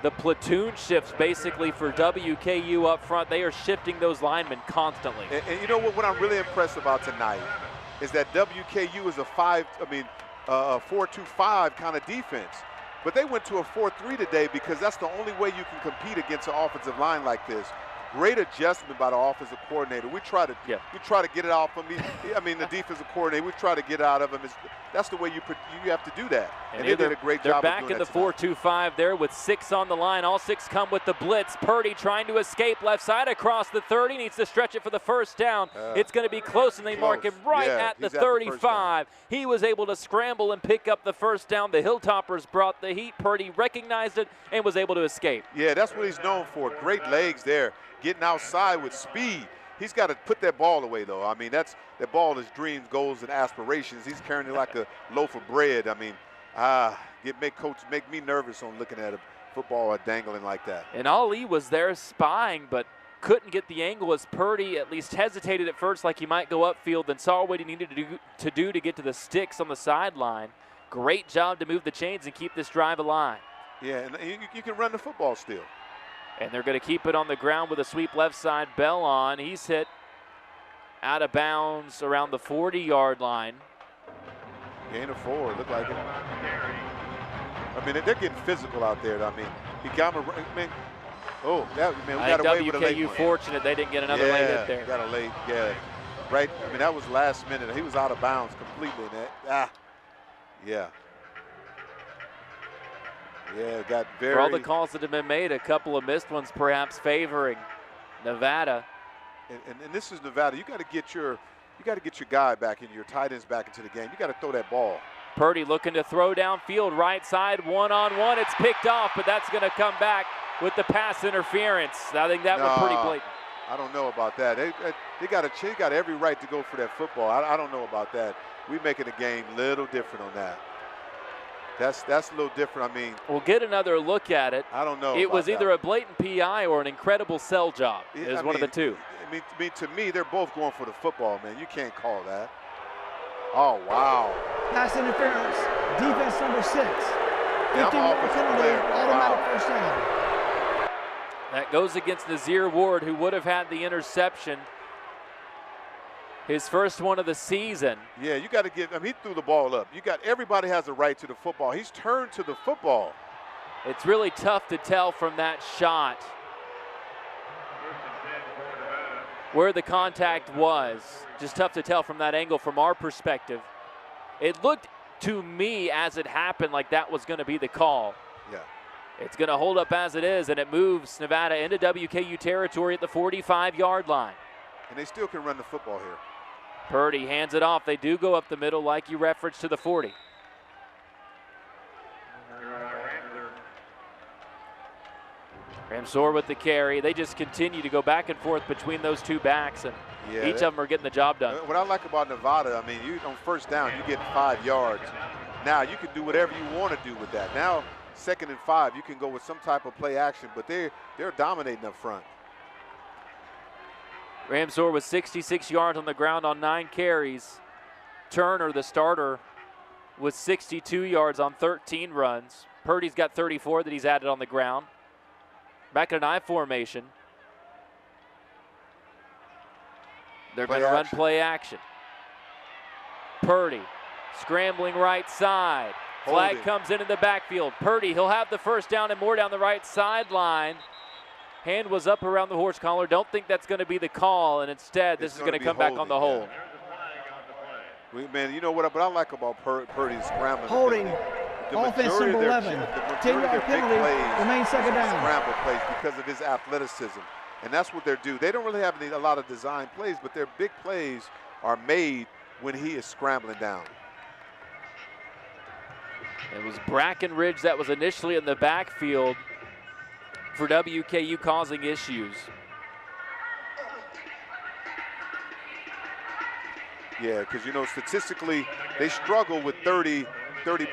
The platoon shifts basically for WKU up front. They are shifting those linemen constantly. And you know what I'm really impressed about tonight is that WKU is a 4-2-5 kind of defense. But they went to a 4-3 today because that's the only way you can compete against an offensive line like this. Great adjustment by the offensive coordinator. We try to get it off of me. I mean, the defensive coordinator, we try to get it out of him. That's the way you have to do that. And they did a great job of doing that. They're back in the 4-2-5 there with 6 on the line. All 6 come with the blitz. Purdy trying to escape left side across the 30. Needs to stretch it for the first down. It's going to be close, and they mark him right at the 35. He was able to scramble and pick up the first down. The Hilltoppers brought the heat. Purdy recognized it and was able to escape. Yeah, that's what he's known for. Great legs there. Getting outside with speed. He's got to put that ball away, though. I mean, that ball is dreams, goals, and aspirations. He's carrying it like a loaf of bread. I mean, make me nervous on looking at a football dangling like that. And Ali was there spying, but couldn't get the angle as Purdy at least hesitated at first like he might go upfield, then saw what he needed to do to get to the sticks on the sideline. Great job to move the chains and keep this drive alive. Yeah, and you can run the football still. And they're going to keep it on the ground with a sweep left side. Bell on. He's hit out of bounds around the 40-yard line. Gain of 4, look like it. I mean, they're getting physical out there. I mean, he got him. We got away with a late one. Fortunate they didn't get another late hit there. Got a late, right. I mean, that was last minute. He was out of bounds completely. Yeah, got very. For all the calls that have been made, a couple of missed ones perhaps favoring Nevada. And this is Nevada. You got to get your guy back in, your tight ends back into the game. You got to throw that ball. Purdy looking to throw downfield, right side, one-on-one. It's picked off, but that's going to come back with the pass interference. I think that was pretty blatant. I don't know about that. They got every right to go for that football. I don't know about that. We're making the game a little different on that. That's a little different. I mean, we'll get another look at it. I don't know. It was either a blatant PI or an incredible sell job. It was one of the two. To me, they're both going for the football, man. You can't call that. Oh, wow. Pass interference, defense number 6. 15-yard penalty, automatic first down. That goes against Nazir Ward, who would have had the interception. His first one of the season. Yeah, you got to give him. He threw the ball up. Everybody has a right to the football. He's turned to the football. It's really tough to tell from that shot where the contact was. Just tough to tell from that angle from our perspective. It looked to me as it happened like that was going to be the call. Yeah. It's going to hold up as it is, and it moves Nevada into WKU territory at the 45-yard line. And they still can run the football here. Purdy hands it off. They do go up the middle like you referenced to the 40. Ramsor with the carry. They just continue to go back and forth between those two backs, and each of them are getting the job done. What I like about Nevada, I mean, you on first down, you get 5 yards. Now you can do whatever you want to do with that. Now 2nd and 5, you can go with some type of play action, but they're dominating up front. Ramsor with 66 yards on the ground on 9 carries. Turner, the starter, with 62 yards on 13 runs. Purdy's got 34 that he's added on the ground. Back in an I formation. They're going to run play action. Purdy scrambling right side. Flag comes in the backfield. Purdy, he'll have the first down and more down the right sideline. Hand was up around the horse collar. Don't think that's going to be the call, and instead this is going to come back on the hold. Man, you know what I like about Purdy's scrambling. Holding. Offense number 11. 10-yard penalty. Remains 2nd down. Scramble plays because of his athleticism, and that's what they're due. They don't really have a lot of design plays, but their big plays are made when he is scrambling down. It was Brackenridge that was initially in the backfield for WKU, causing issues. Yeah, because, you know, statistically, they struggle with 30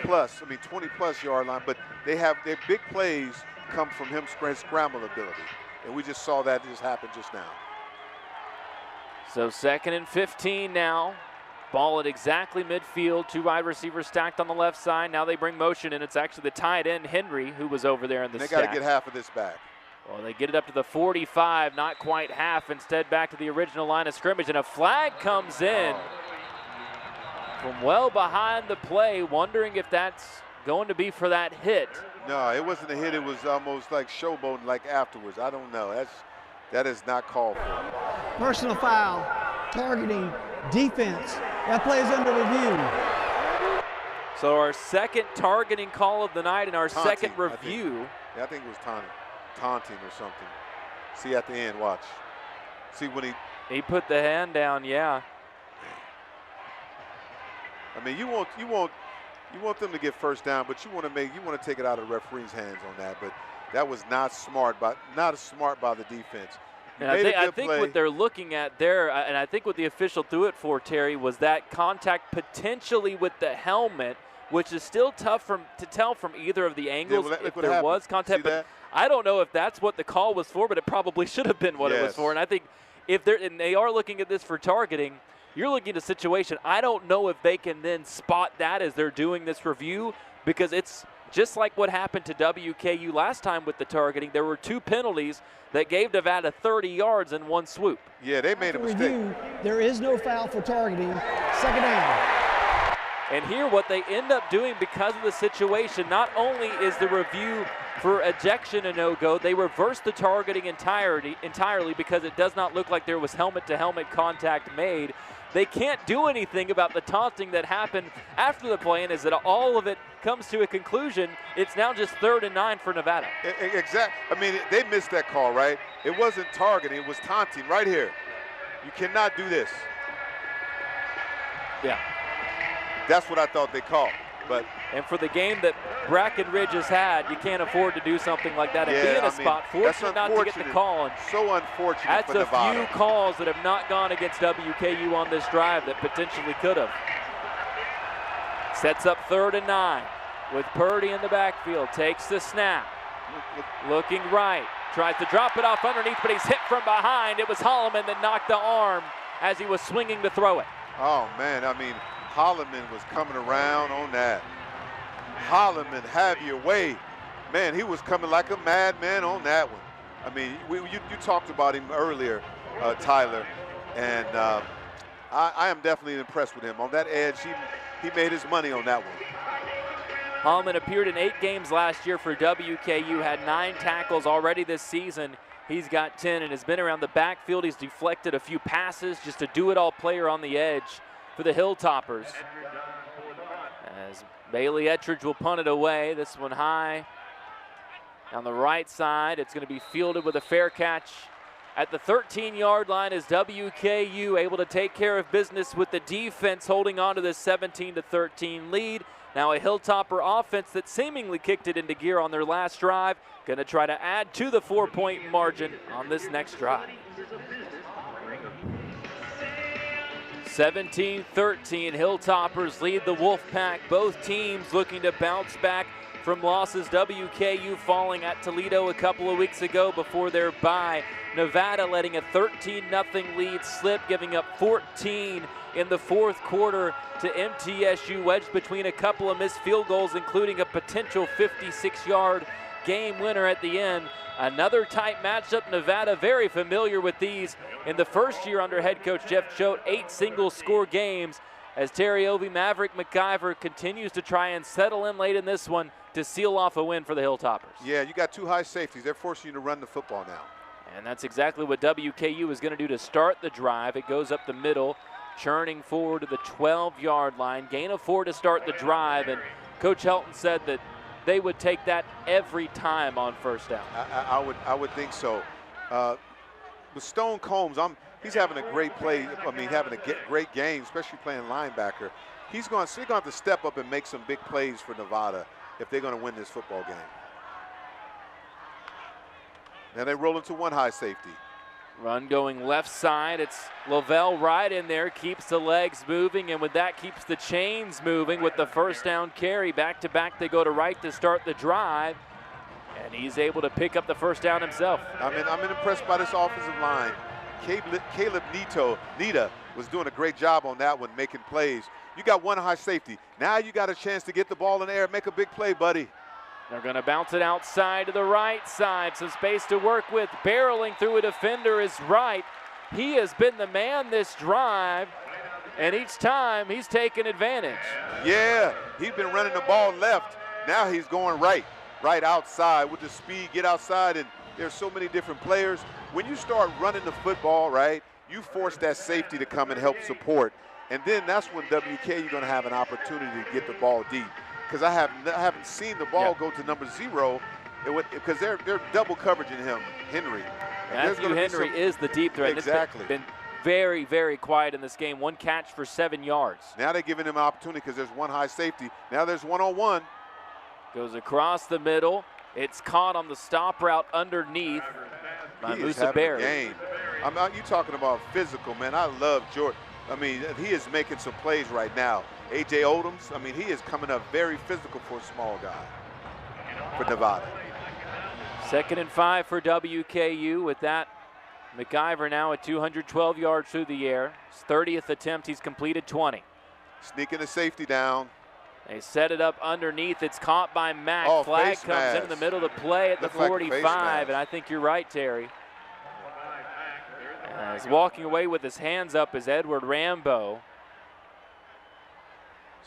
plus, 20 plus yard line, but their big plays come from him scramble ability. And we just saw that just happen just now. So 2nd and 15 now. Ball at exactly midfield. 2 wide receivers stacked on the left side. Now they bring motion in. It's actually the tight end, Henry, who was over there in the stack. They got to get half of this back. Well, they get it up to the 45, not quite half. Instead, back to the original line of scrimmage, and a flag comes in from well behind the play, wondering if that's going to be for that hit. No, it wasn't a hit. It was almost like showboating, like afterwards. I don't know. That is not called for. Personal foul, targeting, defense. That play is under review. So our 2nd targeting call of the night and our taunting, 2nd review. I think it was taunting or something. See at the end, watch. See when he put the hand down, yeah. I mean, you want them to get first down, but you want to take it out of the referee's hands on that. But that was not smart by the defense. And I think what they're looking at there, and I think what the official threw it for, Terry, was that contact potentially with the helmet, which is still tough to tell from either of the angles if there was contact. But I don't know if that's what the call was for, but it probably should have been what it was for. And I think if they are looking at this for targeting, you're looking at a situation. I don't know if they can then spot that as they're doing this review, because it's just like what happened to WKU last time with the targeting. There were 2 penalties that gave Nevada 30 yards in one swoop. Yeah, they made a mistake. There is no foul for targeting. 2nd down. And here what they end up doing because of the situation, not only is the review for ejection a no-go, they reverse the targeting entirely because it does not look like there was helmet-to-helmet contact made. They can't do anything about the taunting that happened after the play, and as all of it comes to a conclusion, it's now just 3rd and 9 for Nevada. Exactly. I mean, they missed that call, right? It wasn't targeting, it was taunting right here. You cannot do this. Yeah. That's what I thought they called. And for the game that Brackenridge has had, you can't afford to do something like that and be in a spot. Fortunate not to get the call. And so unfortunate for Nevada. That's a few calls that have not gone against WKU on this drive that potentially could have. Sets up 3rd and 9 with Purdy in the backfield. Takes the snap. Looking right. Tries to drop it off underneath, but he's hit from behind. It was Holloman that knocked the arm as he was swinging to throw it. Oh, man. I mean, Holloman was coming around on that. Holloman, have your way. Man, he was coming like a madman on that one. I mean, you talked about him earlier, Tyler, and I am definitely impressed with him. On that edge, he made his money on that one. Holloman appeared in 8 games last year for WKU, had 9 tackles already this season. He's got 10 and has been around the backfield. He's deflected a few passes, just a do-it-all player on the edge for the Hilltoppers. As Bailey Ettridge will punt it away. This one high on the right side. It's going to be fielded with a fair catch at the 13-yard line as WKU able to take care of business with the defense holding on to this 17-13 lead. Now a Hilltopper offense that seemingly kicked it into gear on their last drive, going to try to add to the 4-point margin on this next drive. 17-13, Hilltoppers lead the Wolfpack. Both teams looking to bounce back from losses. WKU falling at Toledo a couple of weeks ago before their bye. Nevada letting a 13-0 lead slip, giving up 14 in the fourth quarter to MTSU, wedged between a couple of missed field goals, including a potential 56-yard game winner at the end. Another tight matchup. Nevada very familiar with these in the first year under head coach Jeff Choate. 8 single-score games as Terry Ovey Maverick McIver continues to try and settle in late in this one to seal off a win for the Hilltoppers. Yeah, you got 2 high safeties. They're forcing you to run the football now. And that's exactly what WKU is going to do to start the drive. It goes up the middle, churning forward to the 12-yard line. Gain of 4 to start the drive, and Coach Helton said that they would take that every time on first down. I would think so. With Stone Combs, he's having a great play. I mean, having a great game, especially playing linebacker. He's going to have to step up and make some big plays for Nevada if they're going to win this football game. Now they roll into 1 high safety. Run going left side. It's Lavelle right in there, keeps the legs moving, and with that keeps the chains moving with the first down carry. Back to back, they go to right to start the drive, and he's able to pick up the first down himself. I'm impressed by this offensive line. Caleb Nita was doing a great job on that one, making plays. You got 1 high safety. Now you got a chance to get the ball in the air and make a big play, buddy. They're going to bounce it outside to the right side. Some space to work with. Barreling through a defender is right. He has been the man this drive, and each time he's taken advantage. Yeah, he's been running the ball left. Now he's going right outside with the speed, get outside, and there's so many different players. When you start running the football, right, you force that safety to come and help support. And then that's when WK you're going to have an opportunity to get the ball deep. Because I haven't seen the ball go to number 0, because they're double coveraging him, Henry. Matthew Henry is the deep threat. Exactly. It's been very, very quiet in this game. 1 catch for 7 yards. Now they're giving him an opportunity because there's 1 high safety. Now there's 1-on-1. Goes across the middle. It's caught on the stop route underneath by Musa Berry. You talking about physical, man. I love Jordan. I mean, he is making some plays right now. A.J. Odoms, I mean, he is coming up very physical for a small guy for Nevada. 2nd and 5 for WKU. With that, McIver now at 212 yards through the air. His 30th attempt, he's completed 20. Sneaking the safety down. They set it up underneath. It's caught by Mack. Oh, flag comes in the middle of the play at the 45, and I think you're right, Terry. He's walking away with his hands up is Edward Rambo,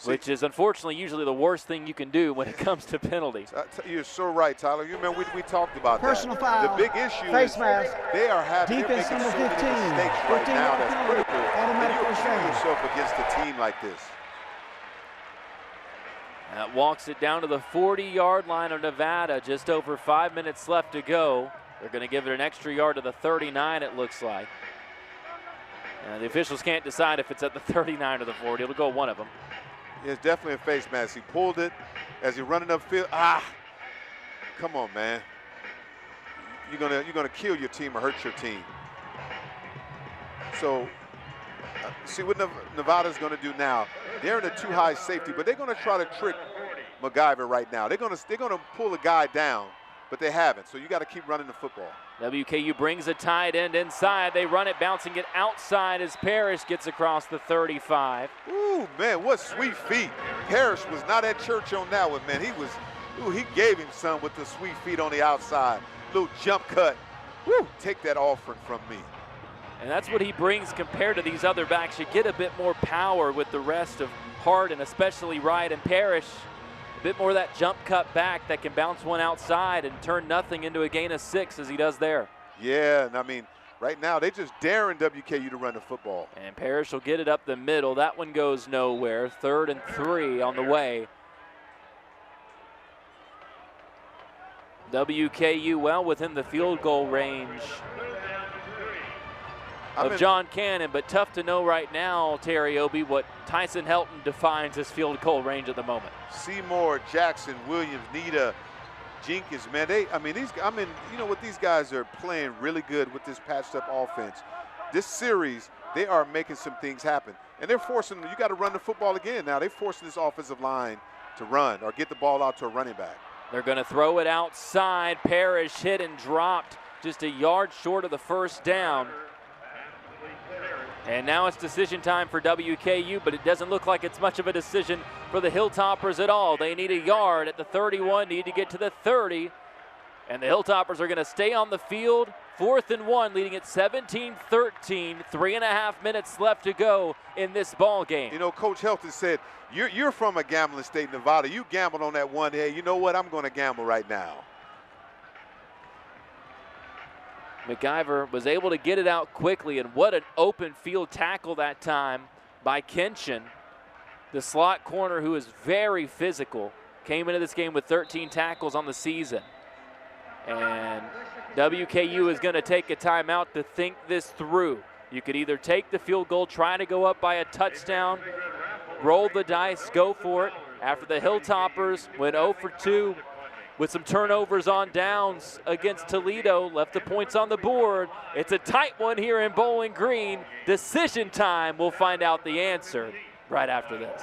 which is unfortunately usually the worst thing you can do when it comes to penalties. You're so right, Tyler. You remember we talked about Personal that. foul. The big issue Face is mask. they are making Defense so number many 15. mistakes right now that's critical. Automatic And first you down. put yourself against a team like this. That walks it down to the 40-yard line of Nevada. Just over 5 minutes left to go. They're going to give it an extra yard to the 39, it looks like. The officials can't decide if it's at the 39 or the 40. It'll go one of them. Yeah, it's definitely a face mask. He pulled it as he running upfield. Come on, man. You're gonna kill your team or hurt your team. So, see what Nevada's gonna do now. They're in a 2 high safety, but they're gonna try to trick McIver right now. They're gonna pull a guy down, but they haven't. So you got to keep running the football. WKU brings a tight end inside. They run it, bouncing it outside as Parrish gets across the 35. Ooh, man, what sweet feet. Parrish was not at church on that one, man. He gave him some with the sweet feet on the outside. Little jump cut. Woo, take that offering from me. And that's what he brings compared to these other backs. You get a bit more power with the rest of Hart and especially Wright and Parrish. A bit more of that jump cut back that can bounce one outside and turn nothing into a gain of 6 as he does there. Yeah, and I mean, right now they just daring WKU to run the football. And Parrish will get it up the middle. That one goes nowhere. 3rd and 3 on the way. WKU well within the field goal range. of John Cannon, but tough to know right now, Terry Obie, what Tyson Helton defines as field goal range at the moment. Seymour, Jackson, Williams, Nita, Jenkins, man, you know what, these guys are playing really good with this patched up offense. This series, they are making some things happen. And they're forcing, you got to run the football again now. They're forcing this offensive line to run or get the ball out to a running back. They're going to throw it outside. Parrish hit and dropped just a yard short of the first down. And now it's decision time for WKU, but it doesn't look like it's much of a decision for the Hilltoppers at all. They need a yard at the 31, need to get to the 30. And the Hilltoppers are going to stay on the field. 4th and 1, leading at 17-13. 3.5 minutes left to go in this ball game. You know, Coach Helton said, you're from a gambling state, Nevada. You gambled on that one. Hey, you know what? I'm going to gamble right now. MacGyver was able to get it out quickly, and what an open field tackle that time by Kenshin. The slot corner, who is very physical, came into this game with 13 tackles on the season. And WKU is going to take a timeout to think this through. You could either take the field goal, try to go up by a touchdown, roll the dice, go for it. After the Hilltoppers went 0 for 2 with some turnovers on downs against Toledo, left the points on the board. It's a tight one here in Bowling Green. Decision time. We'll find out the answer right after this.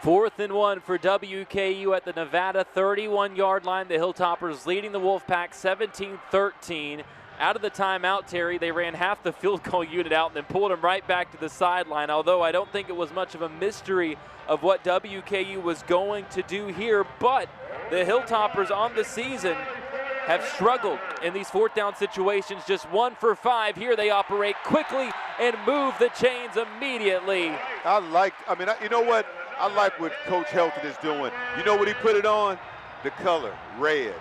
4th and 1 for WKU at the Nevada 31-yard line. The Hilltoppers leading the Wolfpack 17-13. Out of the timeout, Terry, they ran half the field goal unit out and then pulled them right back to the sideline, although I don't think it was much of a mystery of what WKU was going to do here. But the Hilltoppers on the season have struggled in these 4th down situations, just 1 for 5. Here they operate quickly and move the chains immediately. You know what? I like what Coach Helton is doing. You know what he put it on? The color, red.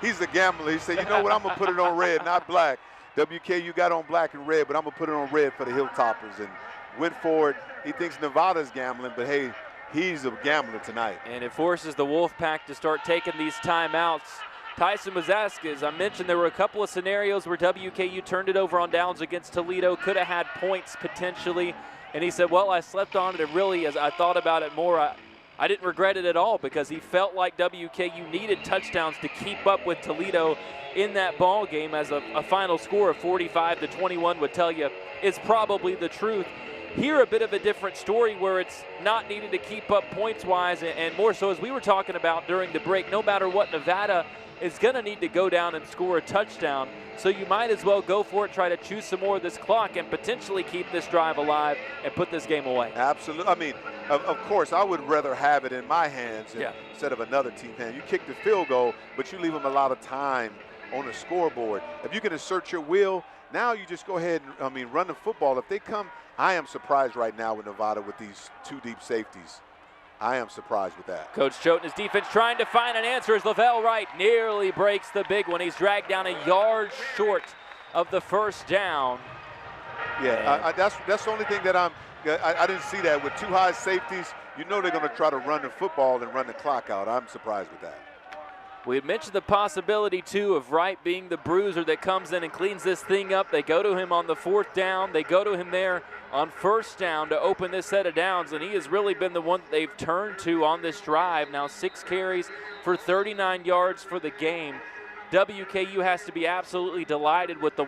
He's a gambler. He said, you know what, I'm going to put it on red, not black. WKU got on black and red, but I'm going to put it on red for the Hilltoppers. And went forward. He thinks Nevada's gambling, but hey, he's a gambler tonight. And it forces the Wolfpack to start taking these timeouts. Tyson was asked, as I mentioned, there were a couple of scenarios where WKU turned it over on downs against Toledo, could have had points potentially. And he said, well, I slept on it, and really, as I thought about it more, I didn't regret it at all, because he felt like WKU needed touchdowns to keep up with Toledo in that ball game, as a final score of 45-21 would tell you is probably the truth. Here, a bit of a different story where it's not needing to keep up points-wise, and more so, as we were talking about during the break, no matter what, Nevada is going to need to go down and score a touchdown. So you might as well go for it, try to choose some more of this clock and potentially keep this drive alive and put this game away. Absolutely. I mean, of course, I would rather have it in my hands instead of another team's hand. You kick the field goal, but you leave them a lot of time on the scoreboard. If you can assert your will, now you just go ahead and, run the football. If they come, I am surprised right now with Nevada with these 2 deep safeties. I am surprised with that. Coach Choate and his defense trying to find an answer as Lavelle Wright nearly breaks the big one. He's dragged down a yard short of the first down. Yeah, that's the only thing that I didn't see that. With 2 high safeties, you know they're going to try to run the football and run the clock out. I'm surprised with that. We had mentioned the possibility, too, of Wright being the bruiser that comes in and cleans this thing up. They go to him on the 4th down. They go to him there on 1st down to open this set of downs, and he has really been the one they've turned to on this drive. Now 6 carries for 39 yards for the game. WKU has to be absolutely delighted with the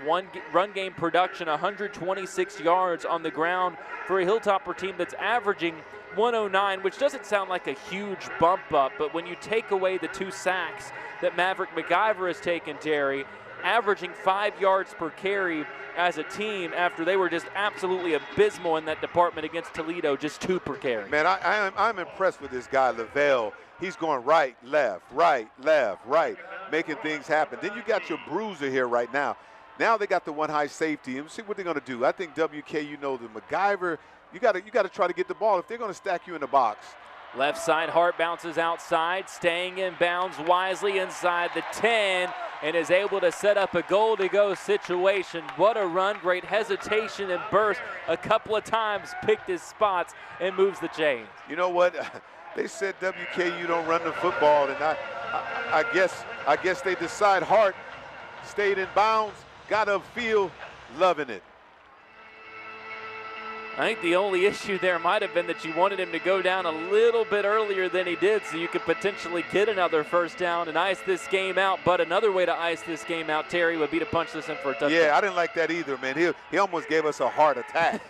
run game production, 126 yards on the ground for a Hilltopper team that's averaging 109, which doesn't sound like a huge bump up, but when you take away the 2 sacks that Maverick MacGyver has taken, Terry, averaging 5 yards per carry as a team after they were just absolutely abysmal in that department against Toledo, just 2 per carry. Man, I'm impressed with this guy, Lavelle. He's going right, left, making things happen. Then you got your bruiser here right now. Now they got the 1 high safety, and see what they're going to do. I think WKU knows that MacGyver, you got to try to get the ball if they're going to stack you in the box. Left side, Hart bounces outside, staying in bounds wisely inside the 10, and is able to set up a goal-to-go situation. What a run, great hesitation and burst. A couple of times picked his spots and moves the chains. You know what? They said WKU don't run the football, and I guess they decide Hart stayed in bounds, got upfield, loving it. I think the only issue there might have been that you wanted him to go down a little bit earlier than he did so you could potentially get another first down and ice this game out. But another way to ice this game out, Terry, would be to punch this in for a touchdown. Yeah, I didn't like that either, man. He almost gave us a heart attack.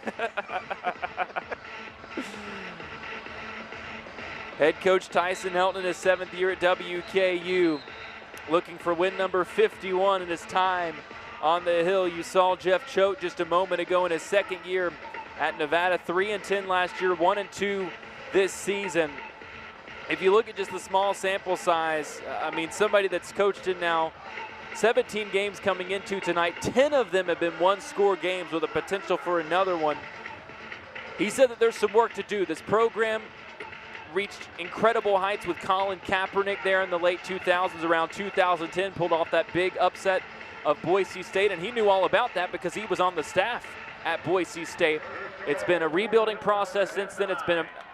Head coach Tyson Helton in his 7th year at WKU, looking for win number 51 in his time on the Hill. You saw Jeff Choate just a moment ago in his 2nd year at Nevada, 3-10 last year, 1-2 this season. If you look at just the small sample size, I mean, somebody that's coached in now 17 games coming into tonight, 10 of them have been one-score games with a potential for another one. He said that there's some work to do. This program reached incredible heights with Colin Kaepernick there in the late 2000s, around 2010, pulled off that big upset of Boise State, and he knew all about that because he was on the staff at Boise State. It's been a rebuilding process since then.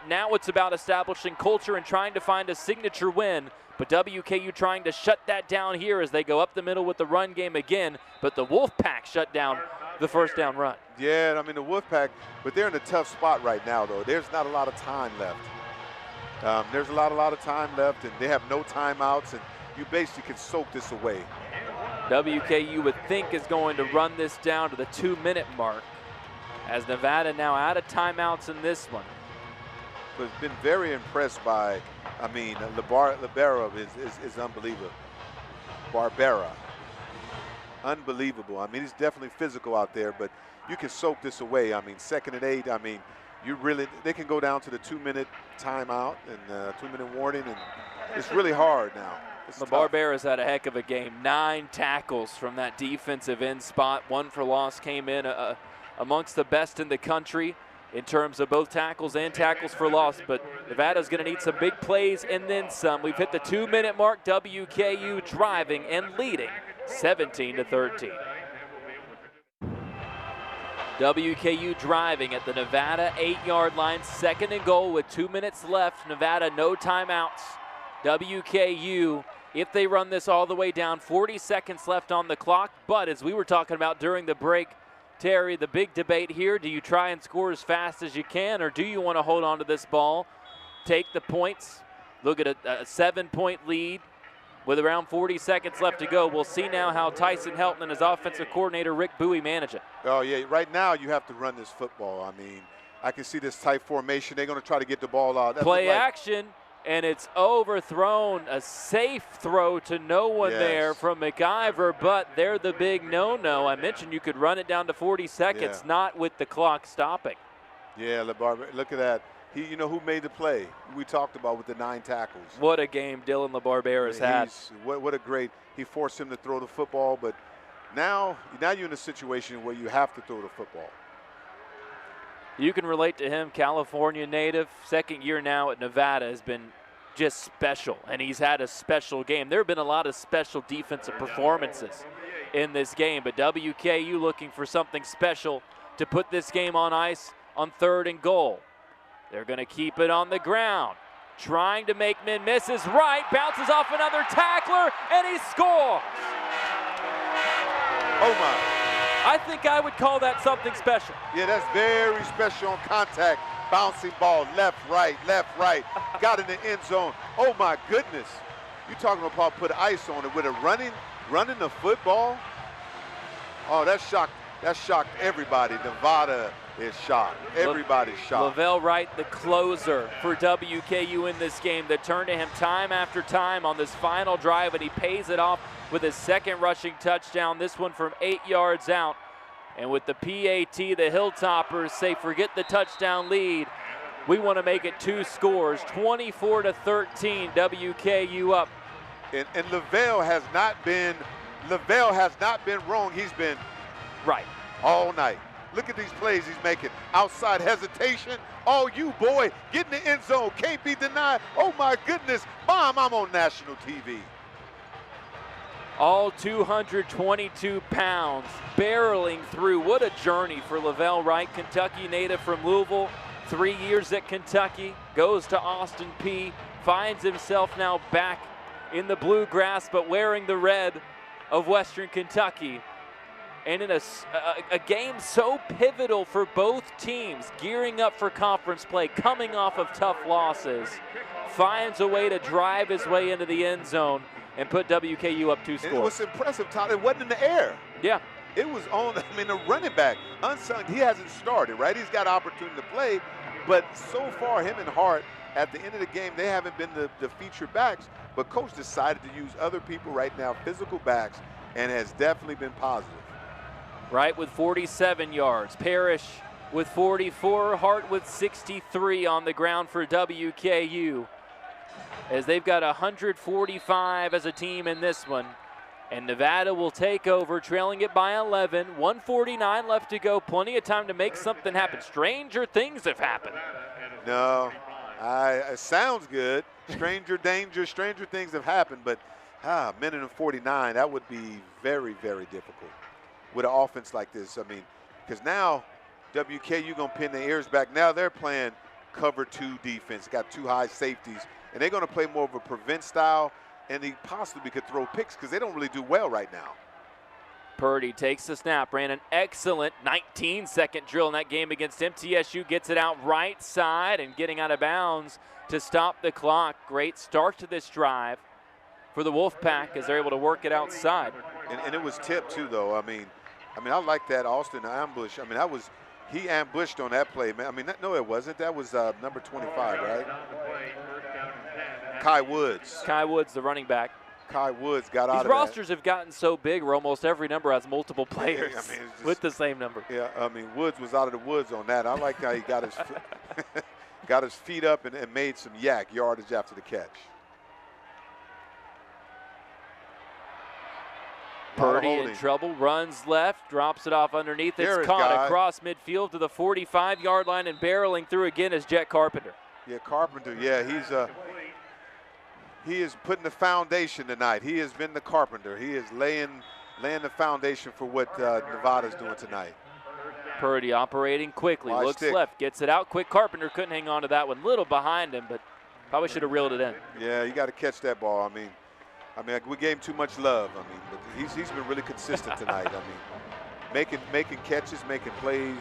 Now it's about establishing culture and trying to find a signature win. But WKU trying to shut that down here as they go up the middle with the run game again. But the Wolfpack shut down the first down run. Yeah, I mean, the Wolfpack, but they're in a tough spot right now, though. There's not a lot of time left. There's a lot of time left, and they have no timeouts, and you basically can soak this away. WKU would think is going to run this down to the 2-minute mark, as Nevada now out of timeouts in this one. But been very impressed by, I mean, Libera is unbelievable. Barbera, unbelievable. I mean, he's definitely physical out there, but you can soak this away. I mean, 2nd and 8, I mean, they can go down to the 2-minute timeout and 2-minute warning, and it's really hard now. The Barbera's had a heck of a game. 9 tackles from that defensive end spot. 1 for loss came in amongst the best in the country in terms of both tackles and tackles for loss. But Nevada's going to need some big plays and then some. We've hit the 2-minute mark. WKU driving and leading 17-13. WKU driving at the Nevada 8-yard line. 2nd and goal with 2 minutes left. Nevada no timeouts. WKU, if they run this all the way down, 40 seconds left on the clock. But as we were talking about during the break, Terry, the big debate here, do you try and score as fast as you can, or do you want to hold on to this ball, take the points, look at a 7-point lead with around 40 seconds left to go? We'll see now how Tyson Helton and his offensive coordinator Rick Bowie manage it. Oh, yeah, right now you have to run this football. I mean, I can see this tight formation. They're going to try to get the ball out. Play action. And it's overthrown, a safe throw to no one there from McIver, but they're the big no-no. I mentioned you could run it down to 40 seconds, not with the clock stopping. Yeah, LeBarber, look at that. You know who made the play? We talked about with the 9 tackles. What a game Dylan LeBarbera's had. What a great, he forced him to throw the football, but now you're in a situation where you have to throw the football. You can relate to him, California native, 2nd year now at Nevada, has been just special, and he's had a special game. There have been a lot of special defensive performances in this game, but WKU looking for something special to put this game on ice on 3rd and goal. They're going to keep it on the ground, trying to make men miss. Is right, bounces off another tackler, and he scores. Oh, my. I think I would call that something special. Yeah, that's very special on contact. Bouncing ball, left, right, got in the end zone. Oh, my goodness. You're talking about put ice on it with a running the football. Oh, that shocked everybody. Nevada is shocked. Everybody's shocked. Lavelle Wright, the closer for WKU in this game, that turned to him time after time on this final drive, and he pays it off with his 2nd rushing touchdown, this one from 8 yards out. And with the PAT, the Hilltoppers say forget the touchdown lead. We want to make it 2 scores, 24-13, WKU up. And Lavelle has not been wrong. He's been right all night. Look at these plays he's making. Outside hesitation. Oh, you boy, get in the end zone. Can't be denied. Oh, my goodness. Mom, I'm on national TV. All 222 pounds, barreling through. What a journey for Lavelle Wright, Kentucky native from Louisville. 3 years at Kentucky, goes to Austin Peay, finds himself now back in the bluegrass, but wearing the red of Western Kentucky. And in a game so pivotal for both teams, gearing up for conference play, coming off of tough losses, finds a way to drive his way into the end zone and put WKU up 2 scores. It was impressive, Todd. It wasn't in the air. Yeah. It was on, I mean, the running back, unsung, he hasn't started, right? He's got opportunity to play, but so far, him and Hart, at the end of the game, they haven't been the featured backs, but Coach decided to use other people right now, physical backs, and has definitely been positive. Wright with 47 yards, Parrish with 44, Hart with 63 on the ground for WKU, as they've got 145 as a team in this one. And Nevada will take over, trailing it by 11. 1:49 left to go. Plenty of time to make something happen. Stranger things have happened. No, it sounds good. Stranger things have happened, but minute and 49, that would be very, very difficult with an offense like this. I mean, because now WKU going to pin their ears back. Now they're playing cover 2 defense, got 2 high safeties, and they're going to play more of a prevent style, and he possibly could throw picks because they don't really do well right now. Purdy takes the snap, ran an excellent 19-second drill in that game against MTSU, gets it out right side and getting out of bounds to stop the clock. Great start to this drive for the Wolfpack as they're able to work it outside. And it was tipped too, though. I mean, I like that Austin ambush. I mean, he ambushed on that play, man. I mean, no, it wasn't. That was number 25, right? Kai Woods. Kai Woods, the running back. Kai Woods got out of that. These rosters have gotten so big where almost every number has multiple players with the same number. Yeah, I mean, Woods was out of the woods on that. I like how he got his, got his feet up and made some yardage after the catch. Purdy in trouble, runs left, drops it off underneath. It's caught across midfield to the 45-yard line, and barreling through again is Jet Carpenter. Yeah, Carpenter, yeah, he is putting the foundation tonight. He has been the carpenter. He is laying the foundation for what Nevada's doing tonight. Purdy operating quickly, looks left, gets it out quick. Carpenter couldn't hang on to that one, little behind him, but probably should have reeled it in. Yeah, you got to catch that ball. I mean, we gave him too much love. I mean, but he's been really consistent tonight. I mean, making catches, making plays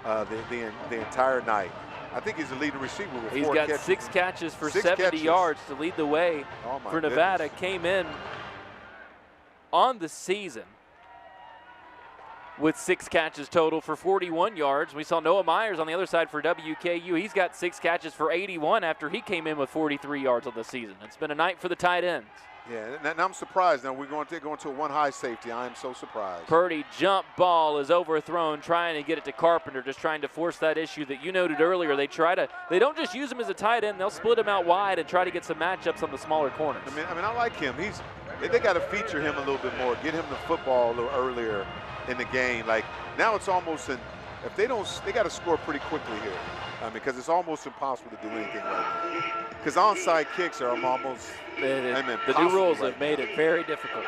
the entire night. I think he's the leading receiver with 4 catches. He's got 6 catches for 70 yards to lead the way for Nevada. Came in on the season with 6 catches total for 41 yards. We saw Noah Myers on the other side for WKU. He's got 6 catches for 81 after he came in with 43 yards on the season. It's been a night for the tight ends. Yeah, and I'm surprised. Now we're going to a 1 high safety. I am so surprised. Purdy jump ball is overthrown, trying to get it to Carpenter, just trying to force that issue that you noted earlier. They don't just use him as a tight end. They'll split him out wide and try to get some matchups on the smaller corners. I mean, I like him. They got to feature him a little bit more, get him the football a little earlier in the game. Like now, it's almost if they got to score pretty quickly here. Because it's almost impossible to do anything right now. Because onside kicks are almost the new rules have made it very difficult.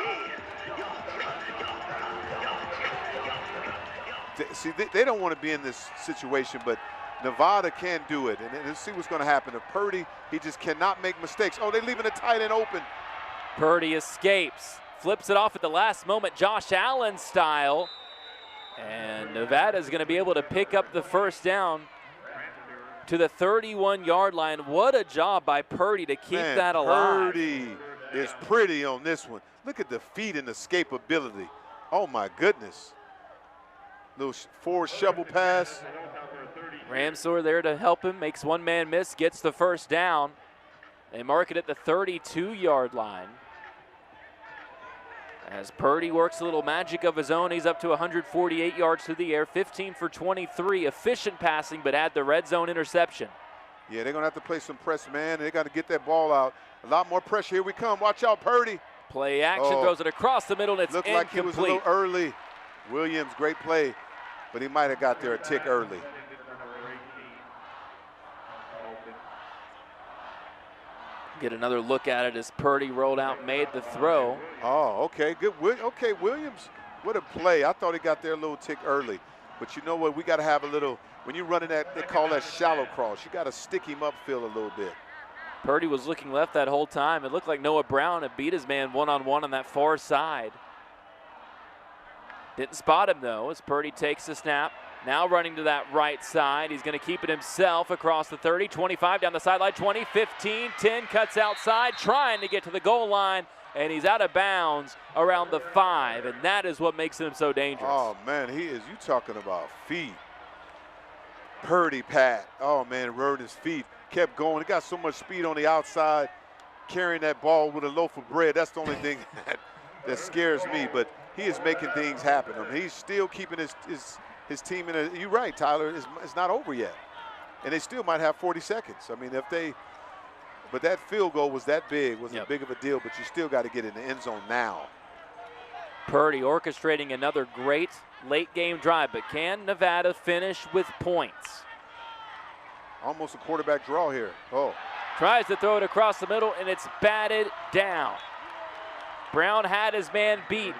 See, they don't want to be in this situation, but Nevada can do it. And let's see what's going to happen. If Purdy, he just cannot make mistakes. Oh, they're leaving the tight end open. Purdy escapes, flips it off at the last moment, Josh Allen style. And Nevada's going to be able to pick up the first down to the 31-yard line. What a job by Purdy to keep that alive. Purdy is pretty on this one. Look at the feet and escapability. Oh, my goodness. Little forward shovel pass. Ramsor there to help him, makes one man miss, gets the first down. They mark it at the 32-yard line. As Purdy works a little magic of his own, he's up to 148 yards through the air, 15 for 23, efficient passing, but had the red zone interception. Yeah, they're going to have to play some press, man. They got to get that ball out. A lot more pressure. Here we come. Watch out, Purdy. Play action, throws it across the middle, and it's incomplete. Looked like he was a little early. Williams, great play, but he might have got there a tick early. Get another look at it as Purdy rolled out, made the throw. Oh, okay, good. Okay, Williams, what a play. I thought he got there a little tick early. But you know what, we got to have a little, when you're running that, they call that shallow cross. You got to stick him upfield a little bit. Purdy was looking left that whole time. It looked like Noah Brown had beat his man one-on-one on that far side. Didn't spot him, though, as Purdy takes the snap. Now running to that right side. He's going to keep it himself across the 30, 25, down the sideline, 20, 15, 10, cuts outside, trying to get to the goal line, and he's out of bounds around the 5, and that is what makes him so dangerous. Oh, man, he is. You talking about feet. Purdy, Pat. Oh, man, rode his feet. Kept going. He got so much speed on the outside, carrying that ball with a loaf of bread. That's the only thing that scares me, but he is making things happen. I mean, he's still keeping his team in a, you're right, Tyler, it's not over yet. And they still might have 40 seconds. I mean, but that field goal was that big, was as big of a deal, but you still got to get in the end zone now. Purdy orchestrating another great late game drive, but can Nevada finish with points? Almost a quarterback draw here. Oh. Tries to throw it across the middle, and it's batted down. Brown had his man beat.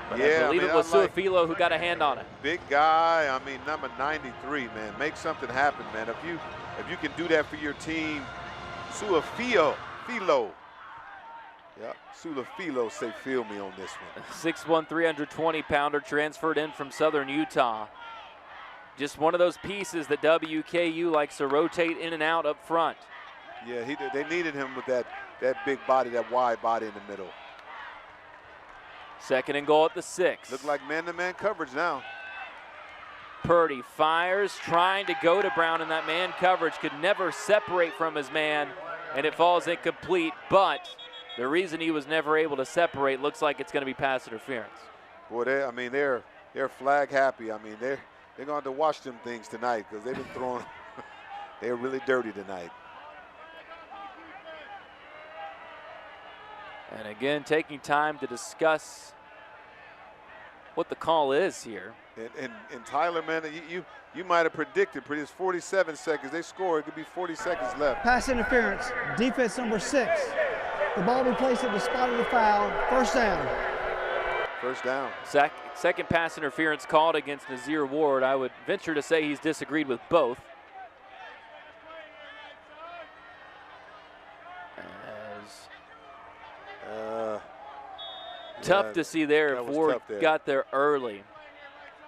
But I believe it was Suafilo who got a hand on it. Big guy, I mean, number 93, man. Make something happen, man. If you can do that for your team, Suafilo. Yeah, Suafilo, say feel me on this one. 6'1", 320-pounder transferred in from Southern Utah. Just one of those pieces that WKU likes to rotate in and out up front. Yeah, they needed him with that big body, that wide body in the middle. 2nd and goal at the 6. Look like man-to-man coverage now. Purdy fires, trying to go to Brown in that man coverage. Could never separate from his man, and it falls incomplete. But the reason he was never able to separate looks like it's going to be pass interference. Boy, they're flag happy. I mean, they're going to have to watch them things tonight because they've been throwing. They're really dirty tonight. And again, taking time to discuss what the call is here. And Tyler, man, you might have predicted, but it's 47 seconds. They score, it could be 40 seconds left. Pass interference, defense number 6. The ball be placed at the spot of the foul, first down. First down. Second pass interference called against Nazir Ward. I would venture to say he's disagreed with both. Tough to see there if Ward got there early.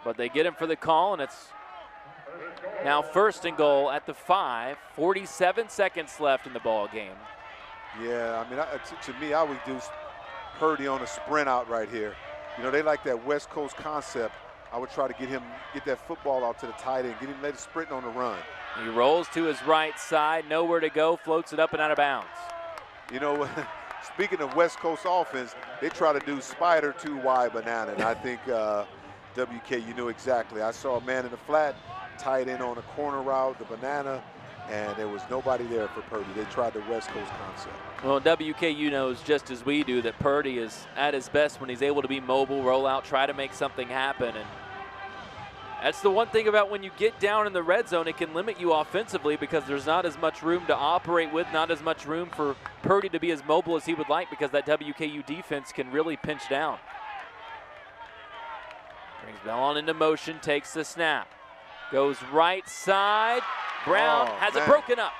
But they get him for the call, and it's now 1st and goal at the 5. 47 seconds left in the ball game. Yeah, I mean, to me, I would do Purdy on a sprint out right here. You know, they like that West Coast concept. I would try to get that football out to the tight end, get him let it sprint on the run. He rolls to his right side, nowhere to go, floats it up and out of bounds. You know, speaking of West Coast offense, they try to do spider 2 wide banana, and I think WK, you knew exactly. I saw a man in the flat, tight end on a corner route, the banana, and there was nobody there for Purdy. They tried the West Coast concept. Well, WKU knows just as we do that Purdy is at his best when he's able to be mobile, roll out, try to make something happen. And that's the one thing about when you get down in the red zone, it can limit you offensively because there's not as much room to operate with, not as much room for Purdy to be as mobile as he would like because that WKU defense can really pinch down. Brings Bellon into motion, takes the snap. Goes right side. Brown has it broken up.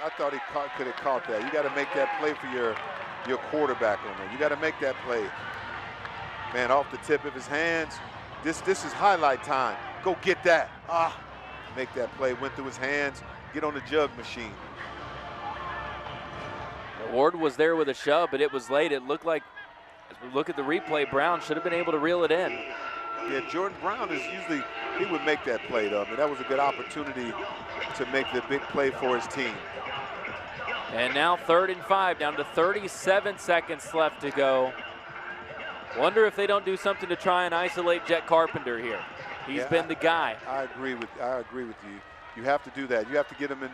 I thought he could have caught that. You got to make that play for your quarterback on there. You got to make that play. Man, off the tip of his hands. This is highlight time. Go get that. Make that play. Went through his hands. Get on the jug machine. Ward was there with a shove, but it was late. It looked like, as we look at the replay, Brown should have been able to reel it in. Yeah, Jordan Brown is usually, he would make that play though. I mean, that was a good opportunity to make the big play for his team. And now 3rd and 5, down to 37 seconds left to go. Wonder if they don't do something to try and isolate Jet Carpenter here. He's been the guy. I agree with you. You have to do that. You have to get him in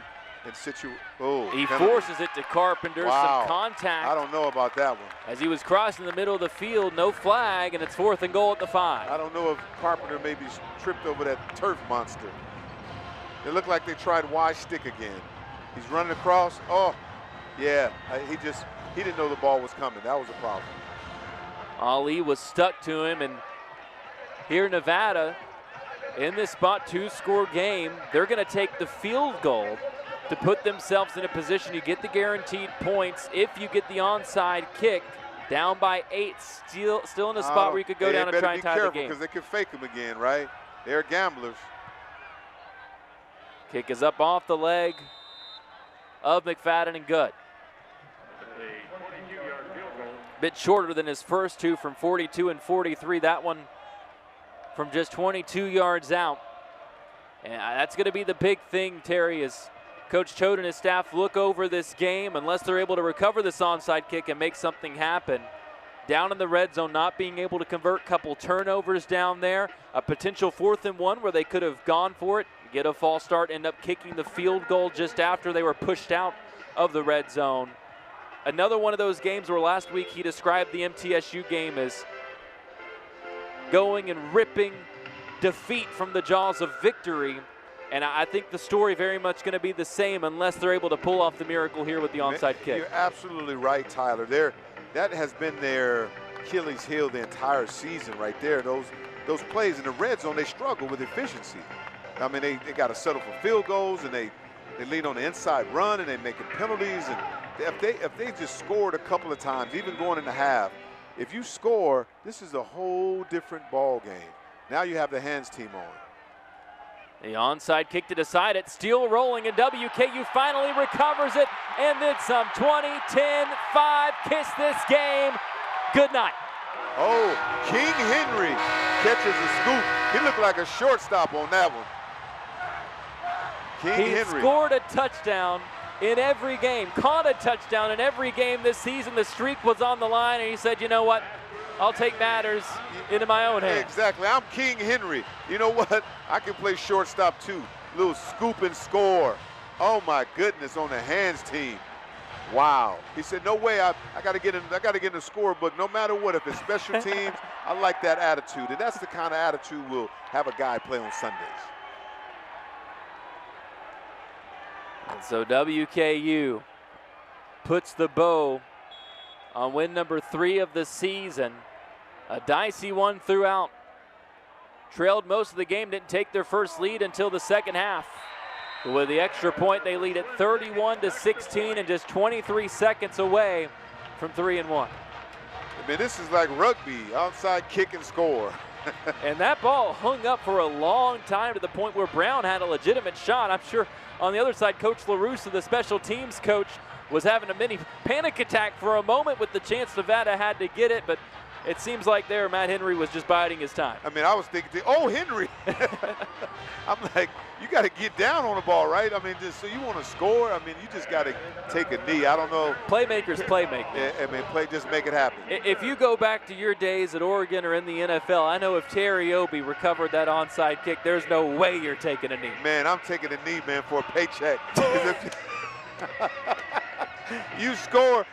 situ. Oh, he forces it to Carpenter. Wow. Some contact. I don't know about that one. As he was crossing the middle of the field, no flag, and it's 4th and goal at the 5. I don't know if Carpenter maybe tripped over that turf monster. It looked like they tried Y stick again. He's running across. Oh, yeah. He didn't know the ball was coming. That was a problem. Ali was stuck to him, and here Nevada, in this spot 2-score game, they're going to take the field goal to put themselves in a position. You get the guaranteed points if you get the onside kick Down by 8, still in a spot where you could go down and try and tie the game. Because they can fake them again, right? They're gamblers. Kick is up off the leg of McFadden and good. Bit shorter than his first two from 42 and 43. That one from just 22 yards out. And that's going to be the big thing, Terry, as Coach Choate and his staff look over this game. Unless they're able to recover this onside kick and make something happen. Down in the red zone, not being able to convert, couple turnovers down there. A potential 4th and 1 where they could have gone for it, get a false start, end up kicking the field goal just after they were pushed out of the red zone. Another one of those games where last week he described the MTSU game as going and ripping defeat from the jaws of victory. And I think the story very much going to be the same unless they're able to pull off the miracle here with the onside kick. You're absolutely right, Tyler. That has been their Achilles heel the entire season right there. Those plays in the red zone, they struggle with efficiency. I mean, they got to settle for field goals, and they lead on the inside run, and they making penalties. And if they just scored a couple of times, even going in the half, if you score, this is a whole different ball game. Now you have the hands team on. The onside kick to decide it, still rolling, and WKU finally recovers it, and then some. 20, 10, 5, kiss this game. Good night. Oh, King Henry catches a scoop. He looked like a shortstop on that one. King Henry. He scored a touchdown in every game, caught a touchdown in every game this season. The streak was on the line, and he said, you know what? I'll take matters into my own hands. Exactly. I'm King Henry. You know what? I can play shortstop too. Little scoop and score. Oh my goodness, on the hands team. Wow. He said, no way. I got to get in the scorebook no matter what. If it's special teams, I like that attitude. And that's the kind of attitude we'll have a guy play on Sundays. And so WKU puts the bow on win number 3 of the season. A dicey one throughout. Trailed most of the game, didn't take their first lead until the second half. With the extra point, they lead at 31-16 and just 23 seconds away from 3-1. I mean, this is like rugby, outside kick and score. And that ball hung up for a long time to the point where Brown had a legitimate shot. I'm sure on the other side, Coach LaRussa, the special teams coach, was having a mini panic attack for a moment with the chance Nevada had to get it, but it seems like there Matt Henry was just biding his time. I mean, I was thinking, oh, Henry. I'm like, you got to get down on the ball, right? I mean, just so you want to score, I mean, you just got to take a knee. I don't know. Playmakers playmaking. Yeah, I mean, just make it happen. If you go back to your days at Oregon or in the NFL, I know if Terry Obie recovered that onside kick, there's no way you're taking a knee. Man, I'm taking a knee, man, for a paycheck. You score,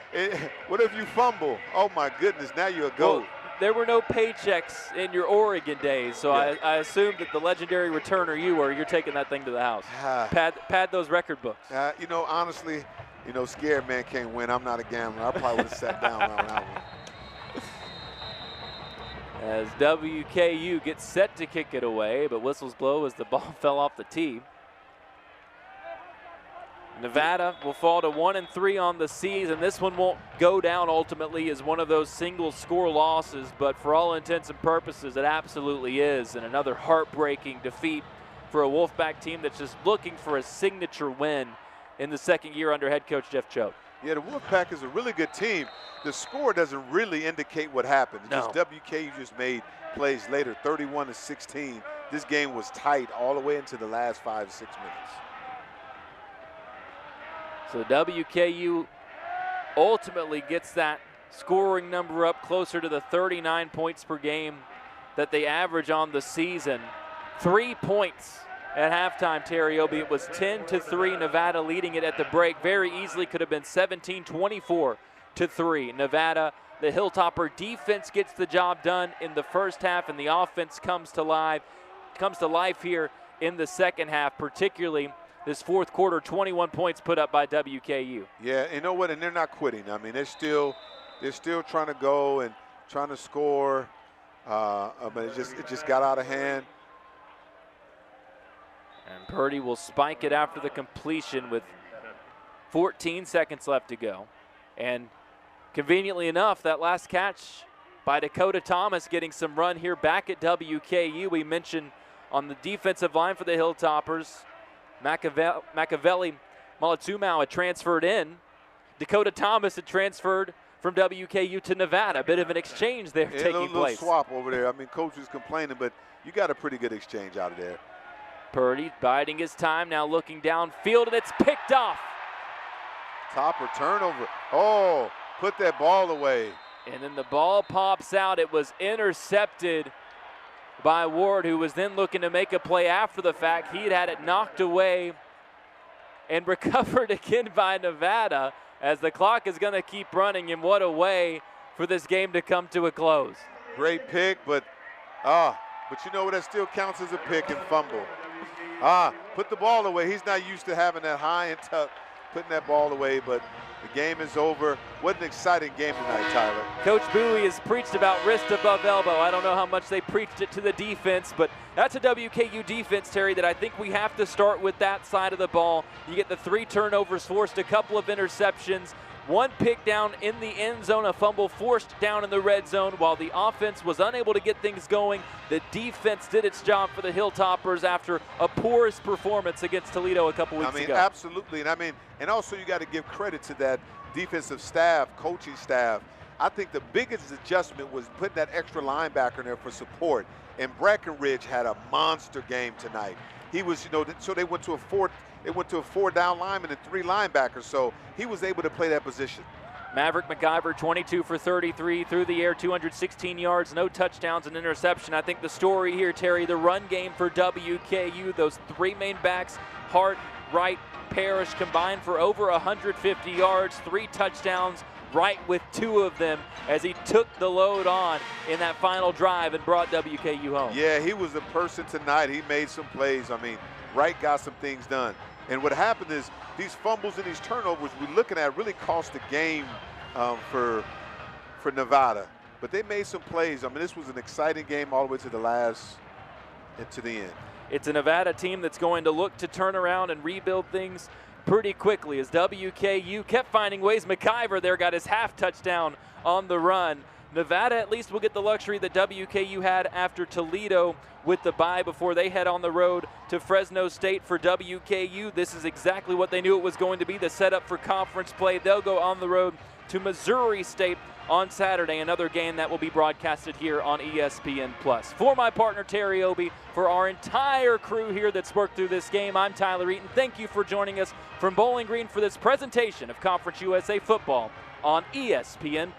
what if you fumble? Oh my goodness, now you're a goat. Well, there were no paychecks in your Oregon days, so yeah. I assumed that the legendary returner you were, you're taking that thing to the house. Pad those record books. You know, honestly, you know, scared man can't win. I'm not a gambler. I probably would have sat down on that one. As WKU gets set to kick it away, but whistles blow as the ball fell off the tee. Nevada will fall to 1-3 on the season. This one won't go down ultimately as one of those single score losses, but for all intents and purposes, it absolutely is. And another heartbreaking defeat for a Wolfpack team that's just looking for a signature win in the second year under head coach Jeff Choate. Yeah, the Wolfpack is a really good team. The score doesn't really indicate what happened. No. Just WKU just made plays later, 31-16. This game was tight all the way into the last 5 to 6 minutes. So WKU ultimately gets that scoring number up closer to the 39 points per game that they average on the season. 3 points at halftime, Terry Obie. It was 10-3, Nevada leading it at the break. Very easily could have been 17-24-3. Nevada, the Hilltopper defense gets the job done in the first half, and the offense comes to life here in the second half, particularly this fourth quarter, 21 points put up by WKU. Yeah, you know what? And they're not quitting. I mean, they're still trying to go and trying to score, but it just got out of hand. And Purdy will spike it after the completion with 14 seconds left to go. And Conveniently enough, that last catch by Dakota Thomas getting some run here back at WKU. We mentioned on the defensive line for the Hilltoppers, Machiavelli Malatumau had transferred in. Dakota Thomas had transferred from WKU to Nevada. A bit of an exchange there taking place. Little swap over there. I mean, coach was complaining, but you got a pretty good exchange out of there. Purdy biding his time, now looking downfield, and it's picked off. Topper turnover. Oh, put that ball away. And then the ball pops out. It was intercepted by Ward, who was then looking to make a play after the fact. He'd had it knocked away and recovered again by Nevada, as the clock is going to keep running. And what a way for this game to come to a close. Great pick, but you know what? That still counts as a pick and fumble. Put the ball away. He's not used to having that high and tuck, putting that ball away, but the game is over. What an exciting game tonight, Tyler. Coach Bowie has preached about wrist above elbow. I don't know how much they preached it to the defense, but that's a WKU defense, Terry, that I think we have to start with that side of the ball. You get the 3 turnovers forced, a couple of interceptions, 1 pick down in the end zone, a fumble forced down in the red zone. While the offense was unable to get things going, the defense did its job for the Hilltoppers after a porous performance against Toledo a couple weeks ago. Absolutely. And also you got to give credit to that defensive staff, coaching staff. I think the biggest adjustment was putting that extra linebacker in there for support. And Breckenridge had a monster game tonight. He was, so they went to a 4-down lineman and 3 linebackers, so he was able to play that position. Maverick McIver, 22 for 33 through the air, 216 yards, no touchdowns and interception. I think the story here, Terry, the run game for WKU, those 3 main backs, Hart, Wright, Parrish, combined for over 150 yards, 3 touchdowns, Wright with 2 of them as he took the load on in that final drive and brought WKU home. Yeah, he was the person tonight. He made some plays. Wright got some things done. And what happened is these fumbles and these turnovers we're looking at really cost the game for Nevada. But they made some plays. This was an exciting game all the way to the last and to the end. It's a Nevada team that's going to look to turn around and rebuild things pretty quickly as WKU kept finding ways. McIver there got his half touchdown on the run. Nevada at least will get the luxury that WKU had after Toledo with the bye before they head on the road to Fresno State. For WKU, this is exactly what they knew it was going to be, the setup for conference play. They'll go on the road to Missouri State on Saturday, another game that will be broadcasted here on ESPN+. For my partner Terry Obie, for our entire crew here that's worked through this game, I'm Tyler Eaton. Thank you for joining us from Bowling Green for this presentation of Conference USA football on ESPN+.